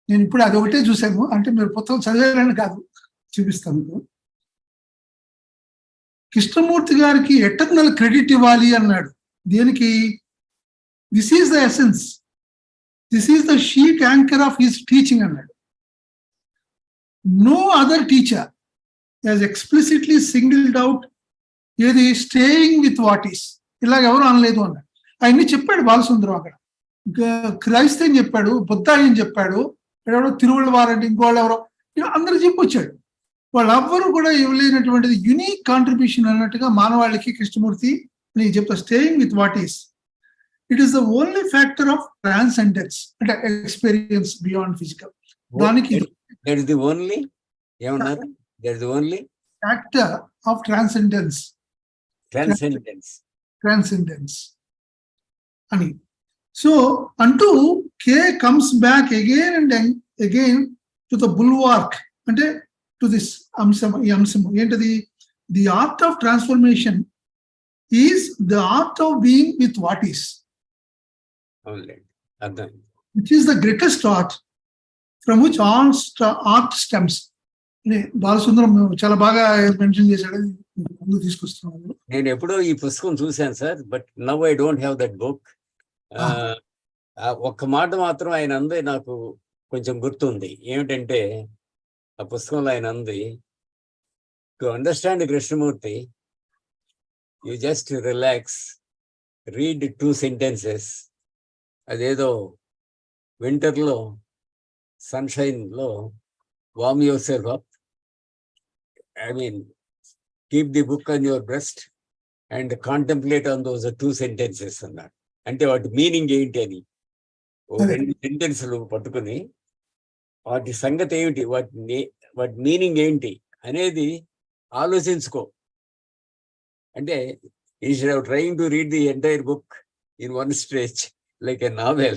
నేను ఇప్పుడు అది ఒకటే చూశాను, అంటే మీరు పుస్తకం చదివారని కాదు, చూపిస్తాను. కృష్ణమూర్తి గారికి ఎటర్నల్ క్రెడిట్ ఇవ్వాలి అన్నాడు. దేనికి? This is the essence, this is the sheet anchor of his teaching అన్నాడు. No other teacher has explicitly singled out ఏది స్టేయింగ్ విత్ వాట్ ఈస్. ఇలాగ ఎవరు అనలేదు అన్నాడు. ఆయన్ని చెప్పాడు బాలసుందరం. అక్కడ క్రైస్త అని చెప్పాడు, బుద్ధ అని చెప్పాడు, ఎవరో తిరువళ్ళ వారంటే ఇంకోళ్ళు ఎవరో, అందరూ చెప్పొచ్చాడు. వాళ్ళెవ్వరూ కూడా ఇవ్వలేనటువంటిది యునిక్ కాంట్రిబ్యూషన్ అన్నట్టుగా మానవాళికి కృష్ణమూర్తి నేను చెప్తా. Staying with what is, it is the only factor of transcendence, అంటే ఎక్స్పీరియన్స్ బియాండ్ ఫిజికల్. దానికి ఫ్యాక్టర్ ఆఫ్ ట్రాన్సెండెన్స్ అని. సో అంటూ K comes back again and again to the bulwark, అంటే టు దిస్ అంశం. ఈ అంశం ఏంటది? The art of transformation is the art of being with what is, which is the greatest art from which all art stems. Balasundaram చాలా బాగా మెన్షన్ చేశాడు, ముందు తీసుకొస్తున్నాను. నేను ఎప్పుడో ఈ పుస్తకం చూశాను sir, but now I don't have that book. ఒక్క మాట మాత్రం ఆయన అంది నాకు కొంచెం గుర్తుంది. ఏమిటంటే ఆ పుస్తకంలో ఆయన అంది, To understand Krishnamurti, you just relax, read 2 sentences. అదేదో వింటర్లో సన్షైన్లో warm yourself up. I mean, keep the book on your breast and contemplate on those 2 sentences అన్నాడు. అంటే వాటి మీనింగ్ ఏంటి అని ఓ 2 సెంటెన్స్లు పట్టుకుని వాటి సంగతి ఏమిటి, వాటి మీనింగ్ ఏంటి అనేది ఆలోచించుకో. అంటే instead of trying to read the entire book in one stretch like a novel,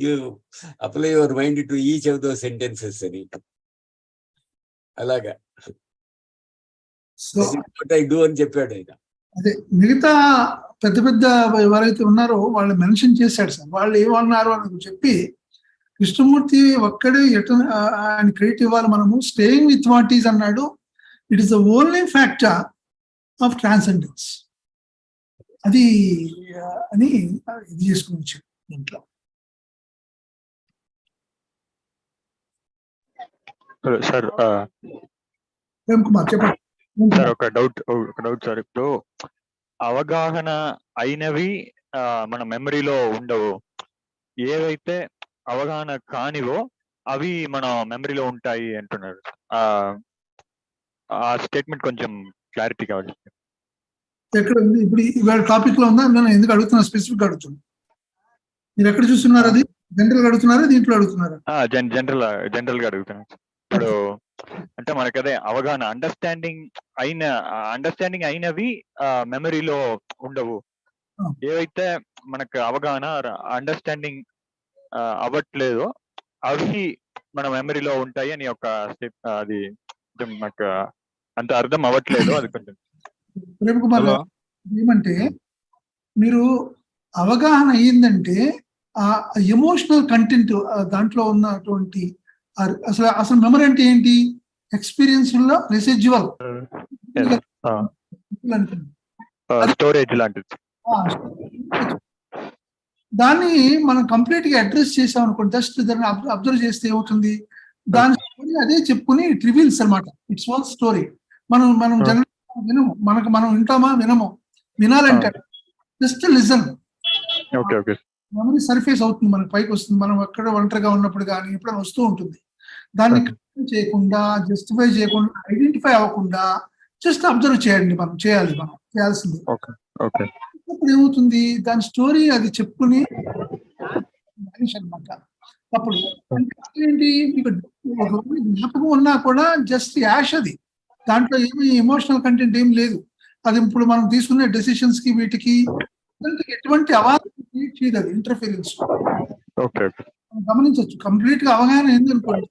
you apply your mind to each of those sentences అని. అలాగా సో what I do అని చెప్పాడు ఆయన. అదే మిగతా పెద్ద పెద్ద ఎవరైతే ఉన్నారో వాళ్ళు మెన్షన్ చేశాడు సార్. వాళ్ళు ఏమన్నారు అని చెప్పి కృష్ణమూర్తి ఒక్కడే ఆయన క్రెడిట్ ఇవ్వాలి. మనము స్టేయింగ్ విత్ వాట్ ఈజ్ అన్నాడు. It is the only factor of transcendence అది అని ఇది చేసుకుని వచ్చాడు దీంట్లో. సార్ ప్రేమ్ కుమార్ చెప్పండి సార్, ఒక డౌట్ సార్. ఇప్పుడు అవగాహన అయినవి మన మెమరీలో ఉండవు, ఏవైతే అవగాహన కానివో అవి మన మెమరీలో ఉంటాయి అంటున్నారు. ఆ స్టేట్మెంట్ కొంచెం క్లారిటీ కావాలి. ఎక్కడ ఉంది ఇప్పుడు ఇవాళ టాపిక్ లో ఉందా? నేను ఎందుకు అడుగుతున్నా, స్పెసిఫిక్ అడుగుతున్నా. మీరు ఎక్కడ చూస్తున్నారు? అది జనరల్ గా అడుగుతున్నారా, దీంట్లో అడుగుతున్నారా? జనరల్ గా అడుగుతున్నాను. ఇప్పుడు అంటే మనకి అదే అవగాహన అండర్స్టాండింగ్ అయినవి మెమరీలో ఉండవు, ఏవైతే మనకు అవగాహన అండర్స్టాండింగ్ అవ్వట్లేదో అవి మన మెమరీలో ఉంటాయి అని ఒక అది నాకు అంత అర్థం అవ్వట్లేదు. అది కొంచెం ప్రేమ్ కుమార్ ఏమంటే, మీరు అవగాహన అయ్యిందంటే ఆ ఎమోషనల్ కంటెంట్ దాంట్లో ఉన్నటువంటి అసలు మెమరీ అంటే ఏంటి? ఎక్స్పీరియన్స్ లో రెసిడ్యువల్ స్టోరేజ్ లాంటిది. దాన్ని మనం కంప్లీట్ గా అడ్రస్ చేసాం అనుకోండి, జస్ట్ దాన్ని అబ్జర్వ్ చేస్తే ఏమవుతుంది, దాని స్టోరీ అదే చెప్పుకుని ఇట్ రివీల్స్ అనమాట. Its own story. మనం జనరల్ వినము, మనం వింటామా? వినము. వినాలంటే జస్ట్ లిజన్. మెమరీ సర్ఫేస్ అవుతుంది, మనకి పైకి వస్తుంది. మనం ఎక్కడ ఒంటరిగా ఉన్నప్పుడు కానీ ఎప్పుడైనా వస్తూ ఉంటుంది. దాన్ని చేయకుండా, జస్టిఫై చేయకుండా, ఐడెంటిఫై అవ్వకుండా జస్ట్ అబ్జర్వ్ చేయండి. మనం చేయాల్సింది. అప్పుడు ఏమవుతుంది, దాని స్టోరీ అది చెప్పుకుని అనమాట. అప్పుడు ఏంటి, మీకు జ్ఞాపకం ఉన్నా కూడా జస్ట్ యాష్ అది. దాంట్లో ఏమి ఎమోషనల్ కంటెంట్ ఏం లేదు. అది ఇప్పుడు మనం తీసుకునే డెసిషన్స్ కి వీటికి ఎటువంటి అవాంతరం చేయదు, అది ఇంటర్ఫీరెన్స్. గమనించవచ్చు. కంప్లీట్ గా అవగాహన ఏందనుకోండి,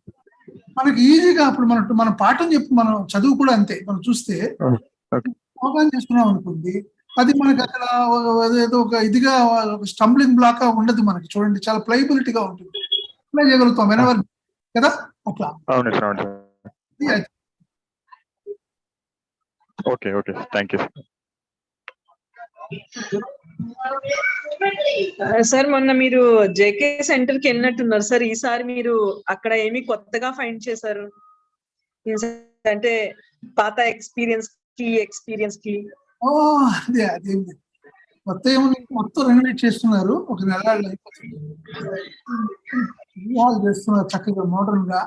మనకి ఈజీగా అప్పుడు మన పాఠం చెప్పి మనం చదువు కూడా అంతే. మనం చూస్తే అవగాహన చేసుకున్నాం అనుకోండి, అది మనకి అక్కడ ఏదో ఒక ఇదిగా స్టంబ్లింగ్ బ్లాక్ ఉండదు. మనకి చూడండి, చాలా ప్లైబిలిటీగా ఉంటుంది. అప్లై చేయగలుగుతాం వెనవర్ కదా, అట్లా. Okay, thank you. సార్, మొన్న మీరు జేకే సెంటర్ కి వెళ్ళినట్టున్నారు సార్. ఈసారి మీరు అక్కడ ఏమి కొత్తగా ఫైండ్ చేశారు అంటే పాత ఎక్స్పీరియన్స్ కి? అదేం కొత్త ఏముంది, మొత్తం రెనోవేట్ చేస్తున్నారు. ఒక నెల చేస్తున్నారు చక్కగా మోడర్న్ గా.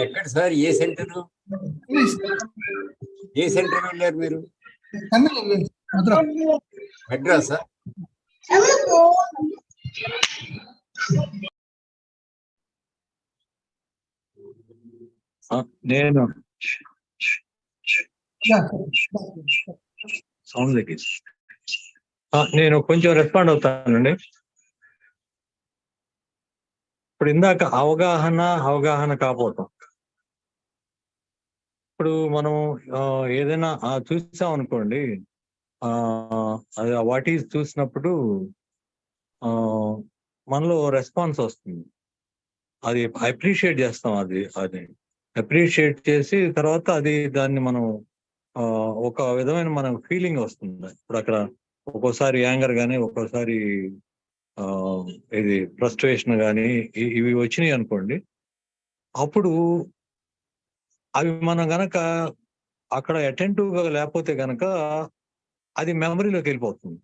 ఎక్కడ సార్? ఏ సెంటర్ వెళ్ళారు మీరు? మెడ్రాసా? నేను నేను కొంచెం రెస్పాండ్ అవుతానండి. ఇప్పుడు ఇందాక అవగాహన కాకపోవటం. ఇప్పుడు మనం ఏదైనా చూసాం అనుకోండి, అది వాట్ ఈజ్ చూసినప్పుడు మనలో రెస్పాన్స్ వస్తుంది. అది అప్రిషియేట్ చేస్తాం. అది అప్రిషియేట్ చేసి తర్వాత దాన్ని మనం ఒక విధమైన మనకు ఫీలింగ్ వస్తుంది. ఇప్పుడు అక్కడ ఒక్కోసారి యాంగర్ కానీ, ఒక్కోసారి ఇది ఫ్రస్ట్రేషన్ కానీ ఇవి వచ్చినాయి అనుకోండి, అప్పుడు అవి మనం గనక అక్కడ అటెంటివ్గా లేకపోతే గనక అది మెమరీలోకి వెళ్ళిపోతుంది.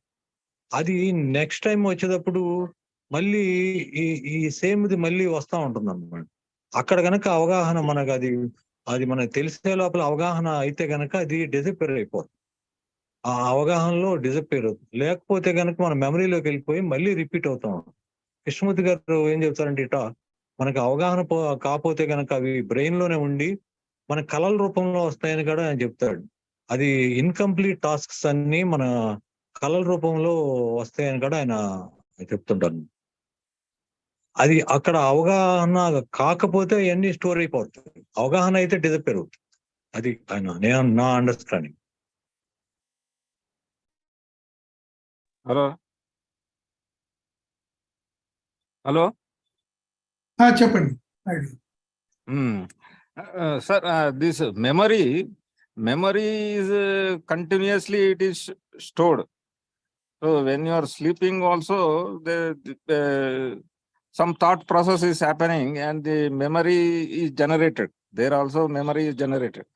అది నెక్స్ట్ టైం వచ్చేటప్పుడు మళ్ళీ ఈ సేమ్ది మళ్ళీ వస్తూ ఉంటుంది అన్నమాట. అక్కడ గనక అవగాహన మనకు అది మనకు తెలిసే లోపల అవగాహన అయితే గనక అది డిసప్పేర్ అయిపోతుంది. ఆ అవగాహనలో డిసప్పేర్ అవుతుంది. లేకపోతే గనక మన మెమరీలోకి వెళ్ళిపోయి మళ్ళీ రిపీట్ అవుతాం. కృష్ణమూర్తి గారు ఏం చెప్తారంటే మనకి అవగాహన కాకపోతే గనక అవి బ్రెయిన్ లోనే ఉండి మన కళల రూపంలో వస్తాయని కూడా ఆయన చెప్తాడు. అది ఇన్కంప్లీట్ టాస్క్స్ అన్ని మన కళల రూపంలో వస్తాయని కూడా ఆయన చెప్తుంటారు. అది అక్కడ అవగాహన కాకపోతే అవన్నీ స్టోర్ అయిపోతాయి. అవగాహన అయితే డిసప్పేర్ అవుతుంది. అది ఆయన నా అండర్స్టాండింగ్. హలో హలో చెప్పండి. sir, this memory is continuously it is stored. So when you are sleeping also, some thought process is happening and the memory is generated. There also memory is generated.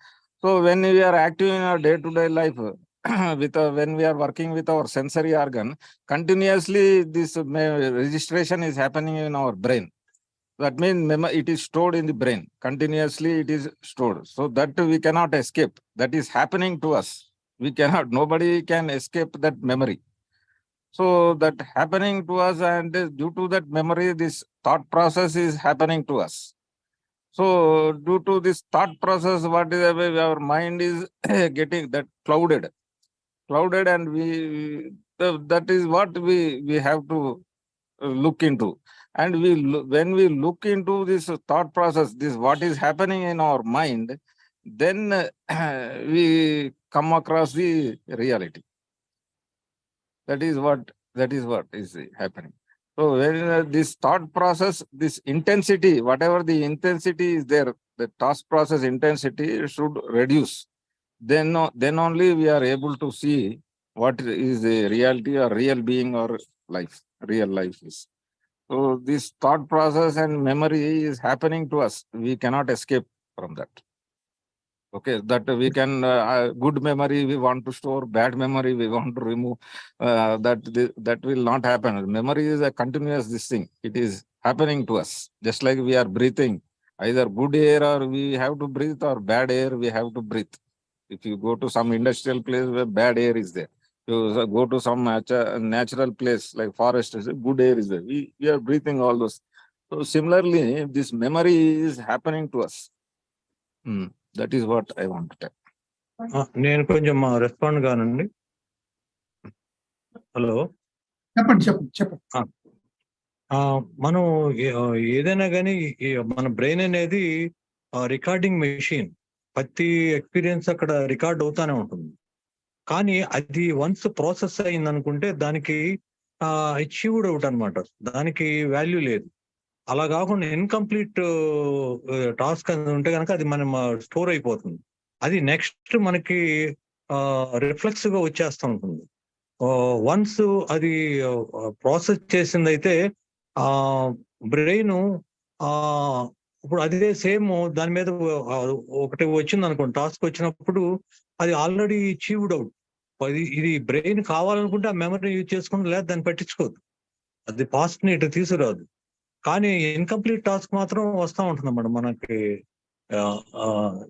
So when we are active in our day-to-day life, when we are working with our sensory organ, continuously this registration is happening in our brain. That means it is stored in the brain. Continuously it is stored. So that we cannot escape. That is happening to us. Nobody can escape that memory. So that happening to us, and due to that memory, this thought process is happening to us. So due to this thought process, what is our mind is getting that clouded, and that is what we have to look into. And when we look into this thought process, this what is happening in our mind, then we come across the reality. That is what is happening. So when this thought process, this intensity, whatever the intensity is there, the task process intensity should reduce. Then only we are able to see what is the reality or real being or life, real life is. So this thought process and memory is happening to us. We cannot escape from that. Okay, that we can, good memory we want to store, bad memory we want to remove. That will not happen. Memory is a continuous this thing. It is happening to us. Just like we are breathing, either good air or we have to breathe, or bad air we have to breathe. If you go to some industrial place where bad air is there, you go to some natural place like forest, good air is there. We are breathing all those. So similarly, this memory is happening to us. That is what I want to tell. నేను కొంచెం రెస్పాండ్ కానండి. హలో, చెప్పండి. మనం ఏదైనా కానీ మన బ్రెయిన్ అనేది రికార్డింగ్ మెషిన్. ప్రతి ఎక్స్పీరియన్స్ అక్కడ రికార్డ్ అవుతానే ఉంటుంది. కానీ అది వన్స్ ప్రాసెస్ అయింది అనుకుంటే దానికి అచీవ్డ్ అవుట్ అనమాట, దానికి వాల్యూ లేదు. అలా కాకుండా ఇన్కంప్లీట్ టాస్క్ అని ఉంటే కనుక అది మనం స్టోర్ అయిపోతుంది. అది నెక్స్ట్ మనకి రిఫ్లెక్స్ గా వచ్చేస్తూ ఉంటుంది. వన్స్ అది ప్రాసెస్ చేసింది అయితే బ్రెయిన్ ఇప్పుడు అదే సేమ్ దాని మీద ఒకటి వచ్చింది అనుకోండి, టాస్క్ వచ్చినప్పుడు అది ఆల్రెడీ అచీవ్డ్ అవుట్. ఇది బ్రెయిన్ కావాలనుకుంటే ఆ మెమరీ యూజ్ చేసుకుంటే లేదా దాన్ని పట్టించుకోదు, అది పాస్ట్ ని ఇటు తీసుకురాదు. కానీ ఇన్కంప్లీట్ టాస్క్ మాత్రం వస్తూ ఉంటుంది అన్నమాట మనకి,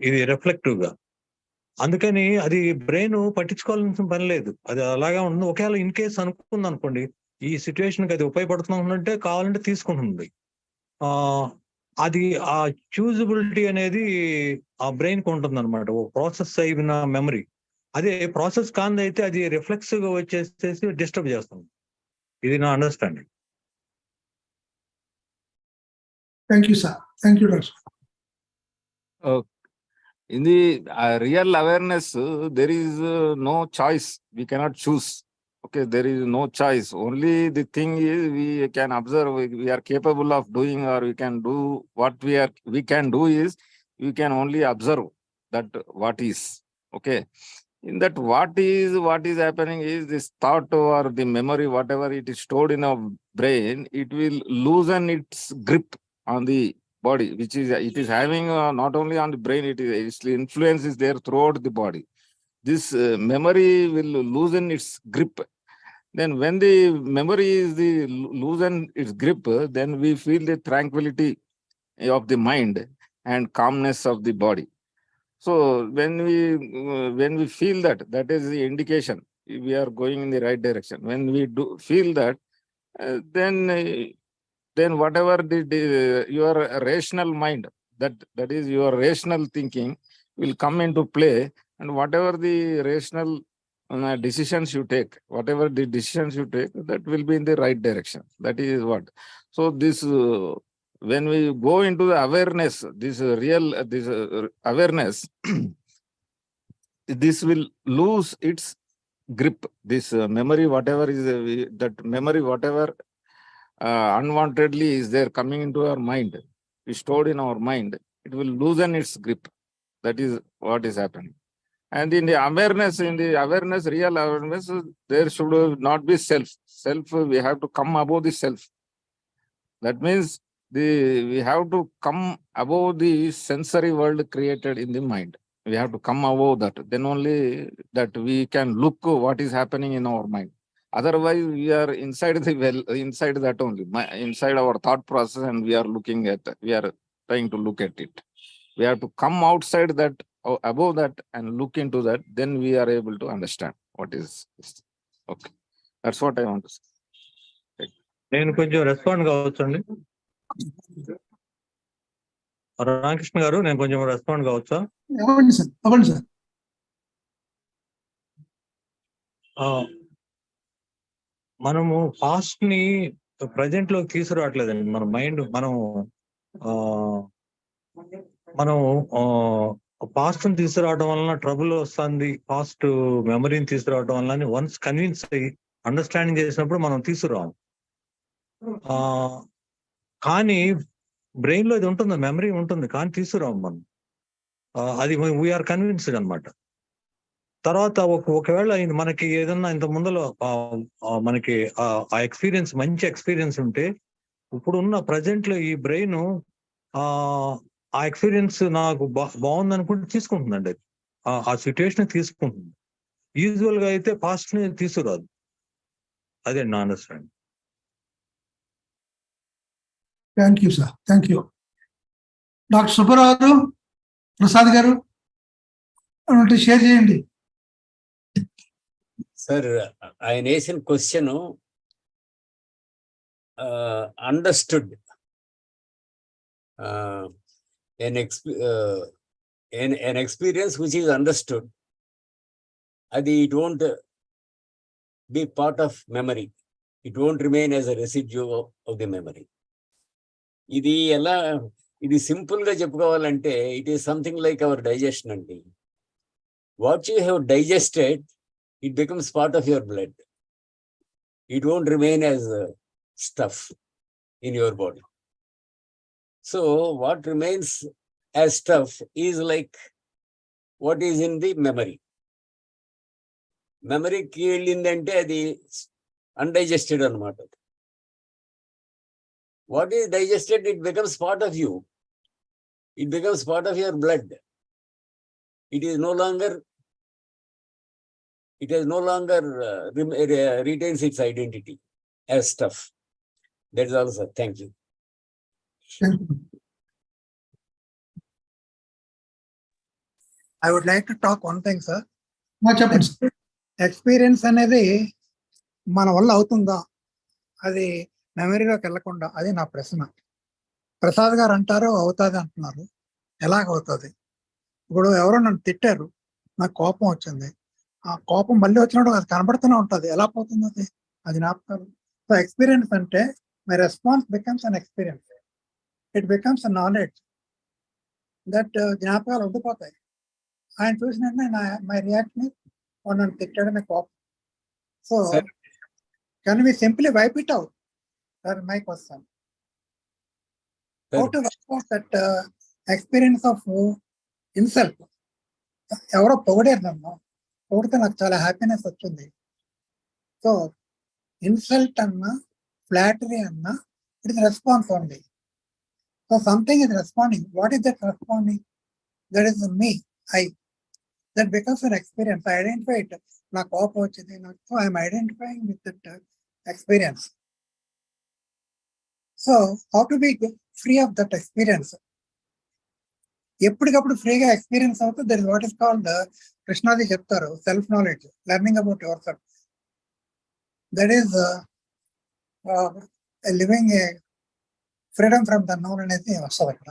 ఇది రిఫ్లెక్టివ్ గా. అందుకని అది బ్రెయిన్ పట్టించుకోవాల్సిన పని లేదు, అది అలాగే ఉంటుంది. ఒకవేళ ఇన్ కేసు అనుకుంది అనుకోండి ఈ సిచ్యువేషన్ కి అది ఉపయోగపడుతుందంటే కావాలంటే తీసుకుంటుంది. అది ఆ చూజబిలిటీ అనేది ఆ బ్రెయిన్ కు ఉంటుంది అనమాట, ప్రాసెస్ అయిన మెమరీ. అదే ప్రాసెస్ కాంది అయితే అది రిఫ్లెక్స్ గా వచ్చేసేసి డిస్టర్బ్ చేస్తుంది. ఇది నా understanding. Thank you, sir. Thank you, Doctor. In the real awareness, there is no choice. We cannot choose. Okay, there is no choice. Only the thing is we can observe. We are capable of doing, or we can do what we can do is we can only observe that what is. Okay, In that, what is happening is this thought or the memory, whatever it is stored in our brain, it will loosen its grip on the body, which is it is having not only on the brain, its influence is there throughout the body. This memory will loosen its grip. Then when the memory is the loosen its grip, then we feel the tranquility of the mind and calmness of the body. So when we feel that, that is the indication we are going in the right direction. When we do feel that, then whatever your rational mind, that is your rational thinking, will come into play, and whatever the rational decisions you take, that will be in the right direction. That is what. So this. When we go into the awareness, this awareness, this will lose its grip. This memory, whatever is unwantedly is there coming into our mind, is stored in our mind, it will loosen its grip. That is what is happening. And in the awareness, real awareness, there should not be self. We have to come above the self. That means we have to come above the sensory world created in the mind. We have to come above that. Then only that we can look what is happening in our mind. Otherwise, we are inside that only, inside our thought process, and we are trying to look at it. We have to come outside that, or above that, and look into that. Then we are able to understand what is this. Okay, that's what I want to say. నేను కొంచెం రెస్పాండ్ కావచ్చండి రామకృష్ణ గారు, నేను కొంచెం రెస్పాండ్ కావచ్చా? అవ్వండి సార్. మనము పాస్ట్ ని ప్రజెంట్ లోకి తీసుకురావట్లేదండి. మన మైండ్ మనం పాస్ట్ ని తీసుకురావడం వలన ట్రబుల్ వస్తుంది. పాస్ట్ మెమరీని తీసుకురావడం వల్ల వన్స్ కన్విన్స్ అయ్యి అండర్స్టాండింగ్ చేసినప్పుడు మనం తీసుకురాం. కానీ బ్రెయిన్ లో ఇది ఉంటుంది, మెమరీ ఉంటుంది, కానీ తీసుకురాం మనం. అది వీఆర్ కన్విన్స్డ్ అనమాట. తర్వాత ఒకవేళ మనకి ఏదన్నా ఇంత ముందులో మనకి ఆ ఎక్స్పీరియన్స్, మంచి ఎక్స్పీరియన్స్ ఉంటే, ఇప్పుడున్న ప్రజెంట్ లో ఈ బ్రెయిన్ ఆ ఎక్స్పీరియన్స్ నాకు బాగుంది అనుకుంటే తీసుకుంటుందండి. ఆ సిచ్యువేషన్ తీసుకుంటుంది. యూజువల్ గా అయితే పాస్ట్ ని తీసుకురాదు. అదే నా understanding. Thank you sir, thank you. Doctor Subbarao గారు, ప్రసాద్ గారు షేర్ చేయండి. సార్, ఆయన వేసిన question understood an experience which is understood, it won't be part of memory. It won't remain as a residue of the memory. ఇది సింపుల్ గా చెప్పుకోవాలంటే, it is something like our digestion అండి. What you have digested, it becomes part of your blood. It won't remain as stuff in your body. So what remains as stuff is like what is in the memory. మెమరీకి వెళ్ళిందంటే అది అన్డైజెస్టెడ్ అనమాట. What is digested, it becomes part of you. It becomes part of your blood. It has no longer retains its identity as stuff. That is all, sir. Thank you. I would like to talk one thing, sir. చెప్పండి. ఎక్స్పీరియన్స్ అనేది మన వల్ల అవుతుందా, అది మెమరీలోకి వెళ్ళకుండా, అది నా ప్రశ్న. ప్రసాద్ గారు అంటారు అవుతుంది అంటున్నారు. ఎలాగవుతుంది? ఇప్పుడు ఎవరో నన్ను తిట్టారు, నాకు కోపం వచ్చింది. ఆ కోపం మళ్ళీ వచ్చినప్పుడు అది కనబడుతూనే ఉంటుంది. ఎలా పోతుంది అది జ్ఞాపకాలు? సో ఎక్స్పీరియన్స్ అంటే my response becomes an experience. It becomes a knowledge that జ్ఞాపకాలు ఉండిపోతాయి. ఆయన చూసిన మై రియాక్షన్ నన్ను తిట్టడమే కోపం. So can we simply wipe it out? That my question. How to wipe out that experience of itself? ఎవరో పొగడారు నన్ను, పొగిడితే నాకు చాలా హ్యాపీనెస్ వచ్చింది. సో ఇన్సల్ట్ అన్నా ఫ్లాటరీ అన్నా it is response only. So something is responding. What is that responding? That is me, I. That becomes an experience. I identify it. నాకు కోపం వచ్చింది, నాకు I'm identifying with that experience. So how to be free of that experience? ఎప్పటికప్పుడు ఫ్రీగా ఎక్స్పీరియన్స్ అవుతుంది. That is what is called, Krishnaji చెప్తారు, self knowledge, learning about yourself. That is living a freedom from the known అనేది వస్తుంది అక్కడ.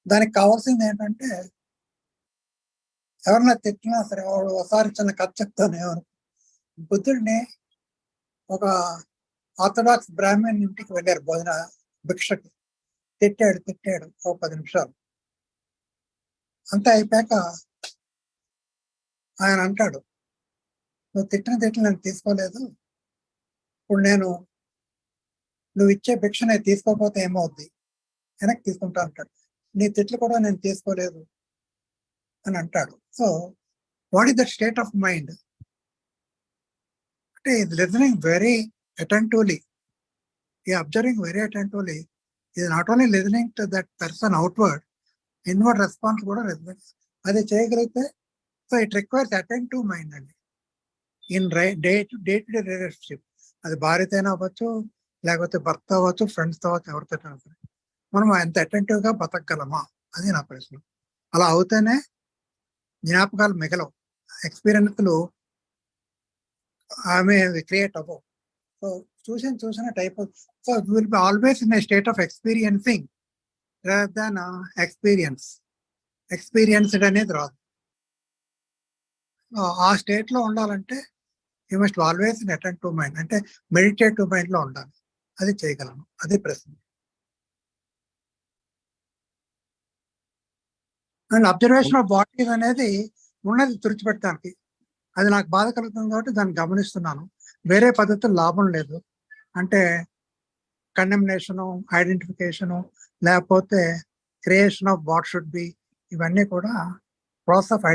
దానికి కావాల్సింది ఏంటంటే, ఎవరన్నా తిట్టినా సరే వాడు ఒకసారి చిన్న కథ చెప్తాను. ఎవరు బుద్ధుడిని ఒక ఆర్థడాక్స్ బ్రాహ్మణ్ ఇంటికి వెళ్ళారు భోజన భిక్షకి. తిట్టాడు ఒక 10 నిమిషాలు. అంతా అయిపోయాక ఆయన అంటాడు, నువ్వు తిట్టిన నేను తీసుకోలేదు, ఇప్పుడు నువ్వు ఇచ్చే భిక్ష నేను తీసుకోకపోతే ఏమవుద్ది, వెనక్కి తీసుకుంటా అంటాడు. నీ తిట్లు కూడా నేను తీసుకోలేదు అని అంటాడు. So what is that state of mind? అంటే listening very attentively, observing very attentively. ఇది not only listening to that person outward, inward response కూడా అది చేయగలిగితే, so it requires attentive mind అండి. In day to day relationship, అది భార్యతో అయినా అవ్వచ్చు, లేకపోతే భర్త అవ్వచ్చు, ఫ్రెండ్స్తో అవ్వచ్చు, ఎవరితో సరే మనం ఎంత అటెంటివ్గా బతకగలమా అది నా ప్రశ్న. అలా అవుతేనే జ్ఞాపకాలు మిగలవు, ఎక్స్పీరియన్స్లు ఆమె క్రియేట్ అవ్వవు. సో చూసిన type of, so will be always in a state of experiencing rather than experienced అనేది రాదు. ఆ స్టేట్లో ఉండాలంటే you must always in attentive mind, అంటే మెడిటేటివ్ మైండ్లో ఉండాలి. అది చేయగలను, అది ప్రశ్న. అండ్ అబ్జర్వేషన్ ఆఫ్ బాడీస్ అనేది ఉన్నది తుడిచిపెట్టడానికి. అది నాకు బాధ కలుగుతుంది కాబట్టి దాన్ని గమనిస్తున్నాను. వేరే పద్ధతులు లాభం లేదు. అంటే కండెమ్నేషను, ఐడెంటిఫికేషను, లేకపోతే creation of what should be, ఇవన్నీ కూడా ప్రాసెస్ ఆఫ్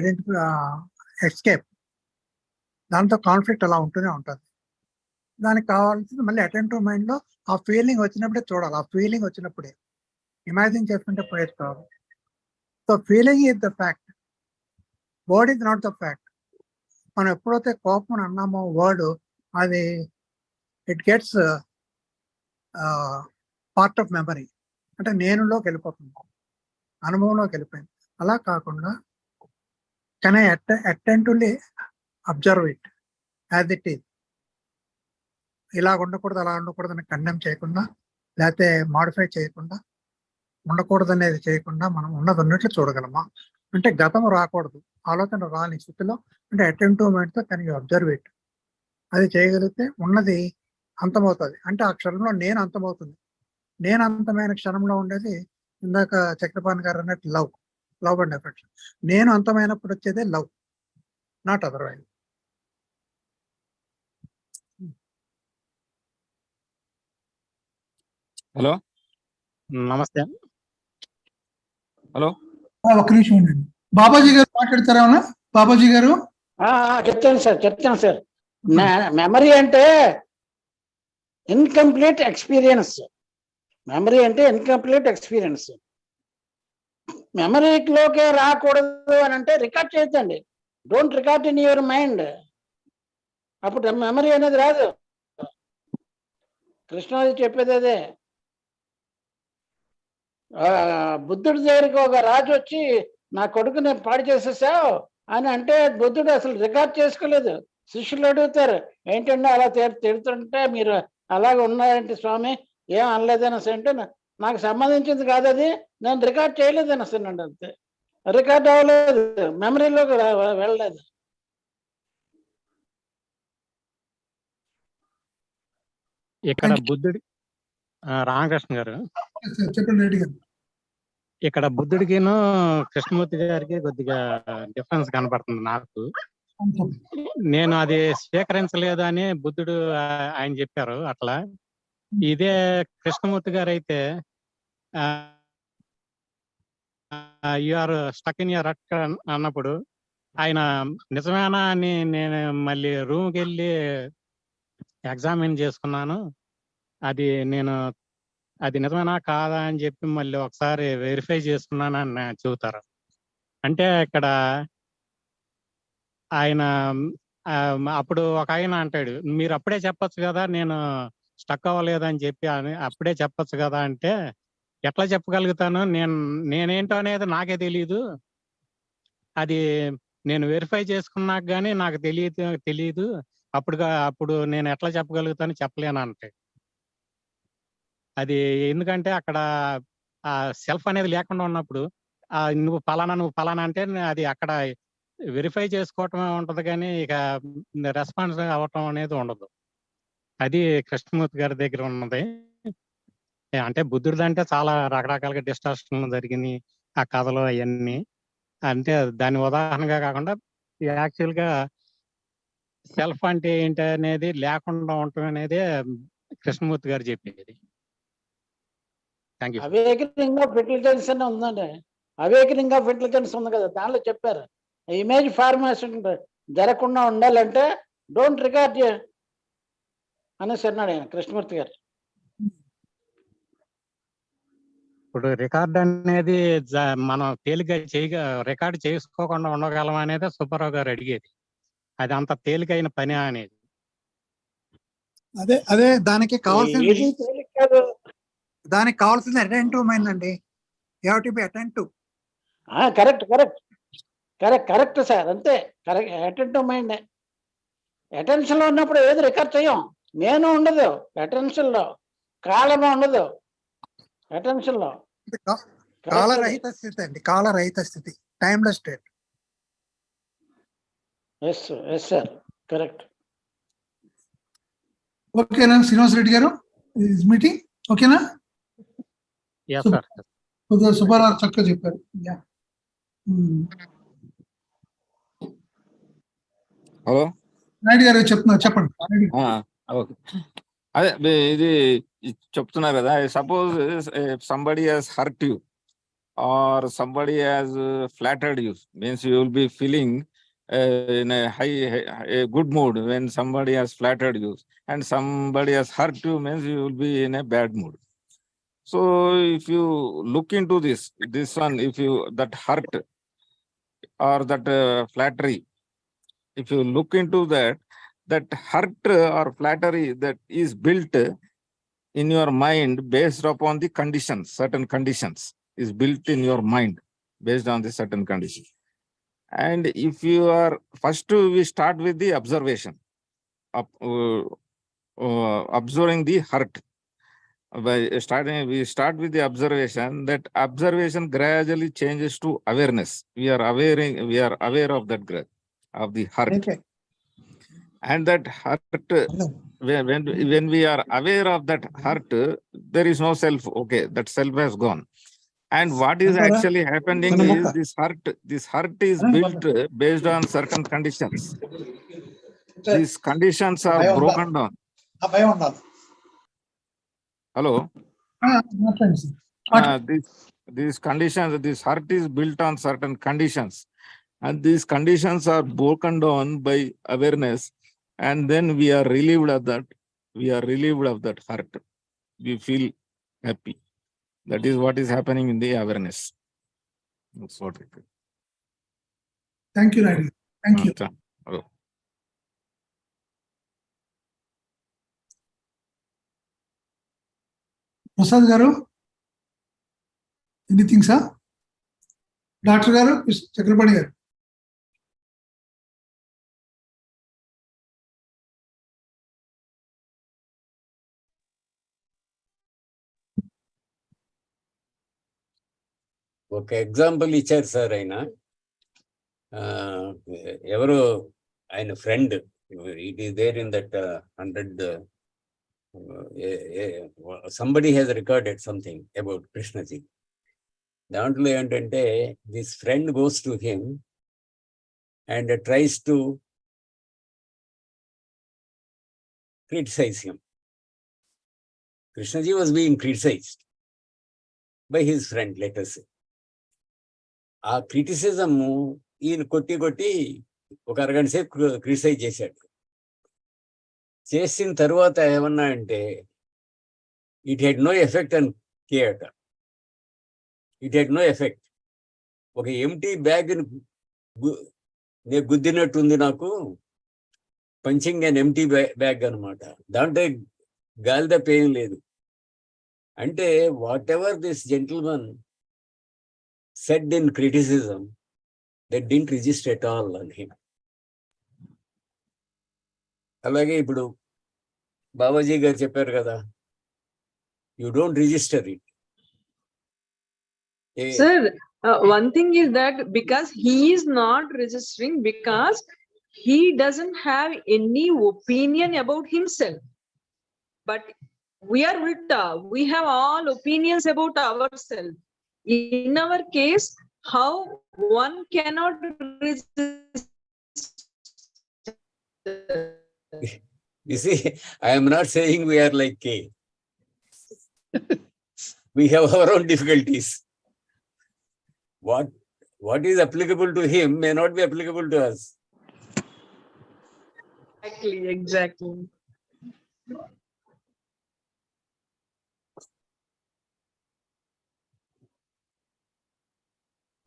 ఎస్కేప్. దాంతో కాన్ఫ్లిక్ట్ అలా ఉంటూనే ఉంటుంది. దానికి కావాల్సింది మళ్ళీ అటెంటివ్ మైండ్లో ఆ ఫీలింగ్ వచ్చినప్పుడే చూడాలి. ఆ ఫీలింగ్ వచ్చినప్పుడే ఇమాజిన్ చేసుకుంటే పోయేది కాదు. So feeling is the fact, word is not the fact. మనం ఎప్పుడైతే కోపం అన్నామో వర్డ్, అది it gets part of memory, అంటే నేనులోకి వెళ్ళిపోతుంది, అనుభవంలోకి వెళ్ళిపోయింది. అలా కాకుండా can I attentively observe it as it is. ఇలా ఉండకూడదు, అలా ఉండకూడదు అని కండెమ్ చేయకుండా, లేకపోతే మాడిఫై చేయకుండా, ఉండకూడదు అనేది చేయకుండా మనం ఉన్నది ఉన్నట్లు చూడగలమా? అంటే గతం రాకూడదు, ఆలోచన రాని స్థితిలో, అంటే అటెంటివ్ మైండ్తో కెన్ యూ అబ్జర్వ్ ఇట్. అది చేయగలిగితే ఉన్నది అంతమవుతుంది. అంటే ఆ క్షణంలో నేను అంతమవుతుంది. నేను అంతమైన క్షణంలో ఉండేది ఇందాక చక్రపాణి గారు అన్నట్టు లవ్ అండ్ ఎఫెక్షన్. నేను అంతమైనప్పుడు వచ్చేదే లవ్, నాట్ అదర్వైజ్. హలో, నమస్తే. హలో, ఒక్క నిమిషం ఉండండి. బాబాజీ గారు మాట్లాడతారా? బాబాజీ గారు చెప్తాను సార్. మెమరీ అంటే ఇన్కంప్లీట్ ఎక్స్పీరియన్స్. మెమరీలోకే రాకూడదు అని అంటే రికార్డ్ చేయొద్దండి. Don't record in your mind. అప్పుడు మెమరీ అనేది రాదు. కృష్ణాజీ చెప్పేది అదే. బుద్ధుడి దగ్గరికి ఒక రాజు వచ్చి నా కొడుకుని పాడు చేసేసావు అని అంటే బుద్ధుడు అసలు రికార్డ్ చేసుకోలేదు. శిష్యులు అడుగుతారు, ఏంటంటే అలా తిడుతుంటే మీరు అలాగే ఉన్నారంటే స్వామి ఏం అనలేదని అంటే, నాకు సంబంధించింది కాదు అది, నేను రికార్డ్ చేయలేదని అసలు అంతే. రికార్డ్ అవ్వలేదు, మెమరీలోకి వెళ్ళలేదు. ఇక్కడ బుద్ధుడి రామకృష్ణ గారు చెప్పండి రెడ్డి గారు. ఇక్కడ బుద్ధుడికిను కృష్ణమూర్తి గారికి కొద్దిగా డిఫరెన్స్ కనపడుతుంది నాకు. నేను అది స్వీకరించలేదు అని బుద్ధుడు ఆయన చెప్పారు. అట్లా ఇదే కృష్ణమూర్తి గారు అయితే you are stuck in your rut అన్నప్పుడు ఆయన నిజమేనా అని నేను మళ్ళీ రూమ్కి వెళ్ళి ఎగ్జామిన్ చేసుకున్నాను. అది నిజమేనా కాదా అని చెప్పి మళ్ళీ ఒకసారి వెరిఫై చేసుకున్నాను అని చెబుతారు. అంటే ఇక్కడ ఆయన అప్పుడు ఒక ఆయన అంటాడు, మీరు అప్పుడే చెప్పొచ్చు కదా, నేను స్టక్ అవ్వలేదని చెప్పి అప్పుడే చెప్పొచ్చు కదా అంటే, ఎట్లా చెప్పగలుగుతాను, నేనేంటో అనేది నాకే తెలియదు, అది నేను వెరిఫై చేసుకున్నాక కానీ నాకు తెలియదు అప్పుడు నేను ఎట్లా చెప్పగలుగుతాను, చెప్పలేను అంటే. అది ఎందుకంటే అక్కడ ఆ సెల్ఫ్ అనేది లేకుండా ఉన్నప్పుడు నువ్వు ఫలానా అంటే అది అక్కడ వెరిఫై చేసుకోవటం ఉంటది కానీ ఇక రెస్పాన్స్ అవ్వటం అనేది ఉండదు. అది కృష్ణమూర్తి గారి దగ్గర ఉన్నది. అంటే బుద్ధుడిది అంటే చాలా రకరకాలుగా డిస్టర్షన్లు జరిగినాయి ఆ కథలో అవన్నీ. అంటే దాని ఉదాహరణగా కాకుండా యాక్చువల్ గా సెల్ఫ్ అంటే ఏంటి అనేది లేకుండా ఉండటం అనేది కృష్ణమూర్తి గారు చెప్పేది. Thank you. Awakening of intelligence అని ఉందండి. అవేకనింగ్ ఆఫ్ ఇంటెలిజెన్స్ ఉంది కదా, దానిలో చెప్పారు ఇమేజ్ ఫార్మేషన్ జరగకుండా ఉండాలంటే డోంట్ రికార్డ్ అనేసి అన్నాడు ఆయన కృష్ణమూర్తి గారు. ఇప్పుడు రికార్డ్ అనేది మనం తేలిక రికార్డ్ చేసుకోకుండా ఉండగలం అనేది సుబ్బారావు గారు అడిగేది. అది అంత తేలికైన పని అనేది. అదే దానికి కావాల్సింది అటెంటివ్ మైండ్ అండి. You have to be attentive. Correct sir, అంతే. Correct, attentive mind. అటెన్షన్ లో ఉన్నప్పుడు ఏది రికార్డ్ చేయం. నేను ఉండదు అటెన్షన్ లో, కాలము ఉండదు అటెన్షన్ లో. కాలరహిత స్థితి అండి, కాలరహిత స్థితి, timeless state. Yes sir, correct. ఓకేనా శ్రీనివాస్ రెడ్డి గారు, మీటింగ్ ఓకేనా? సుబ్బారావు చక్కగా చెప్పారు. హలో నాయుడు గారు చెప్పండి. అదే ఇది చెప్తున్నారు కదా, suppose somebody has hurt you or somebody has flattered you, means you will be feeling in a good mood when somebody has flattered you, and somebody has hurt you means you will be in a bad mood. So if you look into this one, if you that hurt or that flattery, if you look into that hurt or flattery that is built in your mind based upon the conditions, certain conditions is built in your mind based on the certain conditions. And if you are first, we start with the observation of observing the hurt. We start with the observation. That observation gradually changes to awareness. We are aware of that of the hurt. Okay. And that hurt, when we are aware of that hurt, there is no self. Okay, that self has gone. And what is actually happening is this hurt is built based on certain conditions. These conditions are broken down. Hello? These conditions, this hurt is built on certain conditions. And these conditions are broken down by awareness. And then we are relieved of that. We are relieved of that hurt. We feel happy. That is what is happening in the awareness. That's what it is. Thank you, Naidu. Thank you. Hello. Prasad garu, anything, sir? Dr. garu, Chakrapati garu. ఒక ఎగ్జాంపుల్ ఇచ్చారు సార్ ఆయన. ఎవరు ఆయన friend, it is there in that 100, somebody has recorded something about Krishnaji. దాంట్లో ఏంటంటే this friend goes to him and tries to criticize him. Krishnaji was being criticized by his friend, let us say. ఆ క్రిటిసిజము ఈయన కొట్టి ఒక అరగంట సేపు క్రిటిసైజ్ చేశాడు. చేసిన తర్వాత ఏమన్నా అంటే ఇట్ హెడ్ నో ఎఫెక్ట్ అని కేట. It had no effect. ఒక ఎంటీ బ్యాగ్ నేను గుద్దినట్టుంది నాకు, పంచింగ్ అండ్ ఎంటీ బ్యాగ్ అనమాట. దాంట్లో గాలి తప్ప ఏం లేదు. అంటే what ever this gentleman said in criticism that didn't register at all అని హిమ్. అలాగే ఇప్పుడు బాబాజీ గారు చెప్పారు కదా, you don't register it. Sir, one thing is that because he is not registering, because he doesn't have any opinion about himself. But we are ulta. We have all opinions about ourselves. In our case, how one cannot resist. You see, I am not saying we are like K. We have our own difficulties. What is applicable to him may not be applicable to us. Exactly.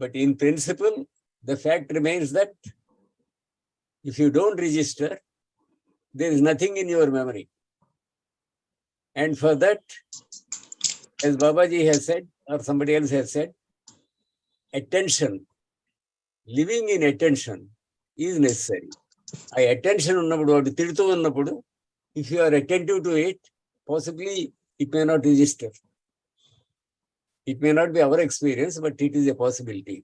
But in principle, the fact remains that if you don't register, there is nothing in your memory. And for that, as Babaji has said, or somebody else has said, attention, living in attention is necessary. I attention ఉన్నప్పుడు వాడు తిడుతూ ఉన్నప్పుడు, if you are attentive to it, possibly it may not register. It may not be our experience, but it is a possibility.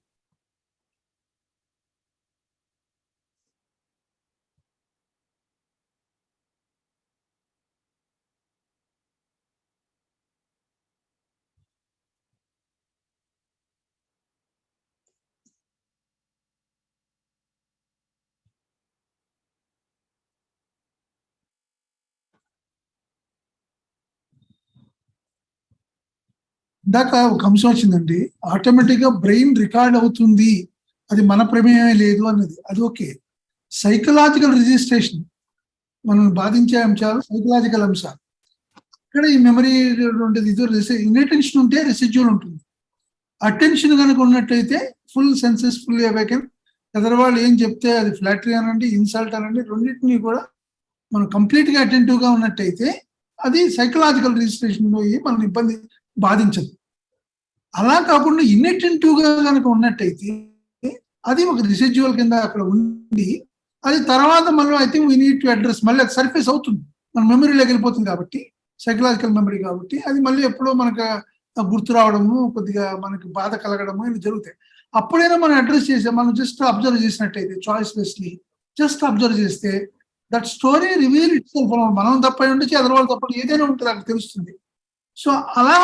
ఇందాక ఒక అంశం వచ్చిందండి, ఆటోమేటిక్ గా బ్రెయిన్ రికార్డ్ అవుతుంది, అది మన ప్రమేయమే లేదు అన్నది. అది ఓకే. సైకలాజికల్ రిజిస్ట్రేషన్, మనం బాధించే అంశాలు సైకలాజికల్ అంశాలు. ఇక్కడ ఈ మెమరీ ఉండేది, ఇది ఇన్అటెన్షన్ ఉంటే రెసిడ్యూల్ ఉంటుంది. అటెన్షన్ కనుక ఉన్నట్టయితే ఫుల్ సెన్సెస్ ఫుల్ అవేకెన్. ఎదరవాళ్ళు ఏం చెప్తే అది ఫ్లాటరీ అనండి, ఇన్సల్ట్ అనండి, రెండింటినీ కూడా మనం కంప్లీట్ గా అటెంటివ్ గా ఉన్నట్టయితే అది సైకలాజికల్ రిజిస్ట్రేషన్ పోయి మన ఇబ్బంది బాధించదు. అలా కాకుండా ఇన్అటెంటివ్ గా కనుక ఉన్నట్టయితే అది ఒక రిసిడ్యువల్ కింద అక్కడ ఉండి, అది తర్వాత మనం I think we need to address, మళ్ళీ అది సర్ఫేస్ అవుతుంది, మన మెమరీలోకి వెళ్ళిపోతుంది కాబట్టి, సైకలాజికల్ మెమరీ కాబట్టి అది మళ్ళీ ఎప్పుడో మనకు గుర్తు రావడము, కొద్దిగా మనకి బాధ కలగడము ఇవి జరుగుతాయి. అప్పుడైనా మనం అడ్రస్ చేసే, మనం జస్ట్ అబ్జర్వ్ చేసినట్టయితే, చాయిస్ లెస్లీ జస్ట్ అబ్జర్వ్ చేస్తే that story reveal it self. మనం తప్ప ఉండొచ్చు, ఎదరవాళ్ళు తప్ప, ఏదైనా ఉంటుంది అక్కడ తెలుస్తుంది. సో అలా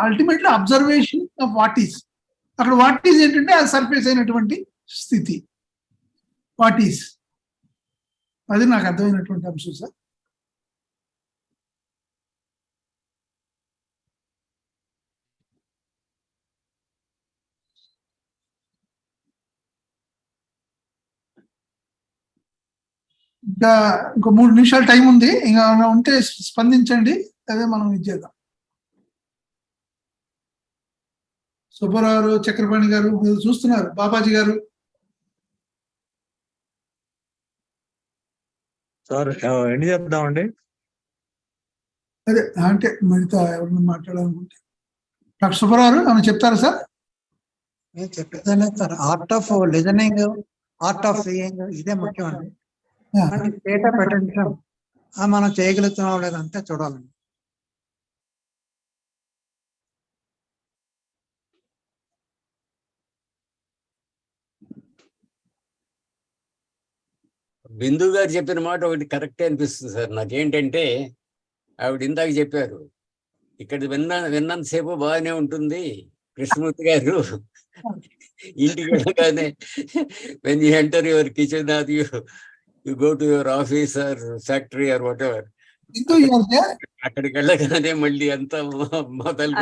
ultimately observation of what is, అక్కడ వాట్ ఈస్ ఏంటంటే అది సర్ఫేస్ అయినటువంటి స్థితి, వాట్ ఈస్, అది నాకు అర్థమైనటువంటి అంశం సార్. ఇంకా ఇంకో 3 నిమిషాలు టైం ఉంది, ఇంకా ఉంటే స్పందించండి, అదే మనం ఇచ్చేద్దాం. సుబ్బారావు, చక్రపాణి గారు మీరు చూస్తున్నారు, బాబాజీ గారు. సార్ ఎన్ని చెప్దామండి? అదే అంటే మిగతా ఎవరిని మాట్లాడాలనుకుంటే డాక్టర్ సుబ్బారావు ఏమైనా చెప్తారా సార్? నేను చెప్పేదాన్ని sir, art of listening, art of seeing, ఇదే ముఖ్యం అండి. స్టేట్ ఆఫ్ అటెన్షన్ మనం చేయగలుగుతున్నాం లేదంటే చూడాలండి. బిందు గారు చెప్పిన మాట ఒకటి కరెక్టే అనిపిస్తుంది సార్ నాకేంటంటే, ఆవిడ ఇందాక చెప్పారు, ఇక్కడ విన్నంతసేపు బాగానే ఉంటుంది, కృష్ణమూర్తి గారు ఇంటికి వెళ్ళగానే when you enter your kitchen or you go to your office or factory or whatever, అక్కడికి వెళ్ళగానే మళ్ళీ అంతా మొదలు.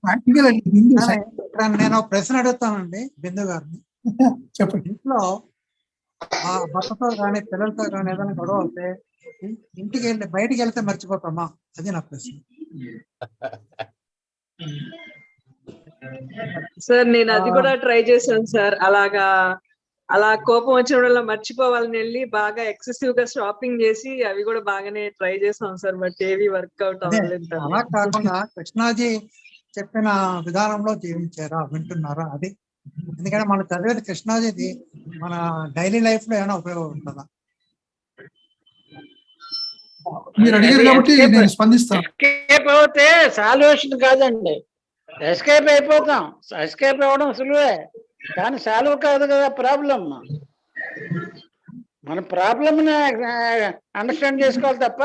ప్రాక్టికల్ అండి బిందు కానీ ఇక్కడ నేను ఒక ప్రశ్న అడుగుతానండి బిందు గారిని. చెప్పండి. ఇంట్లో ఆ భర్తతో కానీ పిల్లలతో కానీ ఏదైనా గొడవ అవుతే ఇంటికి వెళ్ళి బయటికి వెళ్తే మర్చిపోతామా? అది నా ప్రశ్న. సార్ నేను అది కూడా ట్రై చేశాను సార్. అలా కోపం వచ్చినప్పుడు మర్చిపోవాలని వెళ్ళి బాగా ఎక్సెసివ్ గా షాపింగ్ చేసి అవి కూడా బాగానే ట్రై చేసాం సార్. బట్ ఏవి వర్కౌట్ అవ్వలేదు. అలా కాకుండా కృష్ణాజీ చెప్పిన విధానంలో జీవించారా, వింటున్నారా? అది ఎందుకంటే మనం చదివేది కృష్ణాజీది మన డైలీ లైఫ్ లో ఏమైనా ఉపయోగం ఉంటుందా? మీరు అడిగారు కాబట్టి నేను స్పందిస్తాను. ఎస్కేప్ అవుతే సాల్వేషన్ కాదండి, ఎస్కేప్ అయిపోతాం. ఎస్కేప్ అవ్వడం సులువే కానీ సాల్వ్ కాదు కదా ప్రాబ్లం. మన ప్రాబ్లమ్ ని అండర్స్టాండ్ చేసుకోవాలి తప్ప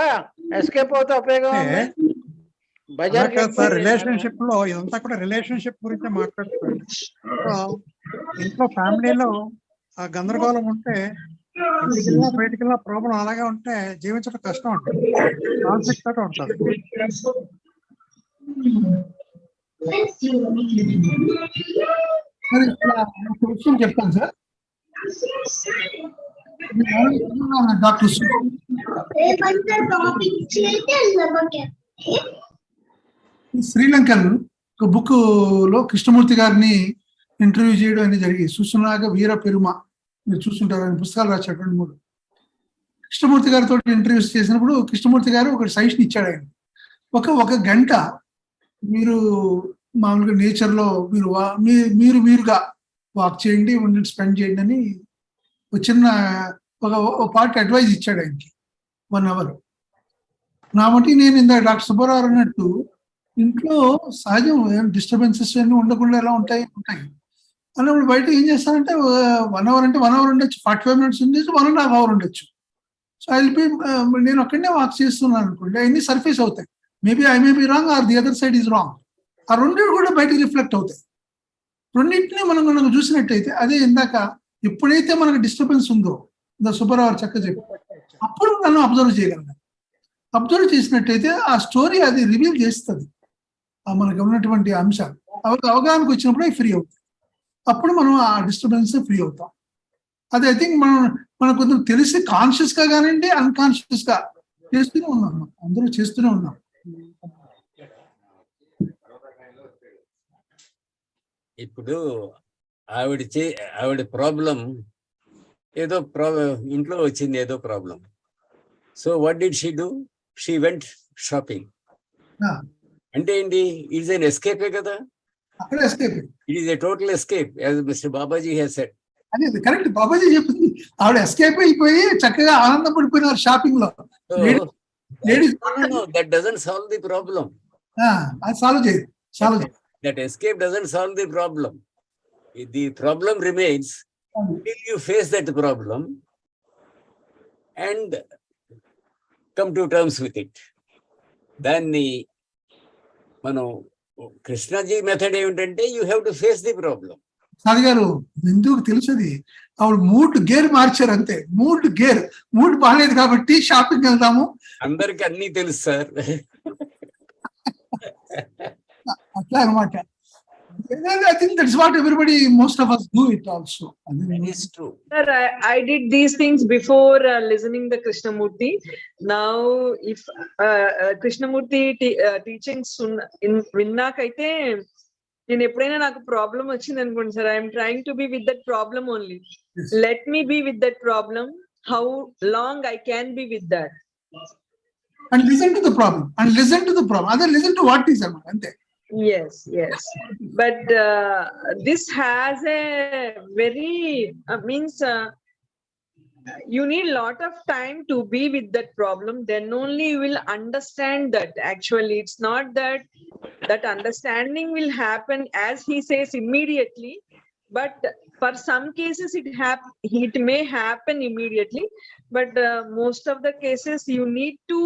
ఎస్కేప్ అవుతే ఉపయోగం ఉంది. రిలేషన్షిప్ లో ఇదంతా కూడా రిలేషన్షిప్ గురించి మాట్లాడుతుంది. ఇంట్లో ఫ్యామిలీలో ఆ గందరగోళం ఉంటే బయటికి ప్రాబ్లం అలాగే ఉంటే జీవించడం కష్టం ఉంటుంది, కాన్ఫ్లిక్ట్ తోటి ఉంటుంది. ఒక విషయం చెప్తాను సార్. డాక్టర్ శ్రీలంకన్ ఒక బుక్ లో కృష్ణమూర్తి గారిని ఇంటర్వ్యూ చేయడం అనేది జరిగి సుసునాగ వీర పెరుమ మీరు చూస్తుంటారు, ఆయన పుస్తకాలు రాశారు 2-3. కృష్ణమూర్తి గారితో ఇంటర్వ్యూస్ చేసినప్పుడు కృష్ణమూర్తి గారు ఒక సజెషన్ ఇచ్చాడు. ఆయన ఒక గంట మీరు మామూలుగా నేచర్ లో మీరుగా వాక్ చేయండి, ఉండి స్పెండ్ చేయండి అని ఒక చిన్న ఒక పార్ట్ అడ్వైజ్ ఇచ్చాడు ఆయనకి. 1 hour. నా మట్టి నేను ఇందాక డాక్టర్ సుబ్బారావు అన్నట్టు ఇంట్లో సహజం డిస్టర్బెన్సెస్ అన్నీ ఉండకుండా ఎలా ఉంటాయి అన్నప్పుడు బయట ఏం చేస్తానంటే 1 hour అంటే 1 hour ఉండొచ్చు, 45 minutes ఉండొచ్చు, 1.5 hour ఉండొచ్చు. సో నేను అక్కడనే వాక్ చేస్తున్నాను అనుకోండి, అవన్నీ సర్ఫేస్ అవుతాయి. Maybe I may be wrong or the other side is wrong. ఆ రెండింటి కూడా బయటకు రిఫ్లెక్ట్ అవుతాయి. రెండింటినీ మనం చూసినట్టయితే అదే ఇందాక ఎప్పుడైతే మనకు డిస్టర్బెన్స్ ఉందో సుబ్బారావు చక్కగా చెప్పి అప్పుడు మనం అబ్జర్వ్ చేయగలం. అబ్జర్వ్ చేసినట్టయితే ఆ స్టోరీ అది రివీల్ చేస్తుంది మనకు ఉన్నటువంటి అంశాలు. అవగాహనకు వచ్చినప్పుడు అవి ఫ్రీ అవుతాయి. అప్పుడు మనం ఆ డిస్టర్బెన్స్ ఫ్రీ అవుతాం. అది ఐ థింక్ మనకు కొంచెం తెలిసి కాన్షియస్ గా కానివ్వండి అన్కాన్షియస్ గా చేస్తూనే ఉన్నాం, అందరూ చేస్తూనే ఉన్నాం. ఇప్పుడు ఆవిడ ప్రాబ్లం ఏదో ఇంట్లో వచ్చింది, ఏదో problem. So what did she do? She went shopping. అంటే ఏంటి? ఇట్స్ ఎన్ ఎస్కేపే కదా. It is a total escape as mister Babaji he's said. అది కరెక్ట్, బాబాజీ చెప్పింది. ఆవిడ ఎస్కేప్ అయిపోయి చక్కగా ఆనందపడిపోయినారు షాపింగ్ లో. That doesn't solve the problem. అది సాల్వ్ చేయదు. That escape doesn't solve the problem. The problem remains till you face that problem and come to terms with it. దాన్ని మనం కృష్ణాజీ మెథడ్ ఏమిటంటే you have to face the problem. Sir గారు ఎందుకు తెలుసది? ఆవిడ మూడ్ గేర్ మార్చారు అంతే. మూడ్ బాగాలేదు కాబట్టి షాపింగ్ వెళ్దాము. అందరికి అన్ని తెలుసు సార్. అట్లా అనమాట. I think that's what everybody, most of us do it also. That is true. Sir, I did these things before listening the Krishnamurti. Now, if Krishnamurti teachings in vinnakaite, నేను ఎప్పుడైనా నాకు ప్రాబ్లం వచ్చింది అనుకోండి sir, I'm trying to be with that problem only. Let me be with that problem. How long I can be with that. And listen to the problem. Other listen to what is ante. Yes, but this has a very you need a lot of time to be with that problem. Then only you will understand that. Actually, it's not that understanding will happen as he says immediately, but for some cases it may happen immediately, but most of the cases you need to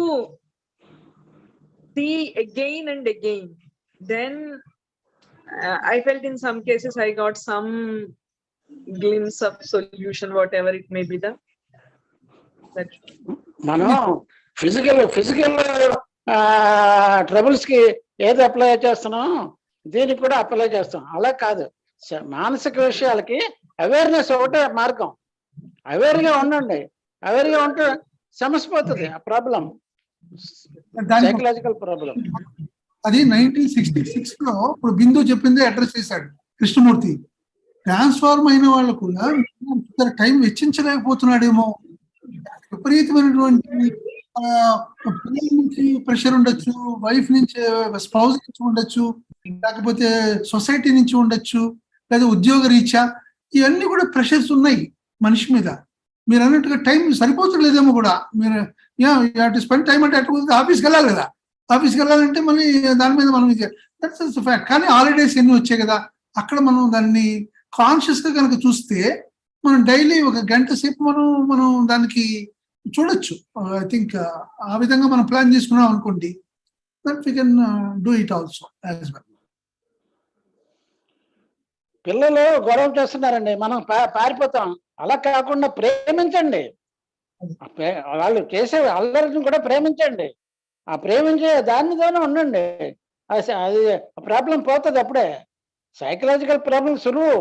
see again and again. Then I felt in some cases I got some glimpse of solution, whatever it may be. మనం ఫిజికల్ ట్రబుల్స్ కి ఏది అప్లై చేస్తున్నాం దీనికి కూడా అప్లై చేస్తాం. అలా కాదు, మానసిక విషయాలకి అవేర్నెస్ ఒకటే మార్గం. అవేర్గా ఉండండి, అవేర్గా ఉంటే సమస్య పోతుంది. ఆ ప్రాబ్లం సైకలాజికల్ ప్రాబ్లం. అది 1966 లో ఇప్పుడు బిందు చెప్పింది అడ్రస్ చేశాడు కృష్ణమూర్తి. ట్రాన్స్ఫార్మ్ అయిన వాళ్ళు కూడా టైం వెచ్చించలేకపోతున్నాడేమో. విపరీతమైనటువంటి పిల్లల నుంచి ప్రెషర్ ఉండొచ్చు, వైఫ్ నుంచి, స్పౌజ్ నుంచి ఉండొచ్చు, లేకపోతే సొసైటీ నుంచి ఉండొచ్చు, లేదా ఉద్యోగ రీత్యా ఇవన్నీ కూడా ప్రెషర్స్ ఉన్నాయి మనిషి మీద. మీరు అన్నట్టుగా టైం సరిపోతలేదేమో కూడా. మీరు టు స్పెండ్ టైం అంటే అటు ఆఫీస్కి వెళ్ళాలి కదా, ఆఫీస్కి వెళ్ళాలంటే మళ్ళీ దాని మీద మనం దట్స్ ఫ్యాక్ట్. కానీ హాలిడేస్ ఎన్ని వచ్చాయి కదా, అక్కడ మనం దాన్ని కాన్షియస్ గా కనుక చూస్తే మనం డైలీ ఒక గంట సేపు మనం దానికి చూడొచ్చు. ఐ థింక్ ఆ విధంగా మనం ప్లాన్ చేసుకున్నాం అనుకోండి, that we can do it also as well. పిల్లలు గొడవ చేస్తున్నారండి, మనం పారిపోతాం. అలా కాకుండా ప్రేమించండి. వాళ్ళు చేసే అల్లరిని కూడా ప్రేమించండి. ఆ ప్రేమించే దానితోనే ఉండండి. అది ప్రాబ్లం పోతుంది అప్పుడే. సైకలాజికల్ ప్రాబ్లమ్స్ సులువు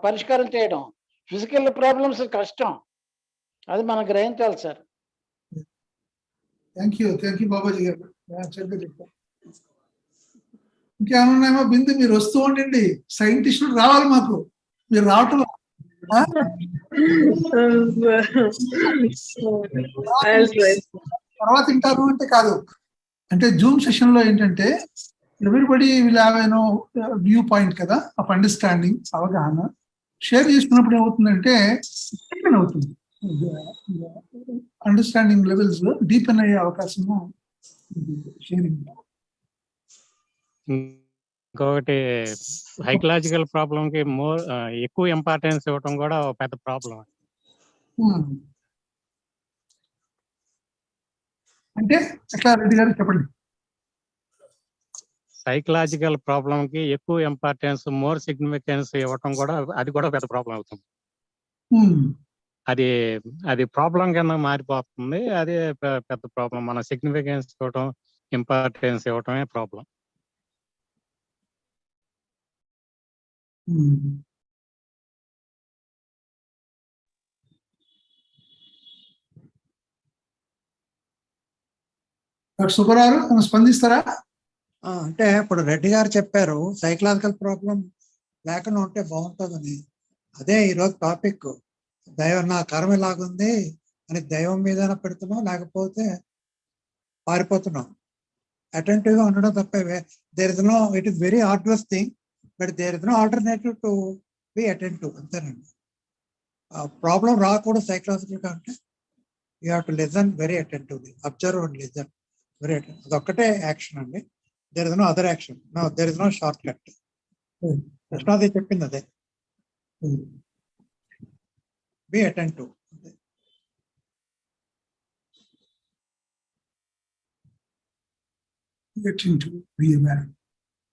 పరిష్కారం చేయడం, ఫిజికల్ ప్రాబ్లమ్స్ కష్టం. అది మనం గ్రహించాలి సార్. థ్యాంక్ యూ బాబాజీ గారు. ఇంకేమన్నామో బిందు, మీరు వస్తూ ఉండండి, సైంటిస్టులు రావాలి మాకు, మీరు రావటం తర్వాత వింటారు అంటే కాదు. అంటే జూమ్ సెషన్ లో ఏంటంటే ఎవ్రీబడి విల్ హ్యావ్ ఎనో వ్యూ పాయింట్ కదా, ఆఫ్ అండర్స్టాండింగ్, అవగాహన షేర్ చేసుకున్నప్పుడు ఏమవుతుందంటే డీపెన్ అవుతుంది, అండర్స్టాండింగ్ లెవెల్స్ డీపెన్ అయ్యే అవకాశము షేరింగ్. ఇంకొకటి సైకలాజికల్ ప్రాబ్లం కి ఎక్కువ ఇంపార్టెన్స్ ఇవ్వటం కూడా ఒక పెద్ద ప్రాబ్లం. అంటే ఎట్లా రెడ్డి గారు చెప్పండి. సైకలాజికల్ ప్రాబ్లం కి ఎక్కువ ఇంపార్టెన్స్, మోర్ సిగ్నిఫికెన్స్ ఇవ్వటం కూడా అది కూడా పెద్ద ప్రాబ్లం అవుతుంది. అది ప్రాబ్లం కింద మారిపోతుంది. అదే పెద్ద ప్రాబ్లం. మన సిగ్నిఫికెన్స్ ఇవ్వటం, ఇంపార్టెన్స్ ఇవ్వటమే ప్రాబ్లం. డాక్టర్ సుబ్బారావు గారు స్పందిస్తారా? అంటే ఇప్పుడు రెడ్డి గారు చెప్పారు సైకలాజికల్ ప్రాబ్లం లేకుండా ఉంటే బాగుంటుందని. అదే ఈరోజు టాపిక్. దైవం నా కర్మ ఎలాగుంది అని దైవం మీద పెడుతున్నాం, లేకపోతే పారిపోతున్నాం. అటెంటివ్ గా ఉండడం తప్పే. There is no, it is very arduous thing, but there is no alternative to be attentive. అంతేనండి. ప్రాబ్లం రాకూడదు సైకలాజికల్ గా అంటే you have to listen very attentively, observe and listen very attentive. అదొక్కటే యాక్షన్ అండి. There is no other action. No, there is no short cut. Krishnaji చెప్పింది అదే, బి అటెంటివ్.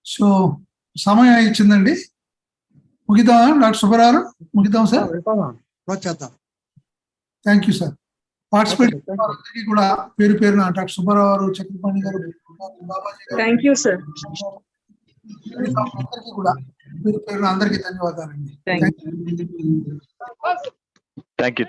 సో సమయం ఇచ్చిందండి, ముగిద్దాం. డాక్టర్ సుబ్బారావు ముగిద్దాం సార్. చేద్దాం. Thank you sir. పార్టిసిపేట్ కూడా పేరు పేరున డాక్టర్ సుబ్బారావు గారు, చక్రపాణి గారు, బాబాజీ గారు, థ్యాంక్ యూ సార్. అందరికీ కూడా పేరు పేరున అందరికీ ధన్యవాదాలండి. Thank you. Thank you.